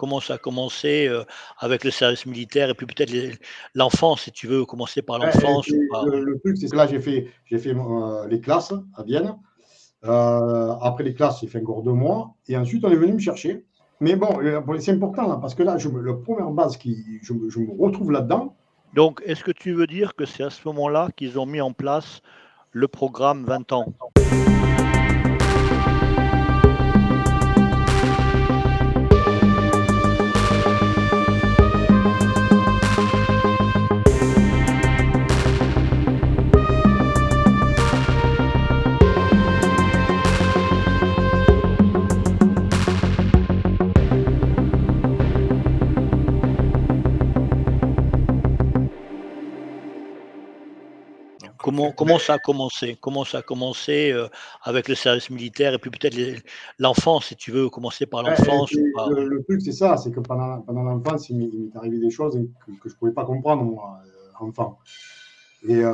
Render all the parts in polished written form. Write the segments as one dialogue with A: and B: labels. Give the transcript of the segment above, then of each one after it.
A: comment ça a commencé, avec le service militaire et puis peut-être l'enfance, si tu veux commencer par
B: Ouais,
A: l'enfance ou par
B: le truc, c'est que là, j'ai fait les classes à Vienne. Après les classes, j'ai fait encore 2 mois. Et ensuite, on est venu me chercher. Mais bon, c'est important, là, parce que là, la première base, je me retrouve là-dedans.
A: donc est-ce que tu veux dire que c'est à ce moment-là qu'ils ont mis en place le programme 20 ans? Comment ça a commencé? Comment ça a commencé, avec le service militaire et puis peut-être l'enfance, si tu veux commencer par
B: Ouais,
A: l'enfance ou par
B: le truc, c'est ça, c'est que pendant l'enfance, il m'est arrivé des choses que je ne pouvais pas comprendre, moi, enfant. Et, euh,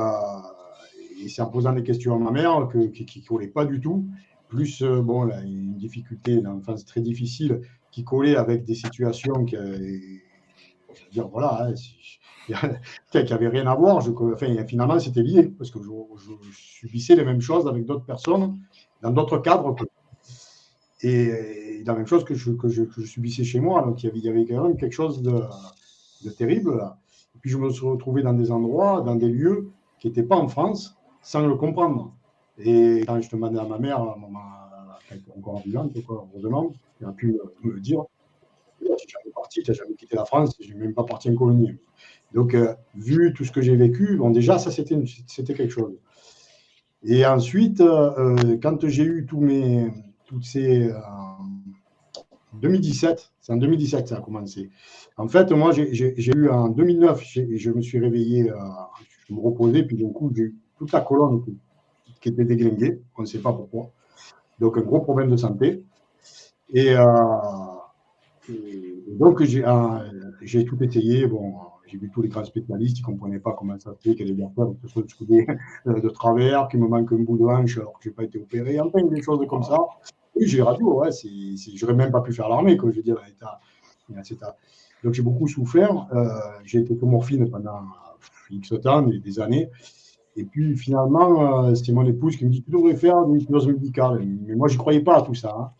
B: et c'est en posant des questions à ma mère qui ne collait pas du tout. Plus, bon, là, une difficulté d'enfance très difficile qui collait avec des situations je veux dire, voilà, hein, qui n'avaient rien à voir. Enfin, finalement, c'était lié, parce que je subissais les mêmes choses avec d'autres personnes, dans d'autres cadres, et la même chose que je subissais chez moi. Donc, il y avait quand même quelque chose de terrible, là. Et puis, je me suis retrouvé dans des endroits, dans des lieux qui n'étaient pas en France, sans le comprendre. Et quand je demandais à ma mère, maman, qui était encore vivante, heureusement, elle a pu me le dire, tu n'es jamais parti, tu n'as jamais quitté la France, je n'ai même pas parti en colonie. Donc, vu tout ce que j'ai vécu, bon, déjà, ça, c'était quelque chose. Et ensuite, quand j'ai eu toutes ces 2017, c'est en 2017 que ça a commencé. En fait, moi, j'ai eu en 2009, je me suis réveillé, je me reposais, puis d'un coup, j'ai eu toute la colonne qui était déglinguée, on ne sait pas pourquoi. Donc, un gros problème de santé. Et, donc, j'ai tout essayé. Bon, j'ai vu tous les grands spécialistes, ils ne comprenaient pas comment ça se fait qu'il y ait des affaires de travers, qu'il me manque un bout de hanche alors que je n'ai pas été opéré. Enfin, des choses comme ça. Oui, j'ai radio, ouais, j'aurais même pas pu faire l'armée, quoi, je veux dire, donc j'ai beaucoup souffert. J'ai été sous morphine pendant X temps, des années. Et puis finalement, c'est mon épouse qui me dit tu devrais faire une hypnose médicale. Mais moi, je ne croyais pas à tout ça, hein.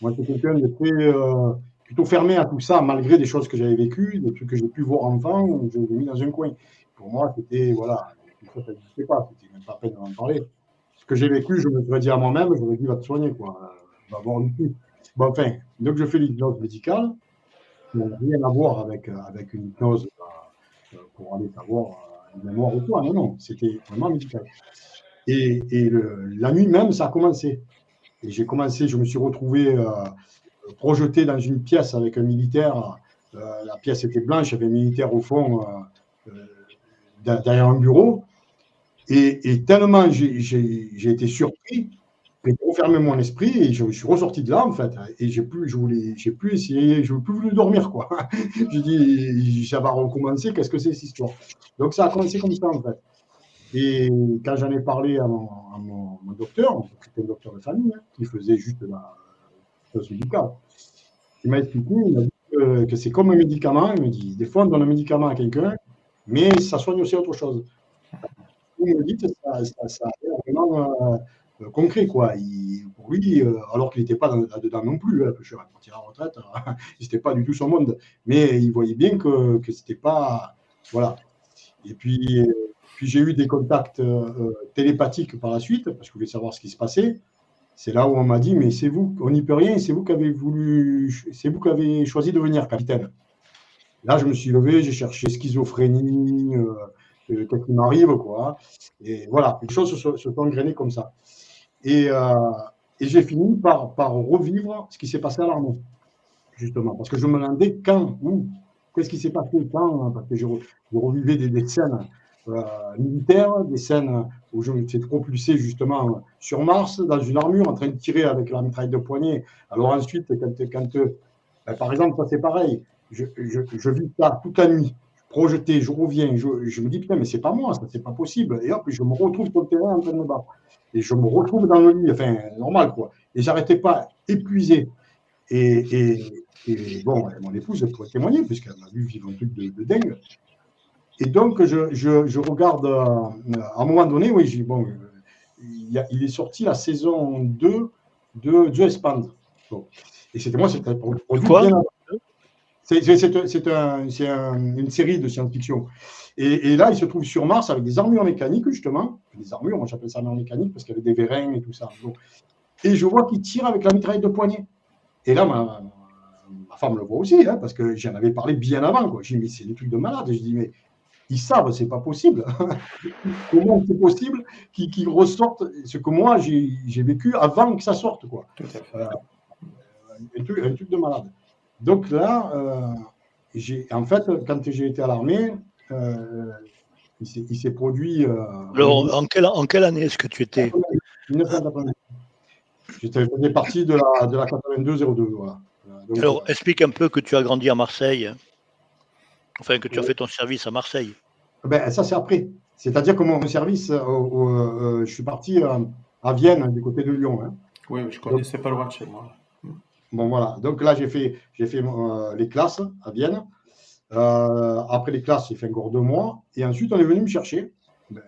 B: Moi, j'étais quelqu'un de très plutôt fermé à tout ça, malgré des choses que j'avais vécues, des trucs que j'ai pu voir enfant, je les ai mis dans un coin. Pour moi, c'était, voilà, tout ça n'existait pas, c'était même pas la peine d'en parler. Ce que j'ai vécu, je me serais dit à moi-même, j'aurais dit, va te soigner, quoi. Va voir du tout. Bon, enfin, donc je fais l'hypnose médicale, qui n'a rien à voir avec une hypnose pour aller savoir une mémoire ou quoi. Non, non, c'était vraiment médical. Et la nuit même, ça a commencé. Et je me suis retrouvé projeté dans une pièce avec un militaire. La pièce était blanche, il y avait un militaire au fond, derrière un bureau. Et tellement j'ai été surpris que j'ai refermé mon esprit et je suis ressorti de là, en fait. Et j'ai plus essayé, je n'ai plus voulu dormir, quoi. J'ai dit, ça va recommencer, qu'est-ce que c'est cette histoire? Donc ça a commencé comme ça, en fait. Et quand j'en ai parlé à mon docteur, c'était un docteur de famille, hein, qui faisait juste la chose médicale, il m'a expliqué, il m'a dit que c'est comme un médicament. Il me dit, des fois, on donne un médicament à quelqu'un, mais ça soigne aussi autre chose. Vous me dites, ça a l'air vraiment concret, quoi. Pour lui, alors qu'il n'était pas là-dedans non plus, hein, je suis parti à la retraite, c'était pas du tout son monde, mais il voyait bien que c'était pas, voilà. Et puis j'ai eu des contacts télépathiques par la suite, parce que je voulais savoir ce qui se passait. C'est là où on m'a dit, mais c'est vous, on n'y peut rien, c'est vous qui avez choisi de devenir capitaine. Là, je me suis levé, j'ai cherché schizophrénie, qu'est-ce qui m'arrive, quoi. Et voilà, les choses se sont engrainées comme ça. Et j'ai fini par revivre ce qui s'est passé à l'armée, justement, parce que je me demandais quand, où, qu'est-ce qui s'est passé, quand, parce que je revivais des scènes militaires, des scènes où je me suis propulsé justement sur Mars, dans une armure, en train de tirer avec la mitraille de poignet. Alors ensuite, par exemple, ça c'est pareil, je vis ça toute la nuit, projeté, je reviens, je me dis, putain, mais c'est pas moi, ça, c'est pas possible. Et hop, je me retrouve sur le terrain en train de me battre. Et je me retrouve dans le lit, enfin, normal, quoi. Et j'arrêtais pas, épuisé. Et Et bon, mon épouse, elle pourrait témoigner, puisqu'elle m'a vu vivre un truc de dingue. Et donc, je regarde, à un moment donné, oui, bon, il est sorti la saison 2 de The Expanse. Bon. Et moi, c'était un produit
A: Quoi?
B: bien avant. C'est une série de science-fiction. Et là, il se trouve sur Mars avec des armures mécaniques, justement. Des armures, moi j'appelle ça armures mécaniques parce qu'il y avait des vérins et tout ça. Bon. Et je vois qu'il tire avec la mitraillette de poignet. Et là, ma femme le voit aussi, hein, parce que j'en avais parlé bien avant. Quoi. Je dis, mais c'est des trucs de malade. Je dis, mais ils savent, c'est pas possible. Comment c'est possible qu'ils ressortent ce que moi j'ai vécu avant que ça sorte, quoi.
C: Tout à fait.
B: Un truc de malade. Donc là, en fait, quand j'ai été à l'armée, il s'est produit.
A: Alors, en quelle année est-ce que tu étais?
B: 1990. Je faisais partie de la 82-02. Voilà. Donc,
A: alors, explique un peu que tu as grandi à Marseille. Enfin, que tu as fait ton service à Marseille.
B: Ben, ça, c'est après. C'est-à-dire que mon service, je suis parti à Vienne, du côté de Lyon. Hein.
C: Oui, je connaissais pas loin de chez moi.
B: Bon, voilà. Donc là, j'ai fait les classes à Vienne. Après les classes, j'ai fait encore 2 mois. Et ensuite, on est venu me chercher,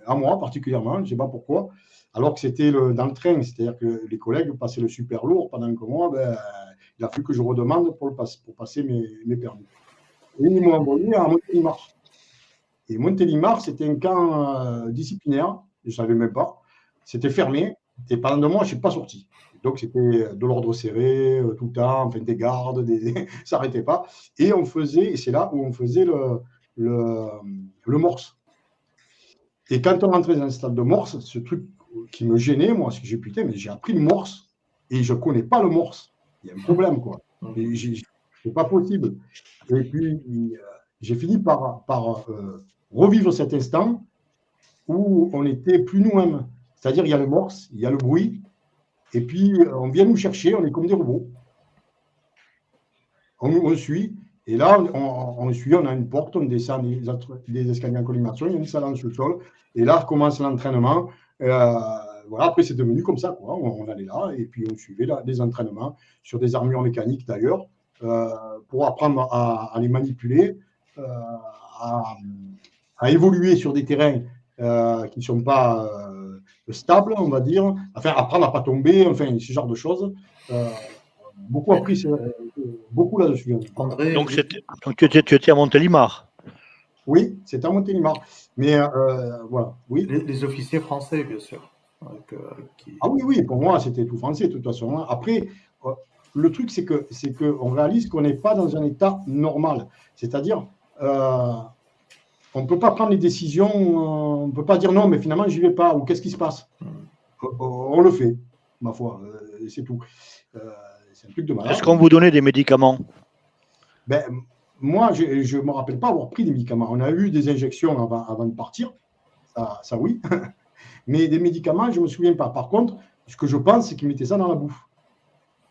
B: à moi particulièrement, je ne sais pas pourquoi, alors que c'était dans le train. C'est-à-dire que les collègues passaient le super lourd pendant que moi, il a fallu que je redemande pour passer mes permis. Et ils m'ont envoyé à Montélimar. Et Montélimar, c'était un camp disciplinaire, je ne savais même pas. C'était fermé. Et pendant 2 mois, je ne suis pas sorti. Donc, c'était de l'ordre serré, tout le temps, enfin, des gardes, ça n'arrêtait pas. Et c'est là où on faisait le morse. Et quand on rentrait dans le stade de morse, ce truc qui me gênait, moi, c'est que mais j'ai appris le morse et je ne connais pas le morse. Il y a un problème, quoi. C'est pas possible. Et puis, j'ai fini par revivre cet instant où on n'était plus nous-mêmes. C'est-à-dire, il y a le morse, il y a le bruit, et puis on vient nous chercher, on est comme des robots. On suit, et là, on suit, on a une porte, on descend des escaliers en collimation, il y a une salle en sous-sol, et là commence l'entraînement. Voilà, après, c'est devenu comme ça, quoi. On allait là, et puis on suivait des entraînements sur des armures mécaniques d'ailleurs, pour apprendre à les manipuler, à évoluer sur des terrains qui ne sont pas stables, on va dire, enfin, apprendre à ne pas tomber, enfin, ce genre de choses. Beaucoup appris, beaucoup là-dessus.
C: André,
A: Donc, tu étais à Montélimar.
B: Oui, c'était à Montélimar. Mais voilà, oui.
C: Les officiers français, bien sûr.
B: Ah oui, pour moi, c'était tout français, de toute façon. Après, le truc, c'est qu'on réalise qu'on n'est pas dans un état normal. C'est-à-dire, on ne peut pas prendre les décisions, on ne peut pas dire non, mais finalement, je n'y vais pas, ou qu'est-ce qui se passe? On le fait, ma foi, c'est tout. C'est un truc de malade.
A: Est-ce qu'on vous donnait des médicaments?
B: Moi, je ne me rappelle pas avoir pris des médicaments. On a eu des injections avant de partir, ça oui, mais des médicaments, je ne me souviens pas. Par contre, ce que je pense, c'est qu'ils mettaient ça dans la bouffe.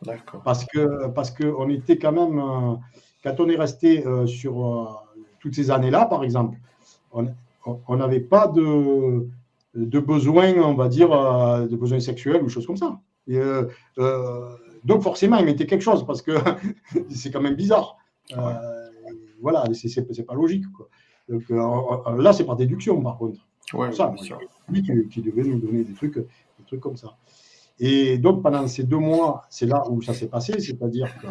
C: D'accord.
B: Parce qu'on était quand même, quand on est resté sur toutes ces années-là, par exemple, on n'avait pas de besoins, on va dire, de besoins sexuels ou choses comme ça. Et, donc forcément, ils mettaient quelque chose parce que c'est quand même bizarre. Voilà, c'est pas logique, quoi. Donc là, c'est par déduction, par contre.
C: Ouais,
B: ça, lui qui devait nous donner des trucs comme ça. Et donc, pendant ces 2 mois, c'est là où ça s'est passé, c'est-à-dire que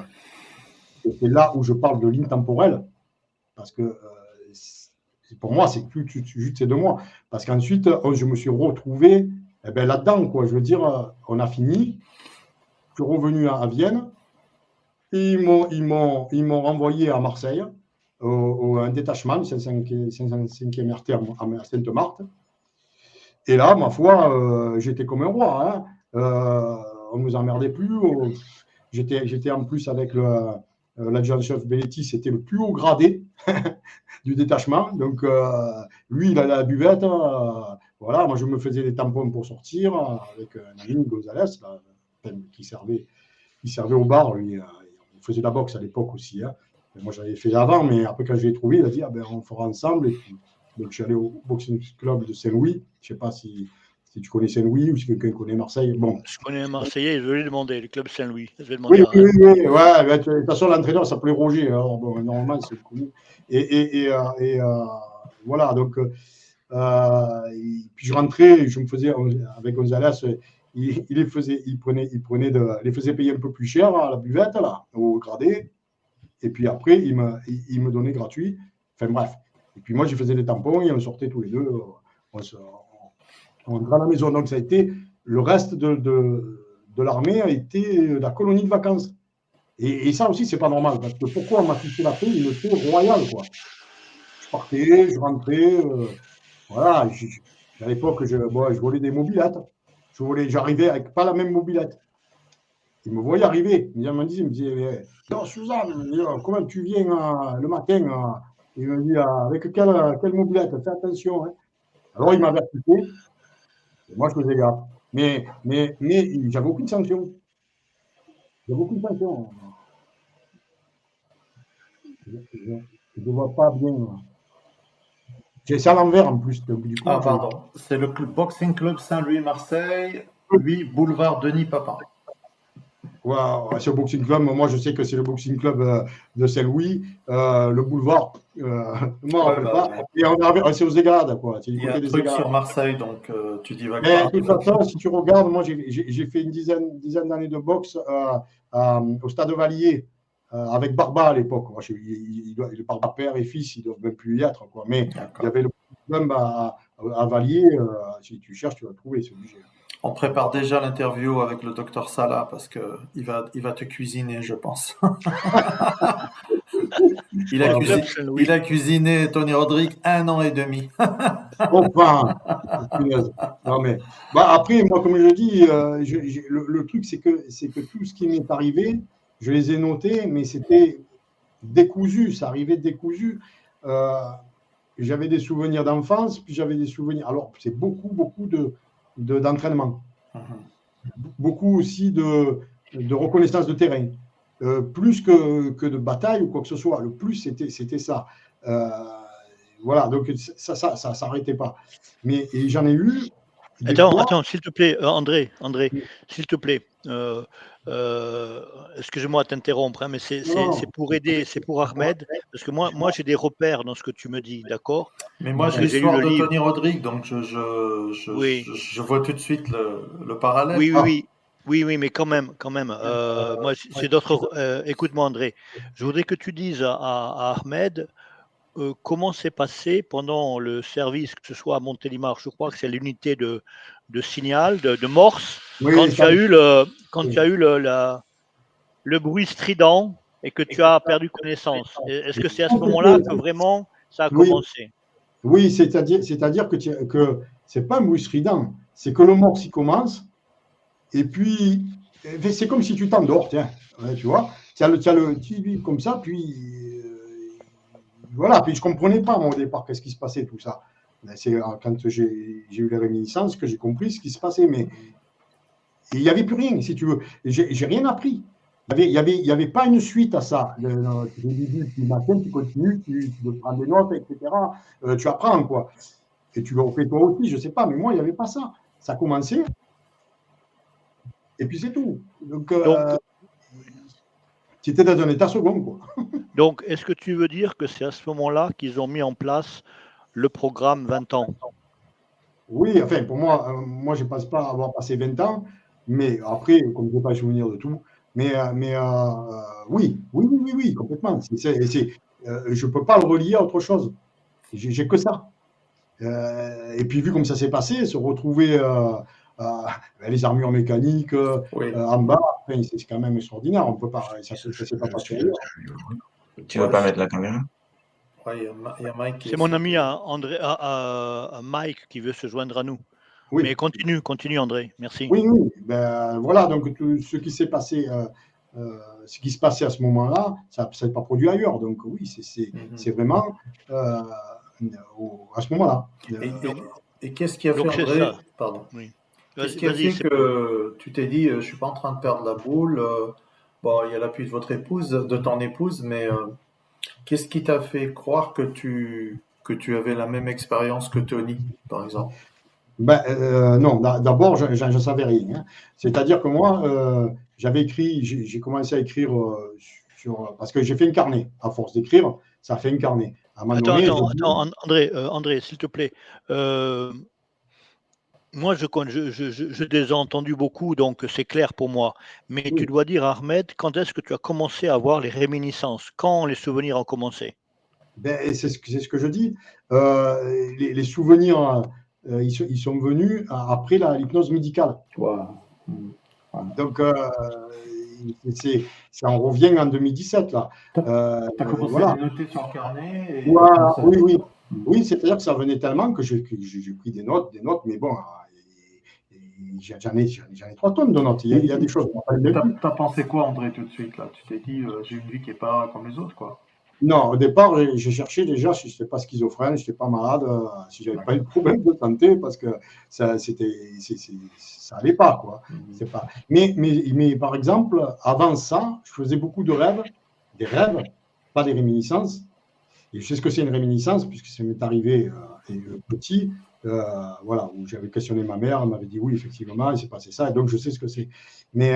B: c'est là où je parle de ligne temporelle, parce que pour moi, c'est plus juste ces 2 mois. Parce qu'ensuite, je me suis retrouvé là-dedans, quoi. Je veux dire, on a fini, je suis revenu à Vienne, et ils m'ont renvoyé à Marseille, un détachement, 5e RT à Sainte-Marthe. Et là, ma foi, j'étais comme un roi. Hein. On ne nous emmerdait plus. J'étais en plus avec l'adjudant-chef Belletti, c'était le plus haut gradé du détachement. Donc, lui, il allait à la buvette. Voilà, moi, je me faisais des tampons pour sortir avec un ami, Gonzalez, là, qui servait au bar. Lui, on faisait de la boxe à l'époque aussi. Hein. Moi, j'avais fait avant, mais après, quand je l'ai trouvé, il a dit on fera ensemble. Et puis, donc, je suis allé au Boxing Club de Saint-Louis. Je ne sais pas si si tu connais Saint-Louis ou si quelqu'un connaît Marseille. Bon.
A: Je connais un Marseillais, je vais lui demander, le club Saint-Louis. Je vais
B: Oui,
A: demander à
B: oui, oui, ouais, de toute façon, l'entraîneur s'appelait Roger. Alors, bon, normalement, c'est connu. Voilà, donc, puis je rentrais, je me faisais, avec Gonzalez, il les faisait payer un peu plus cher à la buvette, là, au gradé. Et puis après, il me donnait gratuit. Enfin, bref. Et puis moi, je faisais des tampons et on sortait tous les deux. On rentrait à la maison. Donc, ça a été le reste de l'armée a été la colonie de vacances. Et ça aussi, c'est pas normal. Parce que pourquoi on m'a fixé la paix, une paix royale, quoi. Je partais, je rentrais. Voilà. À l'époque, je volais des mobilettes. J'arrivais avec pas la même mobilette. Ils me voyaient arriver. Ils me disaient, oh, Suzanne, comment tu viens le matin il me dit, avec quelle mobilette? Fais attention. Hein. Alors, il m'avertissait. Moi, je faisais gaffe. Mais j'avais aucune sanction. J'avais aucune sanction. Je ne vois pas bien. J'ai ça à l'envers en plus. Donc, du coup,
C: Ah, pardon. C'est le Boxing Club Saint-Louis-Marseille, 8 boulevard Denis Papin.
B: Ouais, c'est au Boxing Club. Moi, je sais que c'est le Boxing Club de Saint-Louis. Le boulevard, je ne m'en rappelle pas. Et c'est aux Égrades, quoi.
C: Il y a un truc sur Marseille, donc tu dis va.
B: Mais de toute façon, si tu regardes, moi, j'ai fait une dizaine d'années de boxe au Stade Vallier avec Barba à l'époque. Le Barba père et fils, ils ne doivent même plus y être, quoi. Mais il y avait le club à Vallier. Si tu cherches, tu vas le trouver, c'est obligé.
C: On prépare déjà l'interview avec le docteur Salah parce qu'il va te cuisiner, je pense. Il a cuisiné Tony Rodrigue 1 an et demi.
B: Enfin, non mais, après, moi, comme je dis, le truc, c'est que tout ce qui m'est arrivé, je les ai notés, mais c'était décousu, ça arrivait décousu. J'avais des souvenirs d'enfance, puis j'avais des souvenirs. Alors, c'est beaucoup d'entraînement. Beaucoup aussi de reconnaissance de terrain. Plus que de bataille ou quoi que ce soit. Le plus, c'était ça. Voilà, donc ça s'arrêtait pas. Mais j'en ai eu.
A: Attends, s'il te plaît, André, s'il te plaît. Excuse-moi de t'interrompre, hein, mais c'est pour aider, c'est pour Ahmed, parce que moi j'ai des repères dans ce que tu me dis, d'accord?
C: Mais moi j'ai l'histoire de Tony Rodrigue, donc je vois tout de suite le parallèle.
A: Oui, mais quand même. Moi, c'est d'autres. Écoute-moi, André, je voudrais que tu dises à Ahmed comment s'est passé pendant le service, que ce soit à Montélimar, je crois que c'est l'unité de signal, de morse, quand tu as eu le bruit strident et que tu as perdu connaissance. Est-ce que c'est à ce moment-là que vraiment ça a commencé?
B: Oui, c'est-à-dire que c'est pas un bruit strident, c'est que le morse il commence. Et puis, c'est comme si tu t'endors, tiens, tu vois. Tu as le comme ça, puis voilà. Puis je ne comprenais pas, moi, au départ, qu'est-ce qui se passait, tout ça. C'est quand j'ai eu les réminiscences que j'ai compris ce qui se passait. Mais il n'y avait plus rien, si tu veux. J'ai rien appris. Il y avait pas une suite à ça. Du matin, tu continues, tu prends des notes, etc. Tu apprends, quoi. Et tu le refais toi aussi, je ne sais pas. Mais moi, il n'y avait pas ça. Ça commençait. Et puis c'est tout. Donc tu étais dans un état second, quoi.
A: Donc, est-ce que tu veux dire que c'est à ce moment-là qu'ils ont mis en place le programme 20 ans?
B: Oui, enfin, pour moi, je ne pense pas avoir passé 20 ans, mais après, comme je n'ai pas le souvenir de tout, mais oui, complètement. Je ne peux pas le relier à autre chose. J'ai que ça. Et puis, vu comme ça s'est passé, se retrouver les armures mécaniques en bas, enfin, c'est quand même extraordinaire. On peut pas, ça s'est pas passé ailleurs.
D: Tu ne veux pas mettre la caméra?
C: Ouais, il y a Mike.
A: C'est mon ami Mike qui veut se joindre à nous. Oui. Mais continue André, merci.
B: Oui, ben, voilà, donc tout ce qui s'est passé, ce qui se passait à ce moment-là, ça ne s'est pas produit ailleurs. Donc oui, c'est vraiment à ce moment-là.
C: Et qu'est-ce qui a fait, André, pardon. Oui. Qu'est-ce qui a fait que tu t'es dit, je ne suis pas en train de perdre la boule, bon, il y a l'appui de votre épouse, de ton épouse, mais qu'est-ce qui t'a fait croire que tu avais la même expérience que Tony, par exemple?
B: Non, d'abord, je ne savais rien. Hein. C'est-à-dire que moi, j'avais écrit, j'ai commencé à écrire parce que j'ai fait un carnet. À force d'écrire, ça fait un carnet. À un moment donné,
A: attends, André, s'il te plaît. Moi, je les ai entendus beaucoup, donc c'est clair pour moi. Mais
B: oui.
A: tu dois dire, Ahmed, quand est-ce que tu as commencé à avoir les réminiscences? Quand les souvenirs ont commencé?
B: C'est ce que je dis. Les souvenirs, ils sont venus après l'hypnose médicale.
C: Wow.
B: Donc, ça en revient en 2017, là.
C: Tu as commencé à les noter sur le carnet
B: Oui. Oui, c'est-à-dire que ça venait tellement que j'ai pris des notes, mais bon, j'en ai 3 tonnes de notes. Il y a des choses.
C: T'as pensé quoi, André, tout de suite, là? Tu t'es dit, j'ai une vie qui n'est pas comme les autres, quoi.
B: Non, au départ, j'ai cherché déjà si je n'étais pas schizophrène, je n'étais pas malade, si je n'avais pas eu de problème de santé, parce que ça n'allait pas, quoi. C'est pas... mais par exemple, avant ça, je faisais beaucoup de rêves, des rêves, pas des réminiscences. Et je sais ce que c'est une réminiscence, puisque ça m'est arrivé petit, voilà, où j'avais questionné ma mère, elle m'avait dit oui, effectivement, il s'est passé ça, et donc je sais ce que c'est. Mais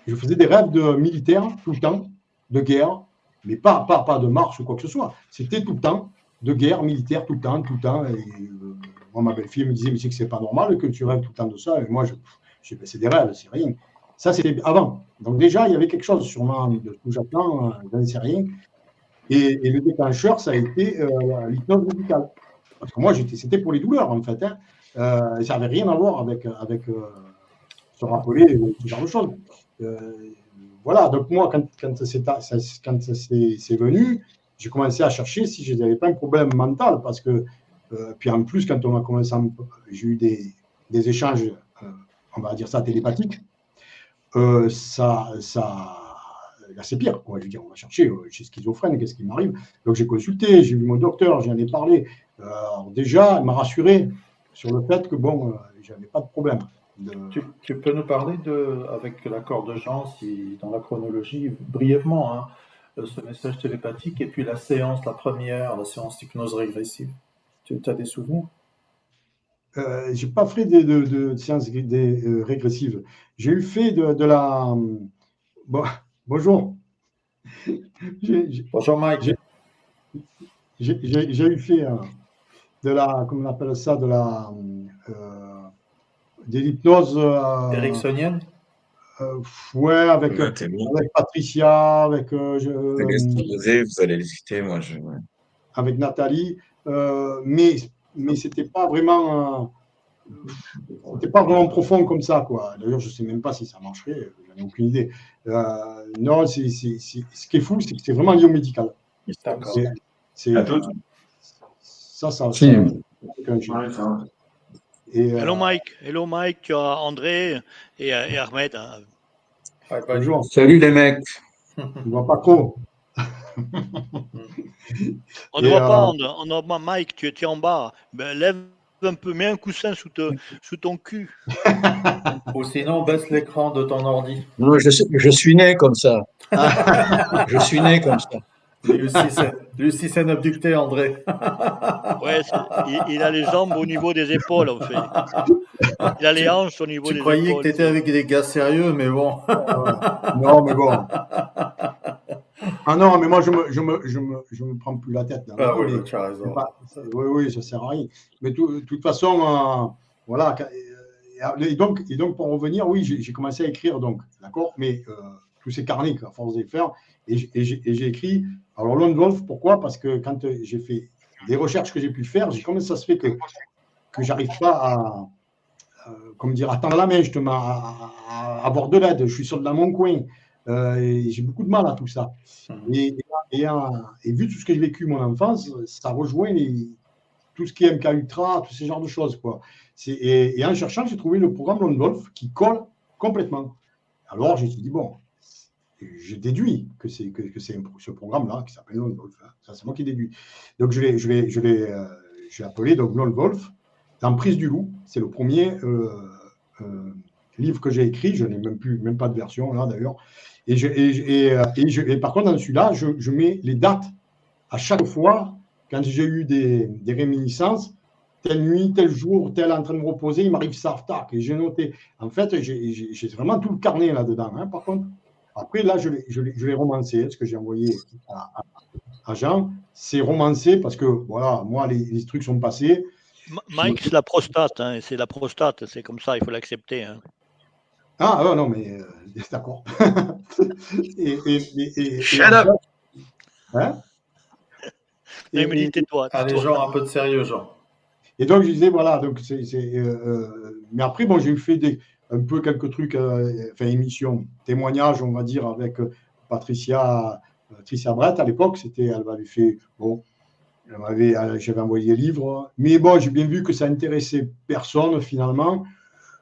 B: je faisais des rêves de militaires tout le temps, de guerre, mais pas de marche ou quoi que ce soit. C'était tout le temps de guerre militaire, tout le temps. Et, moi, ma belle-fille me disait, mais c'est que c'est pas normal que tu rêves tout le temps de ça. Et moi, c'est des rêves, c'est rien. Ça, c'était avant. Donc déjà, il y avait quelque chose sûrement de tout j'attends, je ne sais rien. Et le déclencheur, ça a été l'hypnose médicale. Parce que moi, c'était pour les douleurs, en fait. Hein. Ça n'avait rien à voir avec se rappeler ce genre de choses. Voilà, donc moi, quand c'est venu, j'ai commencé à chercher si je n'avais pas un problème mental, parce que, puis en plus, quand on a commencé j'ai eu des échanges, on va dire ça, télépathiques, là, c'est pire, quoi. Je veux dire, on va chercher, je suis schizophrène, qu'est-ce qui m'arrive? Donc j'ai consulté, j'ai vu mon docteur, j'en ai parlé. Alors déjà, il m'a rassuré sur le fait que, bon, je n'avais pas de problème.
C: Tu peux nous parler avec l'accord de Jean, si dans la chronologie, brièvement, hein, ce message télépathique et puis la séance, la séance d'hypnose régressive. Tu as des souvenirs?
B: J'ai pas fait de séances régressives. J'ai eu fait de la. Bon, bonjour.
C: Bonjour Mike.
B: J'ai eu fait de la, comment on appelle ça, de l'hypnose.
C: Ericksonienne?
B: Ouais, avec Patricia, avec.
D: Vous allez les citer, moi.
B: Avec Nathalie, mais c'était pas vraiment. C'était pas vraiment profond comme ça, quoi. D'ailleurs, je sais même pas si ça marcherait, j'en ai aucune idée. Non, ce qui est fou, c'est que c'est vraiment lié au médical.
C: D'accord.
B: Ça.
A: Hello Mike, tu as André et Ahmed. Hein.
B: Bonjour.
D: Salut les mecs.
B: On ne voit pas trop.
A: On ne voit pas, on ne voit pas, Mike, tu es en bas. Ben, lève un peu, mets un coussin sous ton cul.
C: Ou sinon, baisse l'écran de ton ordi.
E: Non, je suis né comme ça. Je suis né comme ça.
C: Lui aussi, c'est un abducté, André.
A: Ouais, il a les jambes au niveau des épaules, en fait. Il a les hanches au niveau des épaules.
C: Tu croyais que tu étais avec des gars sérieux, mais bon.
B: Non, mais bon. Ah non, mais moi, je me prends plus la tête.
C: Ah oui, tu as raison.
B: Oui, ça sert à rien. Mais de toute façon, voilà. Et donc, pour revenir, oui, j'ai commencé à écrire, donc, d'accord, mais tous ces carnets, à force de les faire, et j'ai écrit. Alors, Lone Wolf, pourquoi? Parce que quand j'ai fait des recherches que j'ai pu faire, comment ça se fait que j'arrive pas à tendre la main, justement, à avoir de l'aide. Je suis seul dans mon coin. Et j'ai beaucoup de mal à tout ça. Et vu tout ce que j'ai vécu mon enfance, ça rejoint tout ce qui est MK Ultra, tous ces genres de choses, quoi. Et en cherchant, j'ai trouvé le programme Lone Wolf qui colle complètement. Alors, j'ai dit, bon, j'ai déduit que c'est ce programme-là qui s'appelle Lone Wolf. Hein. Ça, c'est moi qui déduis. Donc, j'ai appelé donc Lone Wolf, l'emprise du loup. C'est le premier livre que j'ai écrit. Je n'ai même pas de version, là, d'ailleurs. Et par contre, dans celui-là, je mets les dates à chaque fois, quand j'ai eu des réminiscences, telle nuit, tel jour, tel en train de me reposer, il m'arrive ça, tac, et j'ai noté. En fait, j'ai vraiment tout le carnet là-dedans, hein, par contre. Après, là, je l'ai romancé, ce que j'ai envoyé à Jean. C'est romancé parce que, voilà, moi, les trucs sont passés.
A: Mike, c'est la prostate, hein, c'est la prostate, c'est comme ça, il faut l'accepter. Hein.
B: Ah, non, mais d'accord.
E: Shut up!
B: Hein?
A: Mais tais-toi.
C: Allez, Jean, un peu de sérieux, Jean.
B: Et donc, je disais, voilà, donc mais après, bon, j'ai fait un peu quelques trucs, émissions, témoignages, on va dire, avec Patricia Brett à l'époque. Elle m'avait fait, bon, j'avais envoyé des livres. Mais bon, j'ai bien vu que ça intéressait personne, finalement.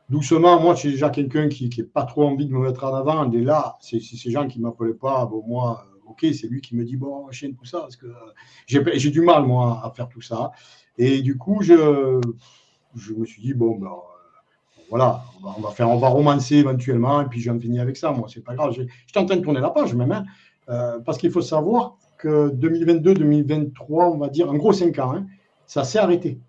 B: Doucement, moi, j'ai déjà quelqu'un qui n'a pas trop envie de me mettre en avant. Et là, c'est ces gens qui ne m'appelaient pas. Bon, moi, ok, c'est lui qui me dit, bon, chaîne, tout ça. Parce que j'ai du mal, moi, à faire tout ça. Et du coup, je me suis dit, bon, ben, voilà, on va romancer éventuellement. Et puis, j'en finis avec ça. Moi, c'est pas grave. J'étais en train de tourner la page, même. Hein, parce qu'il faut savoir que 2022-2023, on va dire, en gros 5 ans, hein, ça s'est arrêté.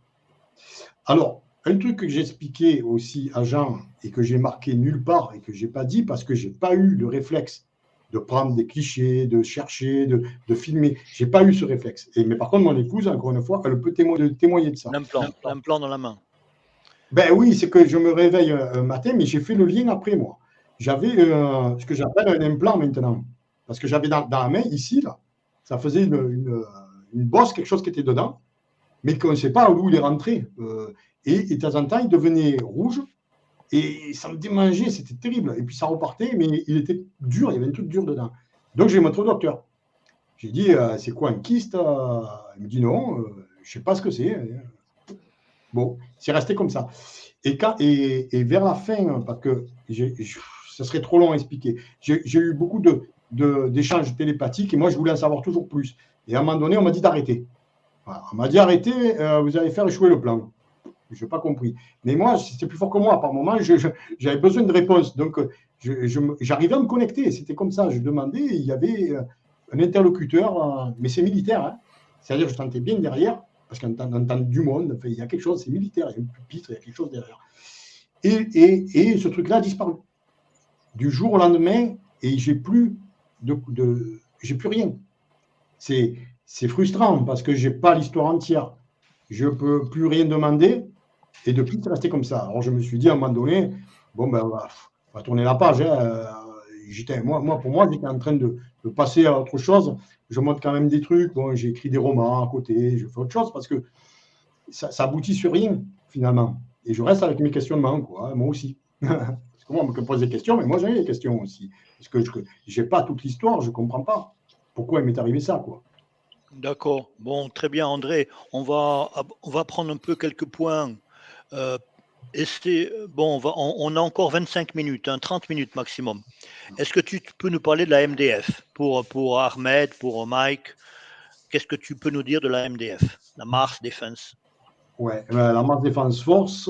B: Alors, un truc que j'ai expliqué aussi à Jean et que j'ai marqué nulle part et que je n'ai pas dit parce que je n'ai pas eu le réflexe de prendre des clichés, de chercher, de filmer. Je n'ai pas eu ce réflexe. Mais par contre, mon épouse, encore une fois, elle peut témoigner de ça.
A: L'implant dans la main.
B: Ben oui, c'est que je me réveille un matin, mais j'ai fait le lien après moi. J'avais ce que j'appelle un implant maintenant. Parce que j'avais dans la main, ici, là, ça faisait une bosse, quelque chose qui était dedans, mais qu'on ne sait pas où il est rentré. Et de temps en temps, il devenait rouge et ça me démangeait, c'était terrible. Et puis ça repartait, mais il était dur, il y avait un truc dur dedans. Donc j'ai montré au docteur. J'ai dit, c'est quoi un kyste? Il me dit non, je ne sais pas ce que c'est. Bon, c'est resté comme ça. Et vers la fin, parce que ça serait trop long à expliquer, j'ai eu beaucoup d'échanges télépathiques et moi, je voulais en savoir toujours plus. Et à un moment donné, on m'a dit d'arrêter. Voilà. On m'a dit arrêtez, vous allez faire échouer le plan. Je n'ai pas compris. Mais moi, c'était plus fort que moi. Par moment, j'avais besoin de réponses. Donc, j'arrivais à me connecter. C'était comme ça. Je demandais, il y avait un interlocuteur, mais c'est militaire. Hein. C'est-à-dire que je sentais bien derrière, parce qu'on entend du monde. Il y a quelque chose, c'est militaire. Il y a un pupitre, il y a quelque chose derrière. Et ce truc-là a disparu. Du jour au lendemain, et j'ai plus rien. C'est frustrant parce que je n'ai pas l'histoire entière. Je ne peux plus rien demander. Et depuis, c'est resté comme ça. Alors, je me suis dit à un moment donné, bon, ben, on va tourner la page. Hein. Pour moi, j'étais en train de passer à autre chose. Je monte quand même des trucs. Bon, j'ai écrit des romans à côté. Je fais autre chose parce que ça aboutit sur rien, finalement. Et je reste avec mes questionnements, quoi, moi aussi. Parce que moi, on me pose des questions, mais moi, j'ai des questions aussi. Parce que je n'ai pas toute l'histoire, je ne comprends pas pourquoi il m'est arrivé ça, quoi.
A: D'accord. Bon, très bien, André. On va prendre un peu quelques points. On a encore 25 minutes, 30 minutes maximum. Est-ce que tu peux nous parler de la MDF pour Ahmed, pour Mike? Qu'est-ce que tu peux nous dire de la MDF, la Mars Defense?
B: Ouais, la Mars Defense Force,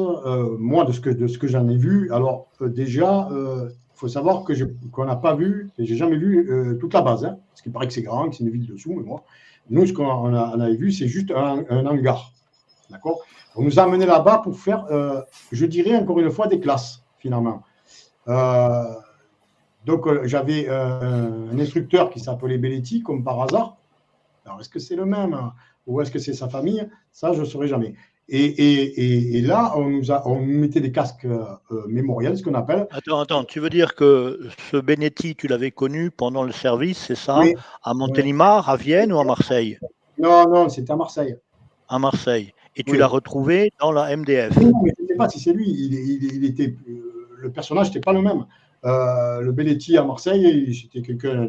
B: moi, de ce que j'en ai vu, alors déjà, il faut savoir qu'on n'a pas vu, et j'ai jamais vu toute la base, hein, parce qu'il paraît que c'est grand, que c'est une ville dessous, mais moi, nous, ce qu'on avait vu, c'est juste un hangar. D'accord? On nous a amené là-bas pour faire, je dirais encore une fois, des classes, finalement. Donc, j'avais un instructeur qui s'appelait Belletti, comme par hasard. Alors, est-ce que c'est le même hein, ou est-ce que c'est sa famille? Ça, je ne saurais jamais. Et là, on nous mettait des casques mémoriels, ce qu'on appelle.
A: Attends, tu veux dire que ce Benetti, tu l'avais connu pendant le service, c'est ça? Oui. À Montélimar, à Vienne ou à Marseille?
B: Non, c'était à Marseille.
A: À Marseille. Et tu l'as retrouvé dans la MDF?
B: Non, mais je ne sais pas si c'est lui. Il était, le personnage n'était pas le même. Le Belletti à Marseille, c'était quelqu'un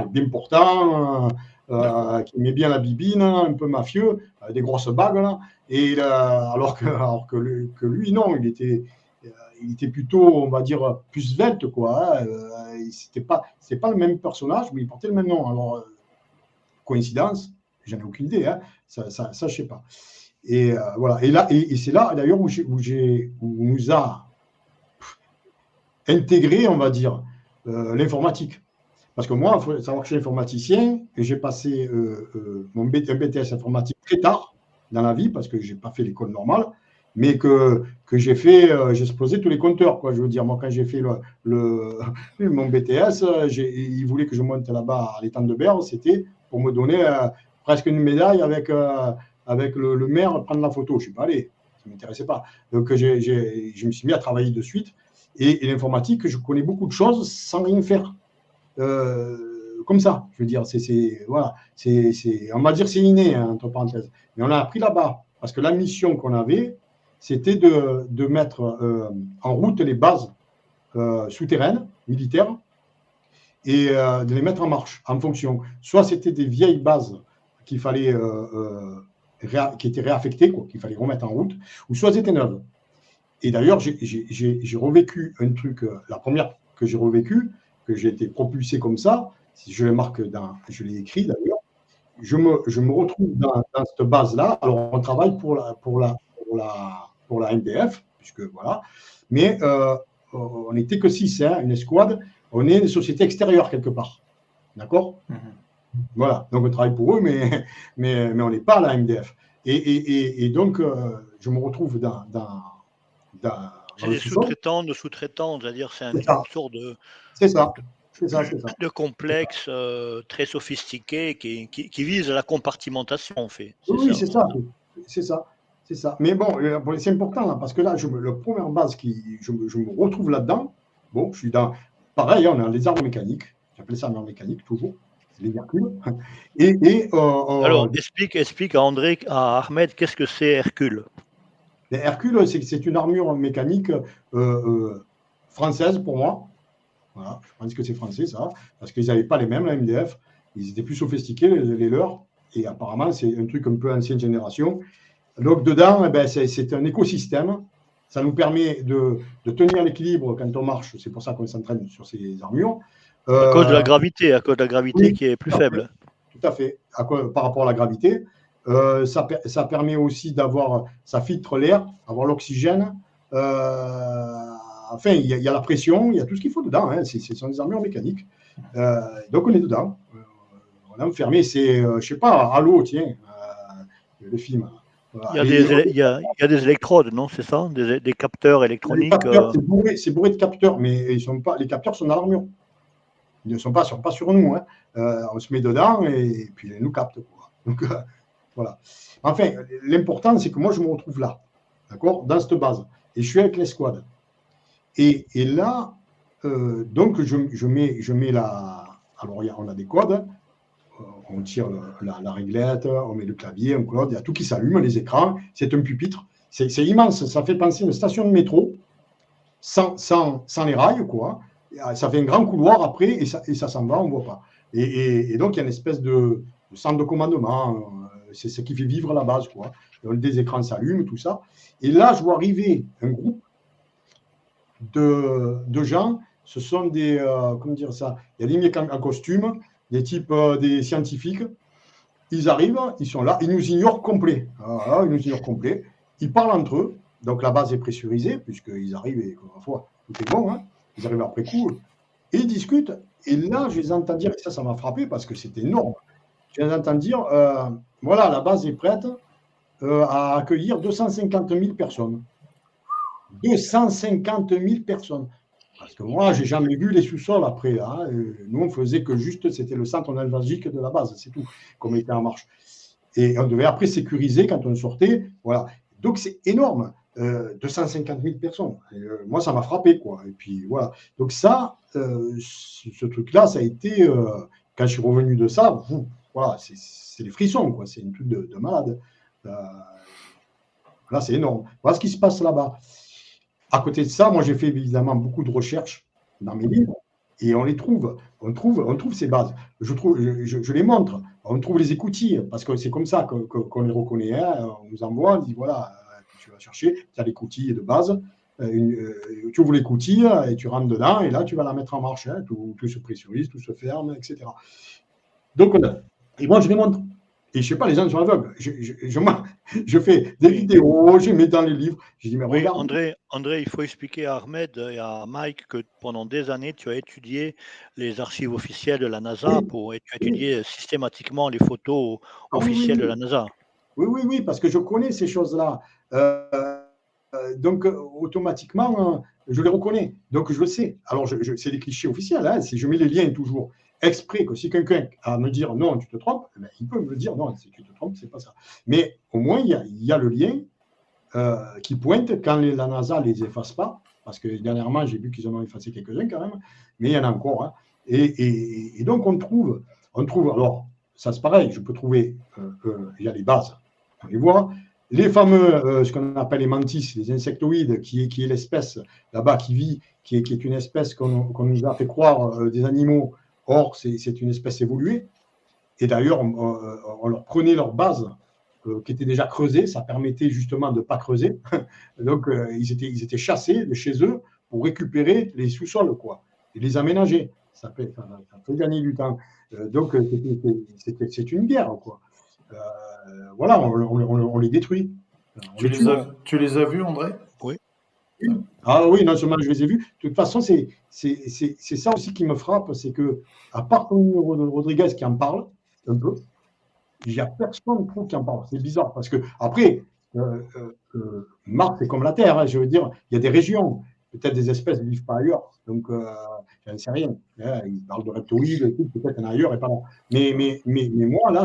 B: bien portant, qui aimait bien la bibine, un peu mafieux, des grosses bagues. Là, et, alors que lui, non, il était plutôt, on va dire, plus svelte, quoi. C'est pas le même personnage, mais il portait le même nom. Alors, coïncidence, j'en ai aucune idée, hein. Ça, je ne sais pas. Et voilà. Et c'est là, d'ailleurs, où nous a intégré, on va dire, l'informatique. Parce que moi, il faut savoir que je suis informaticien et j'ai passé un BTS informatique très tard. dans la vie, parce que je n'ai pas fait l'école normale, mais que j'ai explosé tous les compteurs, quoi. Je veux dire, moi, quand j'ai fait mon BTS, ils voulaient que je monte là-bas à l'étang de Berre, c'était pour me donner presque une médaille avec le maire prendre la photo. Je ne suis pas allé, ça ne m'intéressait pas. Donc, je me suis mis à travailler de suite. Et l'informatique, je connais beaucoup de choses sans rien faire. Comme ça, je veux dire, voilà, on va dire c'est inné, hein, entre parenthèses. Mais on a appris là-bas, parce que la mission qu'on avait, c'était de mettre en route les bases souterraines, militaires, et de les mettre en marche, en fonction. Soit c'était des vieilles bases qu'il fallait, qui étaient réaffectées, quoi, qu'il fallait remettre en route, ou soit c'était neuves. Et d'ailleurs, j'ai revécu un truc, la première que j'ai revécu, que j'ai été propulsé comme ça, si je le marque, je l'ai écrit d'ailleurs, je me retrouve dans cette base-là. Alors, on travaille pour la MDF, puisque voilà, mais on n'était que 6, hein, une escouade, on est une société extérieure quelque part. D'accord ? Voilà, donc on travaille pour eux, mais on n'est pas à la MDF. Et donc, je me retrouve dans
A: c'est des sous-traitants de sous-traitants, c'est-à-dire c'est une sorte de.
B: C'est ça.
A: De complexe très sophistiqué qui vise la compartimentation, en fait.
B: Oui, c'est ça. Mais bon, c'est important, hein, parce que là, la première base je me retrouve là-dedans. Bon, je suis dans. Pareil, on a les armes mécaniques. J'appelle ça armes mécaniques, toujours. Les Hercule.
A: Alors, explique à André, à Ahmed, qu'est-ce que c'est Hercule ?
B: Les Hercule, c'est une armure mécanique française pour moi. Voilà, je pense que c'est français, ça, parce qu'ils n'avaient pas les mêmes, la MDF. Ils étaient plus sophistiqués, les leurs. Et apparemment, c'est un truc un peu ancienne génération. Donc, dedans, c'est un écosystème. Ça nous permet de tenir l'équilibre quand on marche. C'est pour ça qu'on s'entraîne sur ces armures.
A: À cause de la gravité, oui, qui est plus faible.
B: Tout à fait, par rapport à la gravité. Ça permet aussi ça filtre l'air, avoir l'oxygène. Enfin, il y a la pression, il y a tout ce qu'il faut dedans. Hein. Ce sont des armures mécaniques. Donc, on est dedans. On est enfermé. C'est, je ne sais pas, Halo, tiens, le film.
A: Voilà. Il y a des électrodes, non? C'est ça? Des capteurs électroniques.
B: C'est bourré de capteurs, mais les capteurs sont dans l'armure. Ils ne sont pas sur nous. Hein. On se met dedans et puis ils nous captent. Quoi. Donc, voilà. Enfin, l'important, c'est que moi, je me retrouve là, d'accord, dans cette base. Et je suis avec l'escouade. Et là, donc, je mets la. Alors, on a des codes. On tire la réglette, on met le clavier, un code, il y a tout qui s'allume, les écrans. C'est un pupitre. C'est immense. Ça fait penser à une station de métro sans les rails, quoi. Ça fait un grand couloir après et ça s'en va, on ne voit pas. Et donc, il y a une espèce de centre de commandement. C'est ce qui fait vivre la base, quoi. Donc, des écrans s'allument, tout ça. Et là, je vois arriver un groupe de gens. Ce sont des, comment dire ça, il y a des mecs en costume, des types, des scientifiques. Ils arrivent, ils sont là, ils nous ignorent complet. Ils nous ignorent complet. Ils parlent entre eux. Donc, la base est pressurisée, puisqu'ils arrivent et, parfois, tout est bon, hein. Ils arrivent après coup, et ils discutent. Et là, je les entends dire, et ça m'a frappé parce que c'était énorme. Je les entends dire, voilà, la base est prête à accueillir 250 000 personnes. 250 000 personnes. Parce que moi, je n'ai jamais vu les sous-sols après. Hein. Nous, on faisait que juste, c'était le centre névralgique de la base, c'est tout, qu'on mettait en marche. Et on devait après sécuriser quand on sortait. Voilà. Donc, c'est énorme. 250 000 personnes. Moi, ça m'a frappé, quoi. Et puis, voilà. Donc, ça, ce truc-là, ça a été, quand je suis revenu de ça, voilà, c'est les frissons, quoi. C'est un truc de malade. Là, c'est énorme. Voilà ce qui se passe là-bas. À côté de ça, moi, j'ai fait évidemment beaucoup de recherches dans mes livres et on les trouve. On trouve ces bases. Je les montre. On trouve les écoutilles parce que c'est comme ça qu'on les reconnaît. Hein. On nous envoie, on dit voilà, tu vas chercher, tu as l'écoutille de base. Tu ouvres l'écoutille et tu rentres dedans et là, tu vas la mettre en marche. Hein. Tout se pressurise, tout se ferme, etc. Donc, et moi, je les montre. Et je ne sais pas, les gens sont aveugles. Je fais des vidéos, je mets dans les livres. Je dis, mais regarde.
A: André, il faut expliquer à Ahmed et à Mike que pendant des années, tu as étudié les archives officielles de la NASA et tu as étudié systématiquement les photos officielles de la NASA.
B: Oui, parce que je connais ces choses-là. Donc, automatiquement, je les reconnais. Donc, je le sais. Alors, c'est des clichés officiels. Hein, si je mets les liens toujours exprès, que si quelqu'un a à me dire non, tu te trompes, ben, il peut me dire non, si tu te trompes, c'est pas ça. Mais au moins, il y a le lien qui pointe quand la NASA ne les efface pas. Parce que dernièrement, j'ai vu qu'ils en ont effacé quelques-uns quand même, mais il y en a encore. Hein. Et donc, on trouve. Alors, ça c'est pareil, je peux trouver, il y a les bases, on les voit. Les fameux, ce qu'on appelle les mantis, les insectoïdes, qui est l'espèce là-bas qui vit, qui est une espèce qu'on nous a fait croire des animaux. Or, c'est une espèce évoluée. Et d'ailleurs, on leur prenait leur base qui était déjà creusée, ça permettait justement de ne pas creuser. Donc, ils étaient chassés de chez eux pour récupérer les sous-sols, quoi, et les aménager. Ça fait gagner du temps. Donc, c'est une guerre, quoi. Voilà, on les détruit.
C: Tu les as vus, André?
A: Oui.
B: Ah oui, non seulement je les ai vus. De toute façon, c'est ça aussi qui me frappe, c'est que, à part Tony Rodriguez qui en parle un peu, il n'y a personne qui en parle. C'est bizarre parce que, après, Mars, c'est comme la Terre. Hein, je veux dire, il y a des régions. Peut-être des espèces ne vivent pas ailleurs. Donc, je ne sais rien. Hein, ils parlent de reptoïdes, peut-être qu'il y en a ailleurs et pas là. Mais moi, là,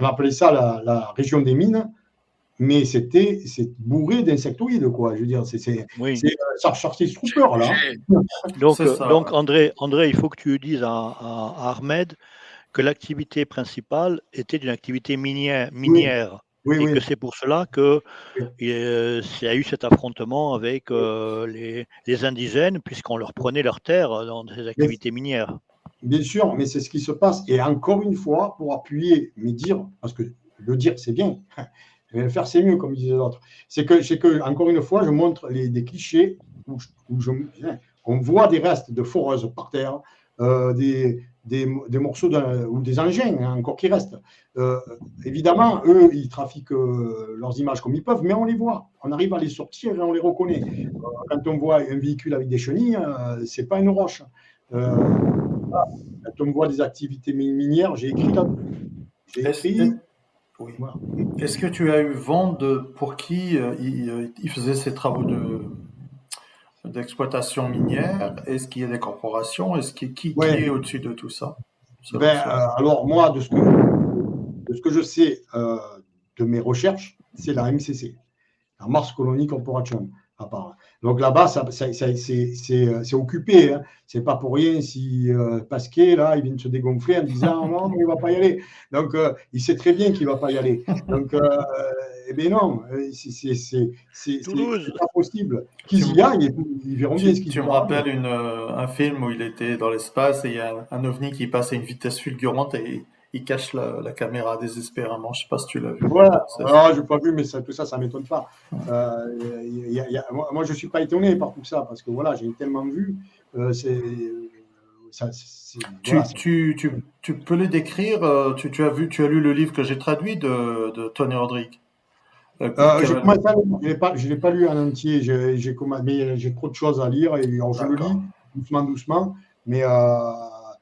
B: on appelait ça la région des mines, mais c'est bourré d'insectoïdes, quoi. Je veux dire, c'est Starship Trooper, là.
A: Donc André, il faut que tu dises à Ahmed que l'activité principale était une activité minière.
B: Oui,
A: et que c'est pour cela que il y a eu cet affrontement avec les indigènes, puisqu'on leur prenait leurs terres dans ces activités minières.
B: Bien sûr, mais c'est ce qui se passe. Et encore une fois, pour appuyer mes dires, parce que le dire, c'est bien, mais le faire, c'est mieux, comme disaient l'autre. C'est que, encore une fois, je montre des clichés où on voit des restes de foreuses par terre, des morceaux ou des engins, hein, encore qui restent. Évidemment, eux, ils trafiquent leurs images comme ils peuvent, mais on les voit. On arrive à les sortir et on les reconnaît. Quand on voit un véhicule avec des chenilles, c'est pas une roche. Quand on voit des activités minières, j'ai écrit là.
C: Oui. Voilà. Est-ce que tu as eu vent pour qui il faisait ces travaux d'exploitation minière? Est-ce qu'il y a des corporations? Qui est au-dessus de tout ça?
B: Alors, moi, de ce que je sais de mes recherches, c'est la MCC, la Mars Colony Corporation. Donc là-bas, c'est occupé. Hein. C'est pas pour rien si Pasquet, là, il vient de se dégonfler en disant non, mais il ne va pas y aller. Donc, il sait très bien qu'il ne va pas y aller. Donc, eh bien non, c'est pas possible. Qu'ils y aillent, ils verront bien ce qu'ils
C: Tu me rappelles un film où il était dans l'espace et il y a un ovni qui passe à une vitesse fulgurante et il cache la caméra désespérément. Je ne sais pas si tu l'as vu.
B: Voilà, je n'ai pas vu, mais tout ça ne m'étonne pas. Moi, je ne suis pas étonné par tout ça, parce que voilà, j'ai tellement vu.
C: Tu peux les décrire, tu as lu le livre que j'ai traduit de Tony Rodriguez?
B: Je ne l'ai pas lu en entier, mais j'ai trop de choses à lire, et alors, je le lis doucement, mais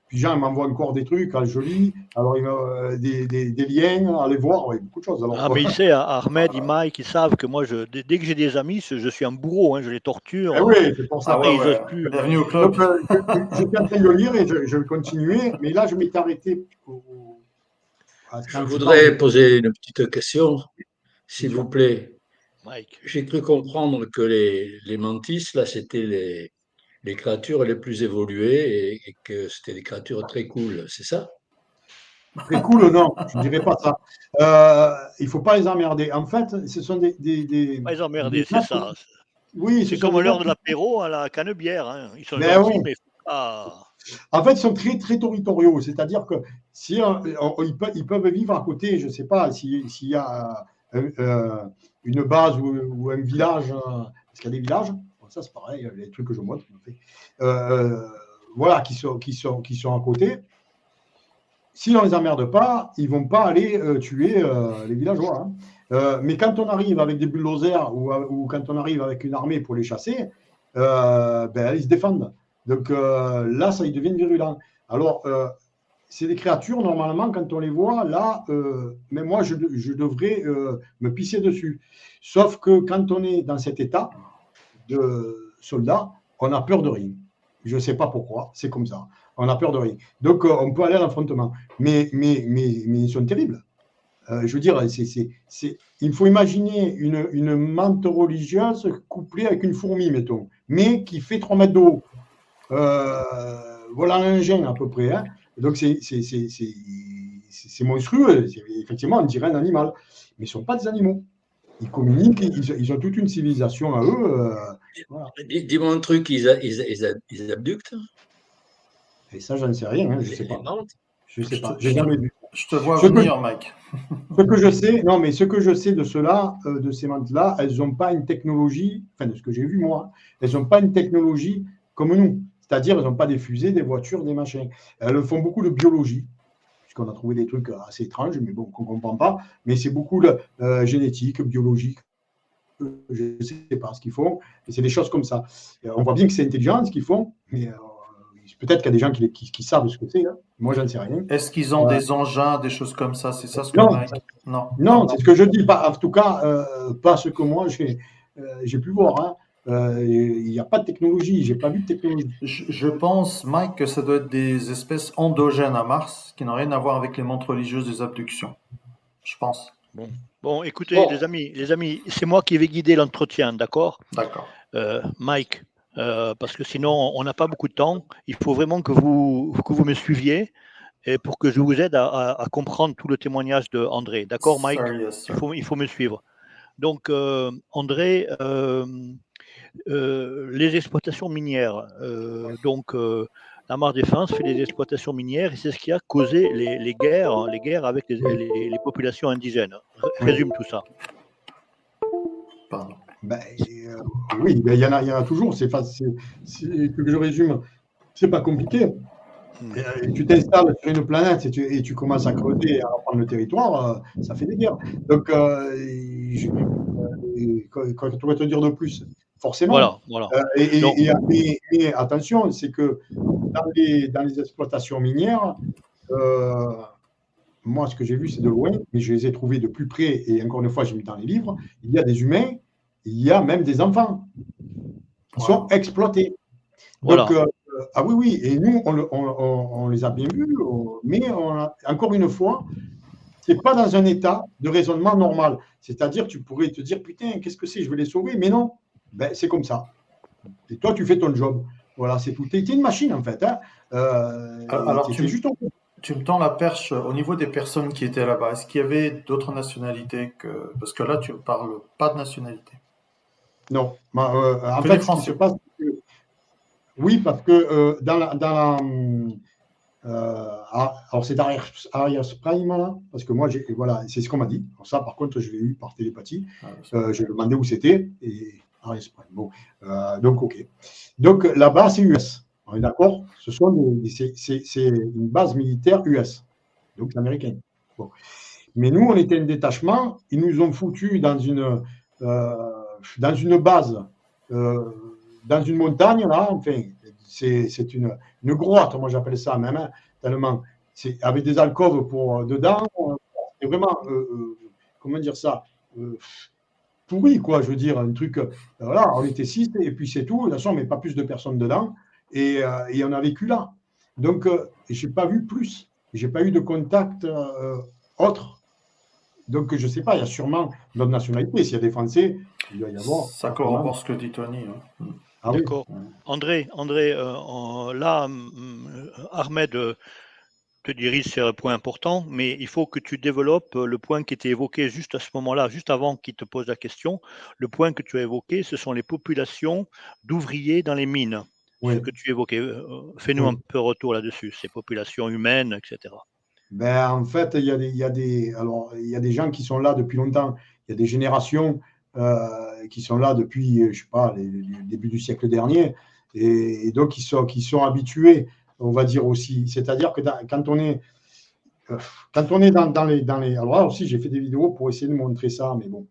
B: puis Jean m'envoie encore des trucs, quand je lis, alors il m'a des liens à aller voir, beaucoup de choses. Alors,
A: mais il sait, Ahmed, Mike, ils savent que moi, dès que j'ai des amis, je suis un bourreau, hein, je les torture.
B: Oui, c'est pour ça.
C: Ils n'osent plus. Bienvenue au club.
B: J'étais en train de le lire et je vais continuer, mais là, je m'étais arrêté.
E: Je voudrais poser une petite question, s'il vous plaît.
A: Mike.
E: J'ai cru comprendre que les mantis, là, c'était les créatures les plus évoluées et que c'était des créatures très cool, c'est ça?
B: Très cool, non, je ne dirais pas ça. Il ne faut pas les emmerder. En fait, ce sont des
A: pas les emmerder, c'est ça.
B: Oui,
A: c'est comme l'heure de l'apéro à la canebière. Hein. Ils sont
B: gentils,
A: oui. Mais pas...
B: En fait, ils sont très, très territoriaux. C'est-à-dire que si ils peuvent vivre à côté, je ne sais pas, s'il y a une base ou un village, parce qu'il y a des villages, ça c'est pareil, les trucs que je montre, voilà, qui sont à côté. Si on ne les emmerde pas, ils ne vont pas aller tuer les villageois. Hein. Mais quand on arrive avec des bulldozers ou quand on arrive avec une armée pour les chasser, ils se défendent. Donc là, ça, ils deviennent virulents. Alors, c'est des créatures, normalement, quand on les voit, là, même moi, je devrais me pisser dessus. Sauf que quand on est dans cet état de soldat, on a peur de rien. Je ne sais pas pourquoi, c'est comme ça. On a peur de rien. Donc, on peut aller à l'affrontement. Mais ils sont terribles. Je veux dire, il faut imaginer une menthe religieuse couplée avec une fourmi, mettons, mais qui fait 3 mètres de haut. Voilà un engin à peu près. Hein. Donc, c'est monstrueux. Effectivement, on dirait un animal. Mais ce ne sont pas des animaux. Ils communiquent, ils ont toute une civilisation à eux.
E: Voilà. Dis-moi un truc, ils abductent?
B: Et ça, j'en sais rien. Hein, je ne sais pas. Je ne sais pas. J'ai jamais vu.
C: Je te vois venir, Mike.
B: Ce que je sais, non, mais ce que je sais de cela, de ces mantes-là, elles n'ont pas une technologie, enfin de ce que j'ai vu moi, elles n'ont pas une technologie comme nous. C'est-à-dire, elles n'ont pas des fusées, des voitures, des machins. Elles font beaucoup de biologie, puisqu'on a trouvé des trucs assez étranges, mais bon, qu'on ne comprend pas. Mais c'est beaucoup de génétique, biologique. Je ne sais pas ce qu'ils font. Et c'est des choses comme ça. On voit bien que c'est intelligent ce qu'ils font, mais peut-être qu'il y a des gens qui savent ce que c'est. Hein. Moi, je n'en sais rien.
C: Est-ce qu'ils ont des engins, des choses comme ça? C'est ça ce que Mike...
B: Non, c'est ce que je dis. Pas, en tout cas, pas ce que moi j'ai pu voir. Hein. Il n'y a pas de technologie. Je n'ai pas vu de technologie.
C: Je pense, Mike, que ça doit être des espèces endogènes à Mars qui n'ont rien à voir avec les montres religieuses des abductions. Je pense.
A: Bon, écoutez, les amis, c'est moi qui vais guider l'entretien, d'accord?
C: D'accord.
A: Mike, parce que sinon, on n'a pas beaucoup de temps. Il faut vraiment que vous me suiviez et pour que je vous aide à comprendre tout le témoignage de André. D'accord, Mike? Il faut me suivre. Donc, André, les exploitations minières. La Mare Défense fait des exploitations minières et c'est ce qui a causé les guerres avec les populations indigènes. Résume tout ça.
C: Pardon.
B: Oui, il y en a toujours. Que je résume, c'est pas compliqué. Tu t'installes sur une planète et tu commences à creuser et à reprendre le territoire, ça fait des guerres. Donc, quoi pourrais te dire de plus? Forcément.
A: Voilà.
B: Mais attention, c'est que dans les exploitations minières, moi, ce que j'ai vu, c'est de loin, mais je les ai trouvés de plus près, et encore une fois, j'ai mis dans les livres, il y a des humains, il y a même des enfants qui sont exploités. Donc, ah oui, et nous, on les a bien vus, mais encore une fois, ce n'est pas dans un état de raisonnement normal. C'est-à-dire, tu pourrais te dire, putain, qu'est-ce que c'est, je vais les sauver, mais non, c'est comme ça. Et toi, tu fais ton job. Voilà, c'est tout. Tu es une machine, en fait. Hein.
C: Alors, tu me tends la perche au niveau des personnes qui étaient là-bas. Est-ce qu'il y avait d'autres nationalités que... Parce que là, tu ne parles pas de nationalité.
B: Non. En fait, ce qui se passe... Oui, parce que alors c'est Arias Prime, là, parce que moi, voilà, c'est ce qu'on m'a dit. Alors ça, par contre, je l'ai eu par télépathie. J'ai demandé où c'était, et Arias Prime. Bon, donc, OK. Donc, là-bas, c'est US. On est d'accord? C'est une base militaire US. Donc, c'est américain. Bon. Mais nous, on était un détachement. Ils nous ont foutus dans une base, dans une montagne, là, enfin, c'est une grotte, moi j'appelle ça même, hein, tellement, avec des alcôves pour dedans, c'est vraiment, comment dire ça, pourri, quoi, je veux dire, un truc, voilà, on était 6, et puis c'est tout, de toute façon, on ne met pas plus de personnes dedans, et on a vécu là. Donc, je n'ai pas vu plus, je n'ai pas eu de contact autre. Donc, je ne sais pas, il y a sûrement d'autres nationalités. S'il y a des Français, il doit y avoir.
C: Ça corrobore ce que dit Tony. Hein.
A: Ah, d'accord. Oui. André, là, Ahmed te dirige sur un point important, mais il faut que tu développes le point qui était évoqué juste à ce moment-là, juste avant qu'il te pose la question. Le point que tu as évoqué, ce sont les populations d'ouvriers dans les mines. Oui. Ce que tu évoquais. Fais-nous un peu retour là-dessus, ces populations humaines, etc.
B: En fait, il y a des gens qui sont là depuis longtemps. Il y a des générations qui sont là depuis, je ne sais pas, le début du siècle dernier, et donc qui sont habitués, on va dire aussi. C'est-à-dire que quand on est dans les... Alors là aussi, j'ai fait des vidéos pour essayer de montrer ça, mais bon.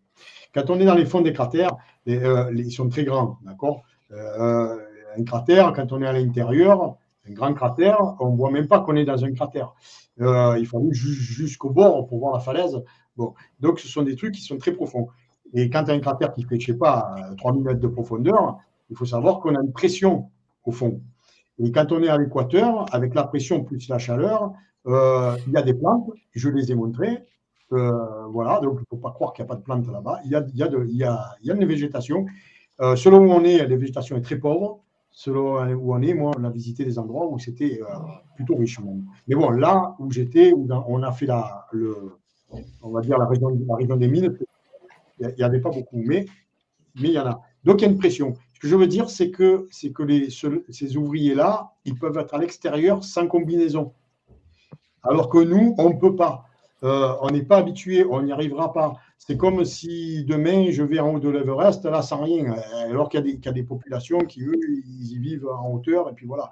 B: Quand on est dans les fonds des cratères, ils sont très grands, d'accord? Un cratère, quand on est à l'intérieur, Un grand cratère, on ne voit même pas qu'on est dans un cratère. Il faut aller jusqu'au bord pour voir la falaise. Bon. Donc, ce sont des trucs qui sont très profonds. Et quand tu as un cratère qui fait, je ne sais pas, 3000 mètres de profondeur, il faut savoir qu'on a une pression au fond. Et quand on est à l'équateur, avec la pression plus la chaleur, il y a des plantes, je les ai montrées. Voilà, donc il ne faut pas croire qu'il n'y a pas de plantes là-bas. Il y a une végétation. Selon où on est, la végétation est très pauvre. Selon où on est, moi, on a visité des endroits où c'était plutôt riche. Même. Mais bon, là où j'étais, où on a fait on va dire la région des mines, il n'y avait pas beaucoup, mais il y en a. Donc il y a une pression. Ce que je veux dire, c'est que ces ouvriers-là, ils peuvent être à l'extérieur sans combinaison. Alors que nous, on ne peut pas. On n'est pas habitué, on n'y arrivera pas. C'est comme si demain, je vais en haut de l'Everest, là, sans rien. Alors qu'il y a des populations qui, eux, ils y vivent en hauteur, et puis voilà,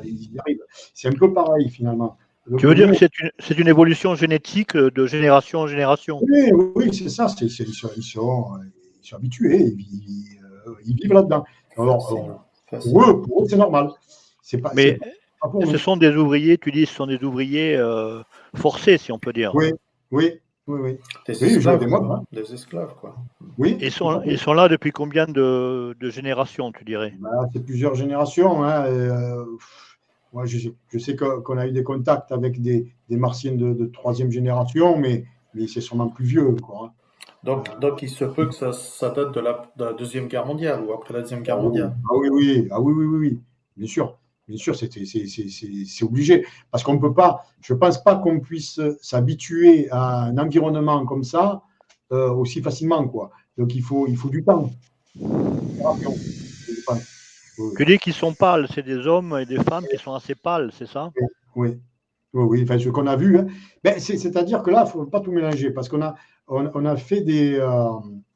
B: ils y arrivent. C'est un peu pareil, finalement.
A: Donc, tu veux dire que c'est une évolution génétique de génération en génération?
B: Oui, c'est ça. Ils sont habitués, ils vivent là-dedans. Alors, pour eux, c'est normal.
A: Mais ce sont des ouvriers, tu dis, ce sont des ouvriers forcés, si on peut dire.
B: Oui.
C: Des esclaves, quoi.
B: Oui.
A: Ils sont là depuis combien de générations, tu dirais?
B: C'est plusieurs générations. Moi, je sais qu'on a eu des contacts avec des martiens de troisième génération, mais c'est sûrement plus vieux, quoi.
C: Donc, il se peut que ça date de la Deuxième Guerre mondiale ou après la Deuxième Guerre mondiale.
B: Oui. Bien sûr, c'est obligé. Parce qu'on ne peut pas, je ne pense pas qu'on puisse s'habituer à un environnement comme ça aussi facilement, quoi. Donc, il faut du temps.
A: Tu dis qu'ils sont pâles, c'est des hommes et des femmes qui sont assez pâles, c'est ça?
B: Oui. Enfin, ce qu'on a vu. Hein. C'est-à-dire que là, il ne faut pas tout mélanger parce qu'on a fait des.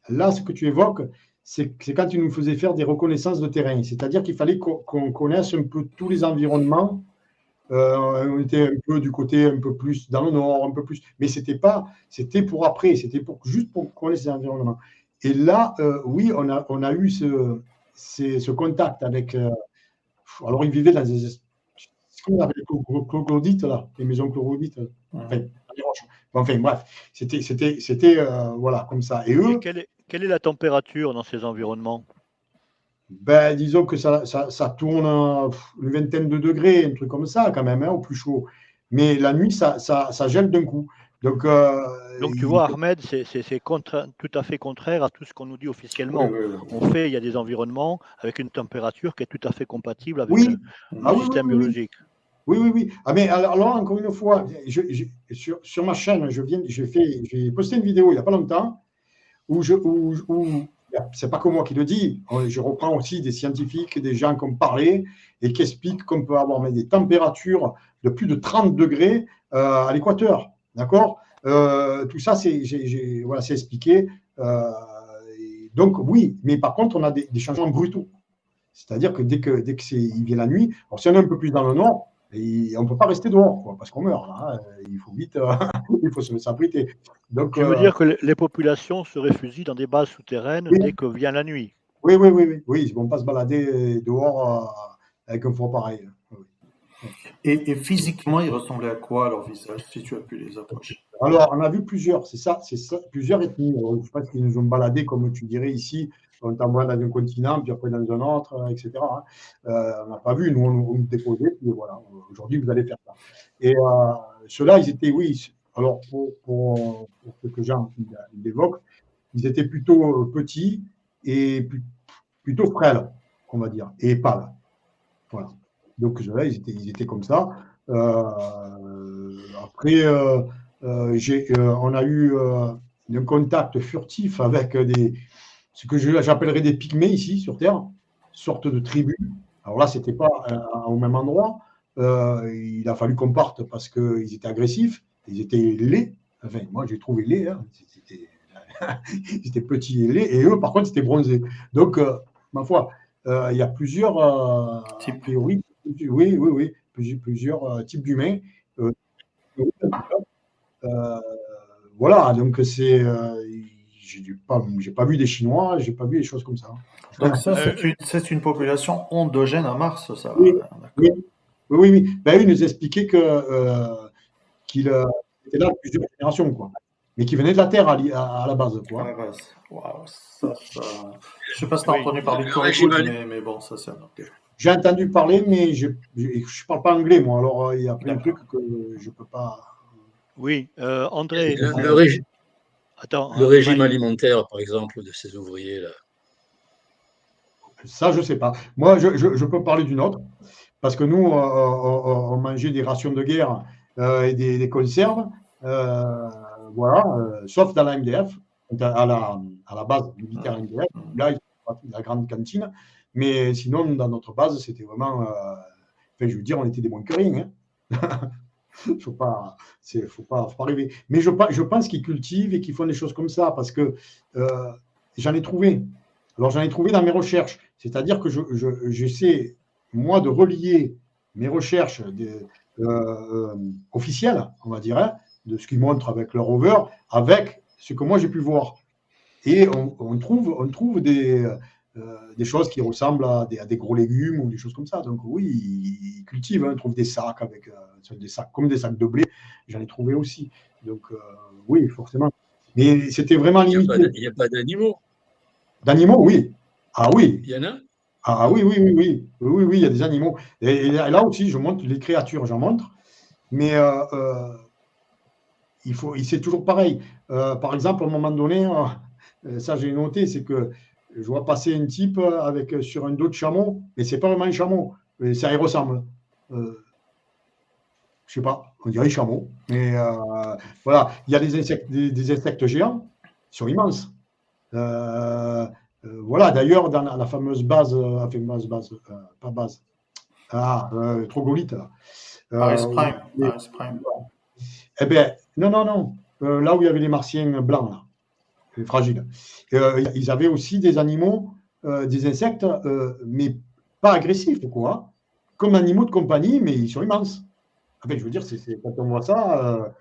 B: Là, ce que tu évoques, c'est quand tu nous faisais faire des reconnaissances de terrain. C'est-à-dire qu'il fallait qu'on connaisse un peu tous les environnements. On était un peu du côté un peu plus dans le nord, un peu plus. Mais c'était pour après, c'était juste pour connaître ces environnements. Et là, oui, on a eu ce contact avec. Alors, ils vivaient dans des. Ce qu'on appelle les chlorodites, là, les maisons chlorodites. Enfin, bref, c'était voilà, comme ça. Et eux.
A: Quelle est la température dans ces environnements?
B: Disons que ça tourne une vingtaine de degrés, un truc comme ça, quand même, au plus chaud. Mais la nuit, ça gèle d'un coup. Donc
A: tu vois, Ahmed, c'est tout à fait contraire à tout ce qu'on nous dit officiellement. Oui. Il y a des environnements avec une température qui est tout à fait compatible avec le système biologique.
B: Oui. Mais alors, encore une fois, sur ma chaîne, j'ai posté une vidéo il n'y a pas longtemps où c'est pas que moi qui le dis, je reprends aussi des scientifiques, des gens qui ont parlé et qui expliquent qu'on peut avoir des températures de plus de 30 degrés à l'équateur. D'accord ? Tout ça, c'est expliqué. Donc, oui, mais par contre, on a des changements brutaux. C'est-à-dire que dès qu'il vient la nuit, alors si on est un peu plus dans le nord, on ne peut pas rester dehors, quoi, parce qu'on meurt. Hein. Il faut vite, il faut s'abriter. Donc,
A: tu veux dire que les populations se réfugient dans des bases souterraines dès que vient la nuit?
B: Oui. Ils ne vont pas se balader dehors avec un froid pareil. Oui.
C: Et physiquement, ils ressemblaient à quoi leur visage, si tu as pu les approcher?
B: Alors, on a vu plusieurs, c'est ça, plusieurs ethnies. Alors, je pense qu'ils nous ont baladés, comme tu dirais ici, on t'envoie dans un continent, puis après dans un autre, etc. Hein. On n'a pas vu, nous, on nous déposait, puis voilà, aujourd'hui, vous allez faire ça. Et ceux-là, ils étaient, oui, alors pour ce que Jean évoque, ils étaient plutôt petits et plutôt frêles, on va dire, et pâles. Voilà. Donc, ceux-là, ils étaient comme ça. Après, on a eu un contact furtif avec ce que j'appellerais des pygmées ici sur Terre, sorte de tribu. Alors là, ce n'était pas au même endroit. Il a fallu qu'on parte parce qu'ils étaient agressifs, ils étaient laids. Enfin, moi, j'ai trouvé laids. Hein. Ils étaient petits et laids, et eux, par contre, ils étaient bronzés. Donc, ma foi, il y a plusieurs théories. Oui, plusieurs types d'humains. Voilà, donc c'est. J'ai pas vu des Chinois, j'ai pas vu des choses comme ça.
C: Donc ça, c'est une population endogène à Mars, ça.
B: Oui. Oui. Ben, il nous expliquait qu'il était là plusieurs générations, quoi. Mais qui venait de la Terre à la base, quoi.
C: À la base. Waouh, ça. Je sais pas si tu as entendu parler de Corey Good, mais bon, ça c'est un autre débat.
B: J'ai entendu parler, mais je ne parle pas anglais, moi. Alors, il y a plein de trucs que je ne peux pas.
A: Oui, André.
E: Le régime alimentaire, par exemple, de ces ouvriers-là.
B: Ça, je ne sais pas. Moi, je peux parler d'une autre. Parce que nous, on mangeait des rations de guerre et des conserves. Voilà, sauf dans la MDF, à la base militaire MDF. Là, il y a la grande cantine. Mais sinon, dans notre base, c'était vraiment. Enfin, je veux dire, on était des moins que rien. Hein. Faut pas rêver. Mais je pense qu'ils cultivent et qu'ils font des choses comme ça parce que j'en ai trouvé. Alors, j'en ai trouvé dans mes recherches. C'est-à-dire que j'essaie, moi, de relier mes recherches officielles, on va dire, hein, de ce qu'ils montrent avec leur rover, avec ce que moi j'ai pu voir. Et on trouve des choses qui ressemblent à des gros légumes ou des choses comme ça. Donc oui, ils cultivent, hein, ils trouvent des sacs avec des sacs comme des sacs de blé. J'en ai trouvé aussi. Donc oui, forcément. Mais c'était vraiment limité.
E: Il n'y a pas d'animaux.
B: D'animaux, oui. Ah oui.
E: Il y en a.
B: Ah oui, il y a des animaux. Et là aussi, je montre les créatures, j'en montre. Mais c'est toujours pareil. Par exemple, à un moment donné, ça j'ai noté, c'est que je vois passer un type sur un dos de chameau, mais c'est pas vraiment un chameau, mais ça y ressemble. Je sais pas, on dirait un chameau. Mais voilà, il y a des insectes géants, ils sont immenses. Voilà, d'ailleurs, dans la fameuse base, pas base, troglodyte, là.
C: Prime.
B: Eh bien, non. Là où il y avait les martiens blancs, là, les fragiles, ils avaient aussi des animaux, des insectes, mais pas agressifs, quoi. Comme animaux de compagnie, mais ils sont immenses. Enfin, je veux dire, quand on voit ça,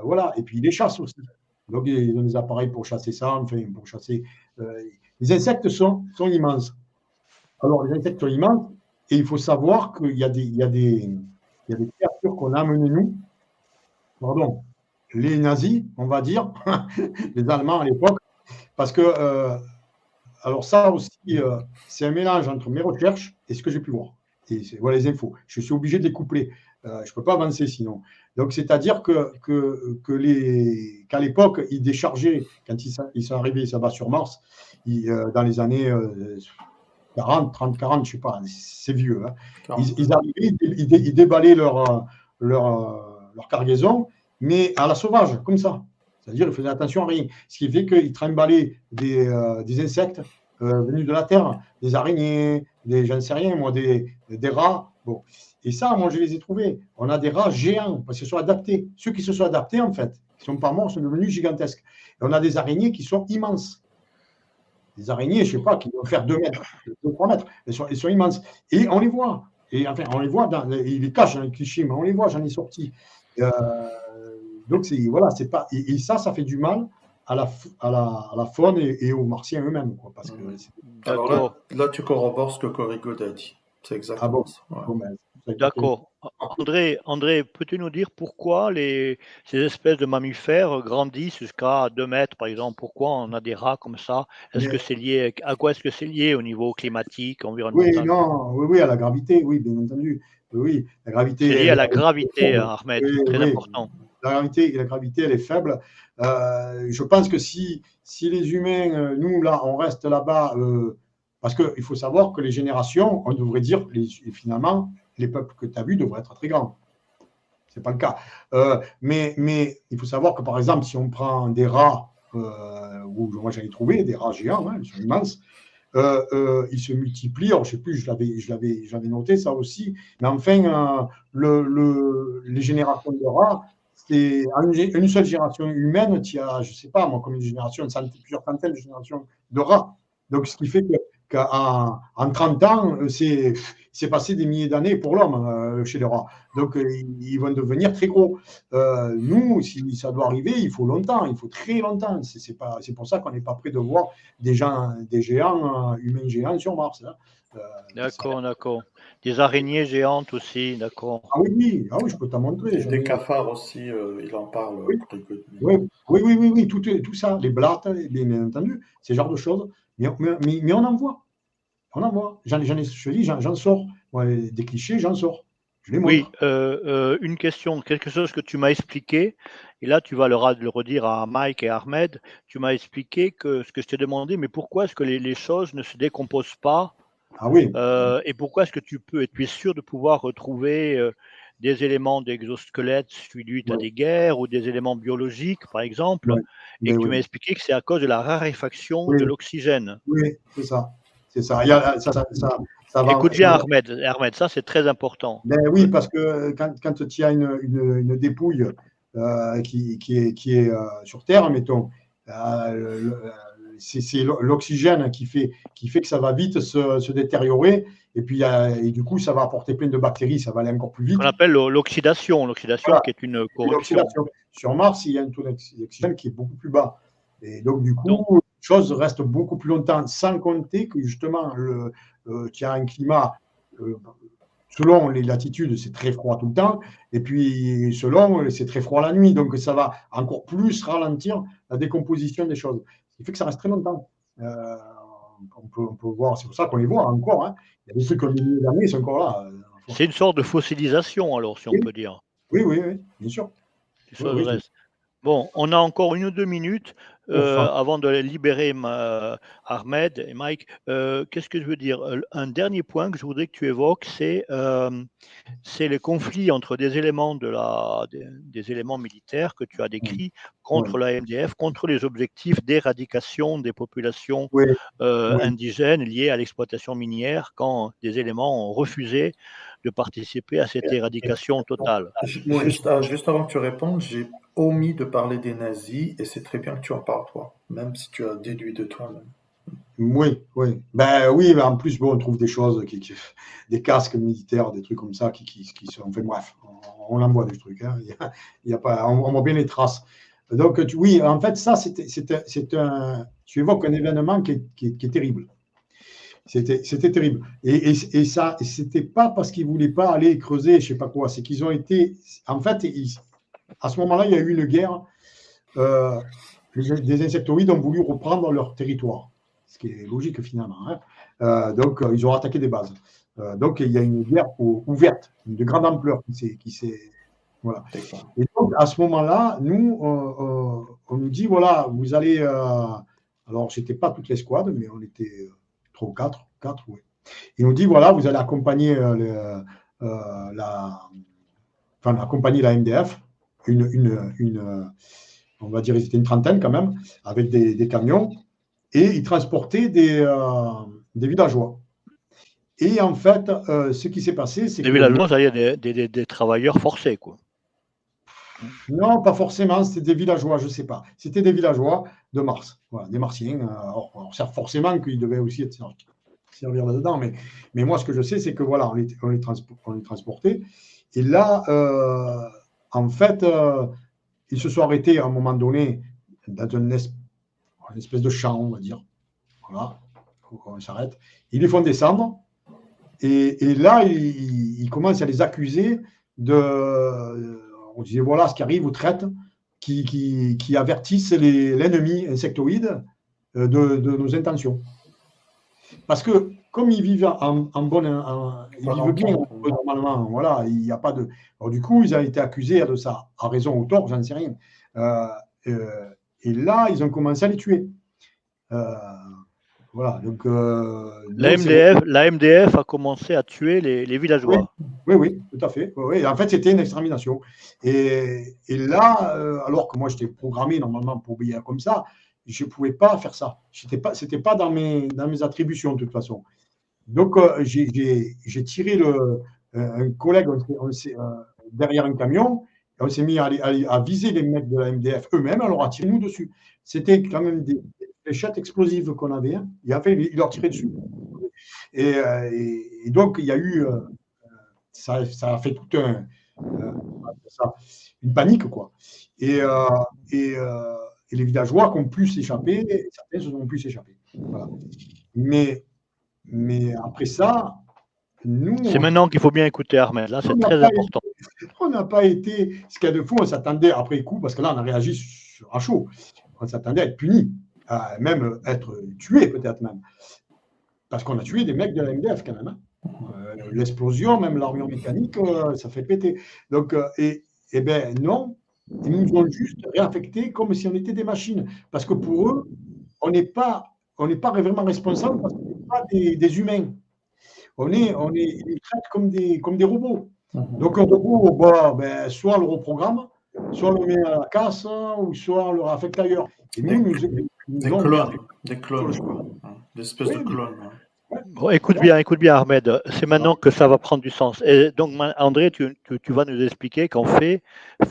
B: voilà. Et puis, ils les chassent aussi. Donc, ils ont des appareils pour chasser ça, enfin, pour chasser. Les insectes sont immenses. Alors, les insectes sont immenses, et il faut savoir qu'il y a des créatures qu'on a amenées, nous. Pardon, les nazis, on va dire, les Allemands à l'époque, parce que, alors ça aussi, c'est un mélange entre mes recherches et ce que j'ai pu voir. Et voilà les infos. Je suis obligé de les coupler. Je ne peux pas avancer sinon. Donc, c'est-à-dire qu'à l'époque, ils déchargeaient, quand ils sont arrivés, ça va sur Mars, dans les années 40, 30, 40, je ne sais pas, c'est vieux. Hein. Ils arrivaient, ils déballaient leur cargaison, mais à la sauvage, comme ça. C'est-à-dire qu'ils faisaient attention à rien. Ce qui fait qu'ils trimballaient des insectes venus de la Terre, des araignées, j'en sais rien, moi, des rats. Bon. Et ça, moi, je les ai trouvés. On a des rats géants, parce qu'ils sont adaptés. Ceux qui se sont adaptés, en fait, qui ne sont pas morts, sont devenus gigantesques. Et on a des araignées qui sont immenses. Des araignées, je ne sais pas, qui vont faire 2 mètres, 2-3 mètres. Elles sont immenses. Et on les voit. Et enfin, on les voit, ils les cachent dans les clichés, mais on les voit, j'en ai sorti. Donc, voilà, c'est pas. Et ça fait du mal à la faune et aux martiens eux-mêmes. Quoi, parce que
C: alors là, tu corrobores ce que Corey Good a dit. C'est exactement ça. Ouais.
B: Bon,
A: d'accord. André, peux-tu nous dire pourquoi ces espèces de mammifères grandissent jusqu'à 2 mètres, par exemple? Pourquoi on a des rats comme ça? Est-ce que c'est lié à quoi est-ce que c'est lié au niveau climatique, environnemental?
B: Oui, à la gravité, oui, bien entendu. Oui, la gravité.
A: C'est lié à la gravité, Ahmed, très important.
B: La gravité, elle est faible. Je pense que si les humains, nous, là, on reste là-bas, parce qu'il faut savoir que les générations, on devrait dire, finalement, les peuples que tu as vus devraient être très grands. Ce n'est pas le cas. Mais il faut savoir que, par exemple, si on prend des rats, moi j'en ai trouvé, des rats géants, hein, ils sont immenses, ils se multiplient. Alors, je ne sais plus, je l'avais noté ça aussi. Mais enfin, les générations de rats, c'est une seule génération humaine, il y a, je ne sais pas, moi, comme une génération, plusieurs centaines de générations de rats. Donc, ce qui fait qu'en 30 ans, c'est passé des milliers d'années pour l'homme chez les rats. Donc, ils vont devenir très gros. Nous, si ça doit arriver, il faut longtemps, il faut très longtemps. C'est pour ça qu'on n'est pas prêt de voir des géants, humains géants sur Mars. Hein.
A: D'accord. Des araignées géantes aussi, d'accord.
B: Ah oui, je peux t'en montrer.
C: Des cafards aussi, il en parle.
B: Oui, tout ça, les blattes, bien entendu, ces genres de choses. Mais on en voit. J'en sors. Moi, des clichés, j'en sors. Je les montre.
A: Oui, une question, quelque chose que tu m'as expliqué, et là tu vas le redire à Mike et à Ahmed, tu m'as expliqué que ce que je t'ai demandé, mais pourquoi est-ce que les choses ne se décomposent pas
B: Ah oui.
A: Et pourquoi est-ce que tu es sûr de pouvoir retrouver des éléments d'exosquelette suite à des guerres ou des éléments biologiques, par exemple, et que tu m'as expliqué que c'est à cause de la raréfaction de l'oxygène.
B: Oui, c'est ça. Ça
A: va. Écoute bien, Ahmed, ça c'est très important.
B: Ben oui, parce que quand tu as une dépouille qui est sur Terre, mettons, c'est l'oxygène qui fait que ça va vite se détériorer, et puis et du coup, ça va apporter plein de bactéries, ça va aller encore plus vite.
A: On appelle l'oxydation qui est une corruption.
B: Sur Mars, il y a un taux d'oxygène qui est beaucoup plus bas. Et donc, du coup, les choses restent beaucoup plus longtemps, sans compter que justement, tu as un climat, selon les latitudes, c'est très froid tout le temps, et puis c'est très froid la nuit, donc ça va encore plus ralentir la décomposition des choses. Ce qui fait que ça reste très longtemps. On peut voir, c'est pour ça qu'on les voit encore. Hein. Il y a des trucs au milieu de l'année, ils sont encore là.
A: C'est une sorte de fossilisation, alors, si on peut dire.
B: Oui, bien sûr.
A: Les choses restent. Bon, on a encore 1 ou 2 minutes avant de libérer Ahmed et Mike. Qu'est-ce que je veux dire? Un dernier point que je voudrais que tu évoques, c'est les conflits entre des éléments des éléments militaires que tu as décrits contre la MDF, contre les objectifs d'éradication des populations indigènes liées à l'exploitation minière, quand des éléments ont refusé de participer à cette éradication totale.
C: Juste avant que tu répondes, j'ai omis de parler des nazis, et c'est très bien que tu en parles, toi, même si tu as déduit de toi-même.
B: Oui. Ben oui, en plus, on trouve des choses, des casques militaires, des trucs comme ça qui sont. Enfin bref, on en voit des trucs. Hein. Il y a pas, on voit bien les traces. Donc, oui, en fait, ça, tu évoques un événement qui est terrible. C'était terrible. Et ça, c'était pas parce qu'ils ne voulaient pas aller creuser, je ne sais pas quoi. C'est qu'ils ont été. En fait, à ce moment-là, il y a eu une guerre. Des insectoïdes ont voulu reprendre leur territoire, ce qui est logique finalement. Hein. Donc, ils ont attaqué des bases. Donc, il y a une guerre ouverte, de grande ampleur qui s'est. Voilà. Et donc, à ce moment-là, nous, on nous dit voilà, vous allez. Alors, ce n'était pas toute l'escouade, mais on était 3 ou 4, oui. Il nous dit voilà, vous allez accompagner accompagner la MDF, on va dire, ils étaient une trentaine quand même, avec des camions, et ils transportaient des villageois. Et en fait, ce qui s'est passé, c'est que.
A: Des villageois, c'est-à-dire des travailleurs forcés, quoi.
B: Non, pas forcément, c'était des villageois, je ne sais pas. C'était des villageois de Mars, voilà, des Martiens. Alors, forcément qu'ils devaient aussi être servir là-dedans, mais moi, ce que je sais, c'est que voilà, on les transportait. Et là, en fait, ils se sont arrêtés à un moment donné dans une espèce de champ, on va dire. Voilà, on s'arrête. Ils les font descendre. Et là, ils commencent à les accuser on disait, voilà ce qui arrive aux traites qui avertissent l'ennemi insectoïde de nos intentions. Parce que comme ils vivent ils vivent bien normalement, voilà, il n'y a pas de. Alors, du coup, ils ont été accusés de ça, à raison ou tort, j'en sais rien. Et là, ils ont commencé à les tuer. Voilà, donc.
A: La MDF a commencé à tuer les villageois.
B: Oui, tout à fait. Oui. En fait, c'était une extermination. Et là, alors que moi, j'étais programmé normalement pour obéir comme ça, je ne pouvais pas faire ça. Ce n'était pas dans mes attributions, de toute façon. Donc, j'ai tiré un collègue derrière un camion, et on s'est mis à viser les mecs de la MDF eux-mêmes, alors à tirer nous dessus. C'était quand même des fléchettes explosives qu'on avait. Hein. Il leur tirait dessus. Et donc, il y a eu. Ça a fait tout une panique, quoi. Et les villageois qui ont pu s'échapper, certains se sont pu s'échapper. Voilà. Mais Mais après ça, nous...
A: C'est maintenant qu'il faut bien écouter Ahmed, là, c'est très important.
B: On n'a pas été... Ce qu'il y a de fou, on s'attendait après coup, parce que là, on a réagi à chaud. On s'attendait à être puni, à même être tué, peut-être même. Parce qu'on a tué des mecs de la MDF, quand même. Hein. L'explosion, même l'armure mécanique, ça fait péter. Donc, et ben non, ils nous ont juste réaffectés comme si on était des machines. Parce que pour eux, on n'est pas vraiment responsable parce qu'on n'est pas des humains. Ils nous traitent comme des robots. Donc, un robot, ben, soit on le reprogramme, soit on le met à la casse, ou soit on le réaffecte ailleurs. Et nous,
C: des clones, quoi. Des espèces de clones.
A: Bon, écoute bien, Ahmed. C'est maintenant que ça va prendre du sens. Et donc, André, tu vas nous expliquer qu'en fait,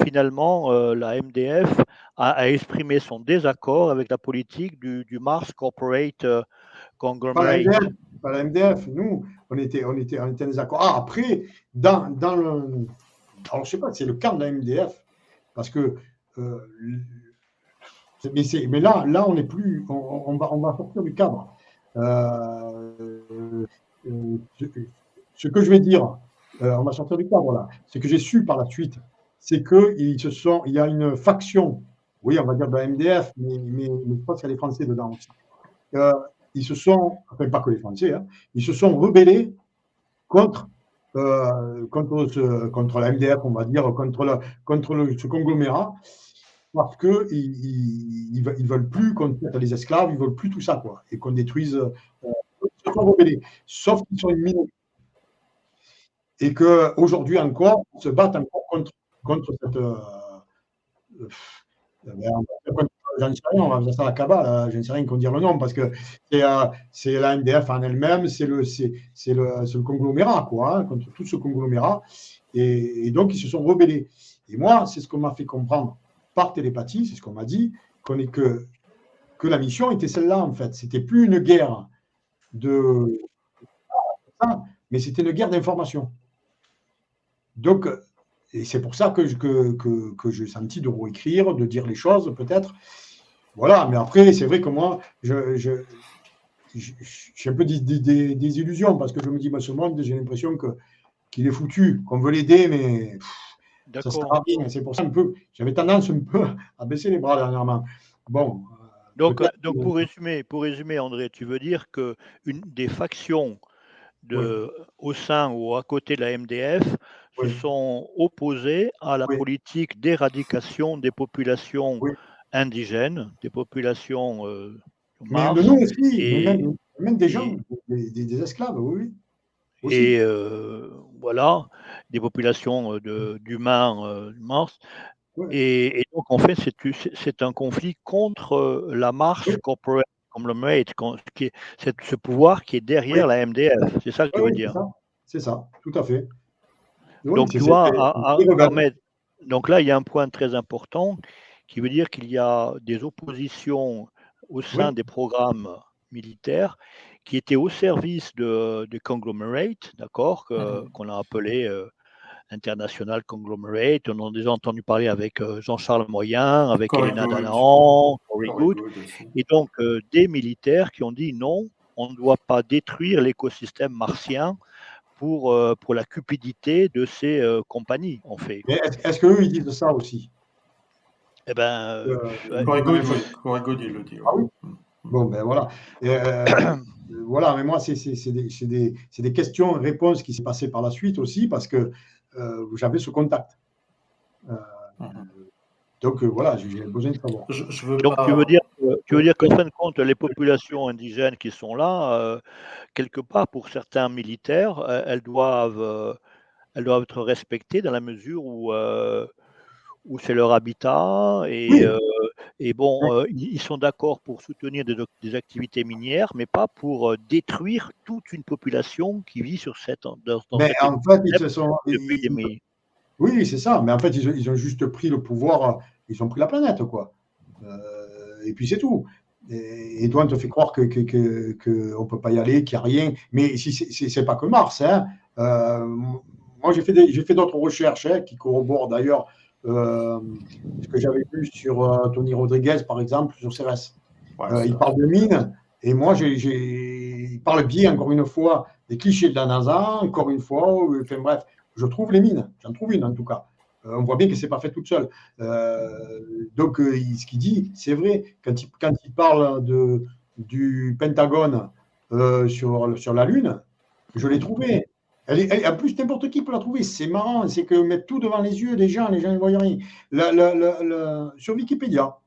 A: finalement, la MDF a exprimé son désaccord avec la politique du Mars Corporate Conglomerate.
B: Pas la MDF. Nous, on était en désaccord. Ah, après, dans le... Alors, je sais pas, c'est le camp de la MDF, parce que... mais là, on n'est plus... On va sortir du cadre. Ce que je vais dire, on va sortir du cadre là. Ce que j'ai su par la suite, c'est qu'il y a une faction, oui, on va dire de la MDF, mais je pense qu'il y a des Français dedans aussi. Ils se sont, enfin pas que les Français, hein, ils se sont rebellés contre la MDF, on va dire, contre ce conglomérat, parce qu'ils ne veulent plus qu'on traite les esclaves, ils ne veulent plus tout ça, quoi, et qu'on détruise. Ils se sont rebellés, sauf qu'ils sont une minorité. Et qu'aujourd'hui encore, ils se battent encore contre cette. J'en sais rien, on va faire ça à la cabale, je ne sais rien qu'on dire le nom, parce que c'est la MDF en elle-même, c'est le conglomérat, quoi, hein, contre tout ce conglomérat. Et donc, ils se sont rebellés. Et moi, c'est ce qu'on m'a fait comprendre par télépathie, c'est ce qu'on m'a dit, que la mission était celle-là, en fait. C'était plus une guerre mais c'était une guerre d'information. Donc, et c'est pour ça que j'ai senti de réécrire, de dire les choses, peut-être. Voilà, mais après, c'est vrai que moi, j'ai un peu des illusions, parce que je me dis, ce monde, j'ai l'impression qu'il est foutu, qu'on veut l'aider, mais ça sert à rien. C'est pour ça j'avais tendance un peu à baisser les bras dernièrement. Bon.
A: Donc pour résumer, André, tu veux dire qu'une des factions au sein ou à côté de la MDF se sont opposés à la politique d'éradication des populations indigènes, des populations
B: mais de nous aussi, même des gens, des esclaves, oui.
A: Aussi. Et voilà, des populations d'humains Mars. Et donc, en fait, c'est un conflit contre la Mars Corporate Conglomerate, ce pouvoir qui est derrière la MDF. C'est ça que tu veux dire.
B: C'est ça, tout à fait.
A: Donc, tu vois, Ahmed, donc là, il y a un point très important qui veut dire qu'il y a des oppositions au sein des programmes militaires qui étaient au service de conglomerate, d'accord, qu'on a appelé International Conglomerate. On en a déjà entendu parler avec Jean-Charles Moyen, avec Elena Danaan, Corey Goode, et donc des militaires qui ont dit non, on ne doit pas détruire l'écosystème martien pour la cupidité de ces compagnies, en fait.
B: Mais est-ce qu'eux, ils disent ça aussi?
C: Eh bien, Corey Goode, il le dit.
B: Ah oui. Bon, ben voilà. Voilà, mais moi, c'est des questions-réponses qui s'est passé par la suite aussi, parce que j'avais ce contact. Donc voilà, j'ai besoin de savoir.
A: Donc tu veux dire qu'en fin de compte, les populations indigènes qui sont là, quelque part, pour certains militaires, elles doivent être respectées dans la mesure où c'est leur habitat et bon, ils sont d'accord pour soutenir des activités minières, mais pas pour détruire toute une population qui vit sur
B: mais en fait, ils se sont. Oui, c'est ça. Mais en fait, ils ont juste pris le pouvoir. Ils ont pris la planète, quoi. Et puis c'est tout. Et toi, on te fait croire qu'on ne peut pas y aller, qu'il n'y a rien. Mais si c'est pas que Mars. Hein. Moi, j'ai fait d'autres recherches qui corroborent d'ailleurs ce que j'avais vu sur Tony Rodriguez, par exemple, sur CRS. Il parle de mines. Et moi, et par le biais, encore une fois, des clichés de la NASA, encore une fois, enfin bref, je trouve les mines, j'en trouve une en tout cas. On voit bien que ce n'est pas fait toute seule. Donc, ce qu'il dit, c'est vrai. Quand il parle du Pentagone sur la Lune, je l'ai trouvé. En plus, n'importe qui peut la trouver. C'est marrant, c'est que mettre tout devant les yeux des gens ne voient rien. Sur Wikipédia,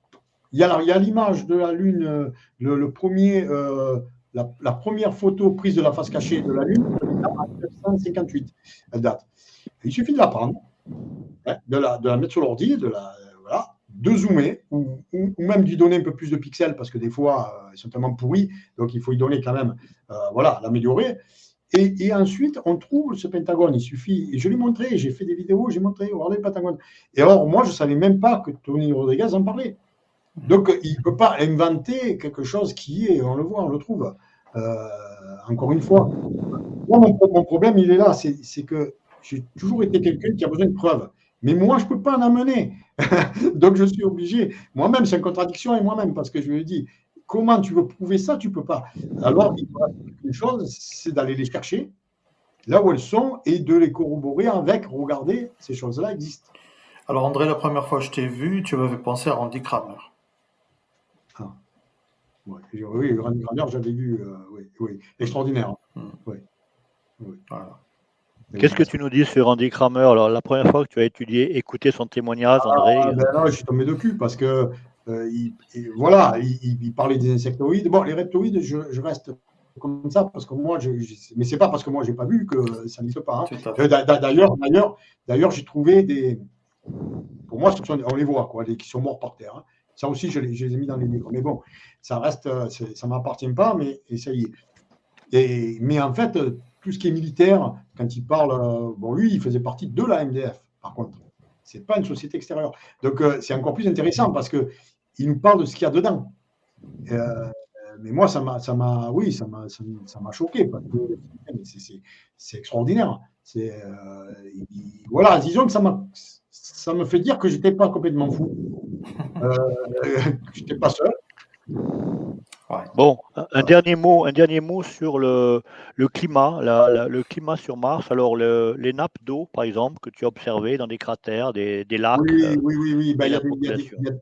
B: il y a l'image de la Lune, la première photo prise de la face cachée de la Lune en 1958. Elle date. Il suffit de la prendre, de la mettre sur l'ordi, de zoomer, ou même d'y donner un peu plus de pixels, parce que des fois, ils sont tellement pourris, donc il faut y donner quand même, l'améliorer. Et ensuite, on trouve ce Pentagone. Il suffit, et je l'ai montré, j'ai fait des vidéos, j'ai montré, regardez le Pentagone. Et alors, moi, je ne savais même pas que Tony Rodriguez en parlait. Donc, il ne peut pas inventer quelque chose qui est, on le voit, on le trouve. Encore une fois, moi, mon problème, il est là, c'est que j'ai toujours été quelqu'un qui a besoin de preuves. Mais moi, je ne peux pas en amener. Donc, je suis obligé. Moi-même, c'est une contradiction avec moi-même, parce que je lui dis, comment tu veux prouver ça? Tu ne peux pas. Alors, une chose, c'est d'aller les chercher là où elles sont et de les corroborer avec, regardez, ces choses-là existent.
C: Alors, André, la première fois que je t'ai vu, tu m'avais pensé à Randy Cramer.
B: Ah. Ouais. Oui, Randy Cramer, j'avais vu, oui. Extraordinaire. Oui.
C: Voilà.
A: Qu'est-ce que tu nous dis sur Randy Cramer? Alors, la première fois que tu as écouté son témoignage, André?
B: Non, je suis tombé de cul parce que il parlait des insectoïdes. Bon, les reptoïdes, je reste comme ça parce que moi, mais c'est pas parce que moi j'ai pas vu que ça n'existe pas. Hein. D'ailleurs, j'ai trouvé des. Pour moi, on les voit, quoi, qui sont morts par terre. Hein. Ça aussi, je les ai mis dans les livres. Mais bon, ça reste, ça m'appartient pas, mais ça y est. Mais en fait, tout ce qui est militaire, quand il parle, lui, il faisait partie de la MDF, par contre. Ce n'est pas une société extérieure. Donc, c'est encore plus intéressant parce qu'il nous parle de ce qu'il y a dedans. Mais moi, ça m'a choqué parce que c'est extraordinaire. Voilà, disons que ça me fait dire que je n'étais pas complètement fou. Je n'étais pas seul.
A: Ouais. Bon, un dernier mot sur le climat, le climat sur Mars. Alors, les nappes d'eau, par exemple, que tu as observées dans des cratères, des lacs.
B: Oui. Ben, il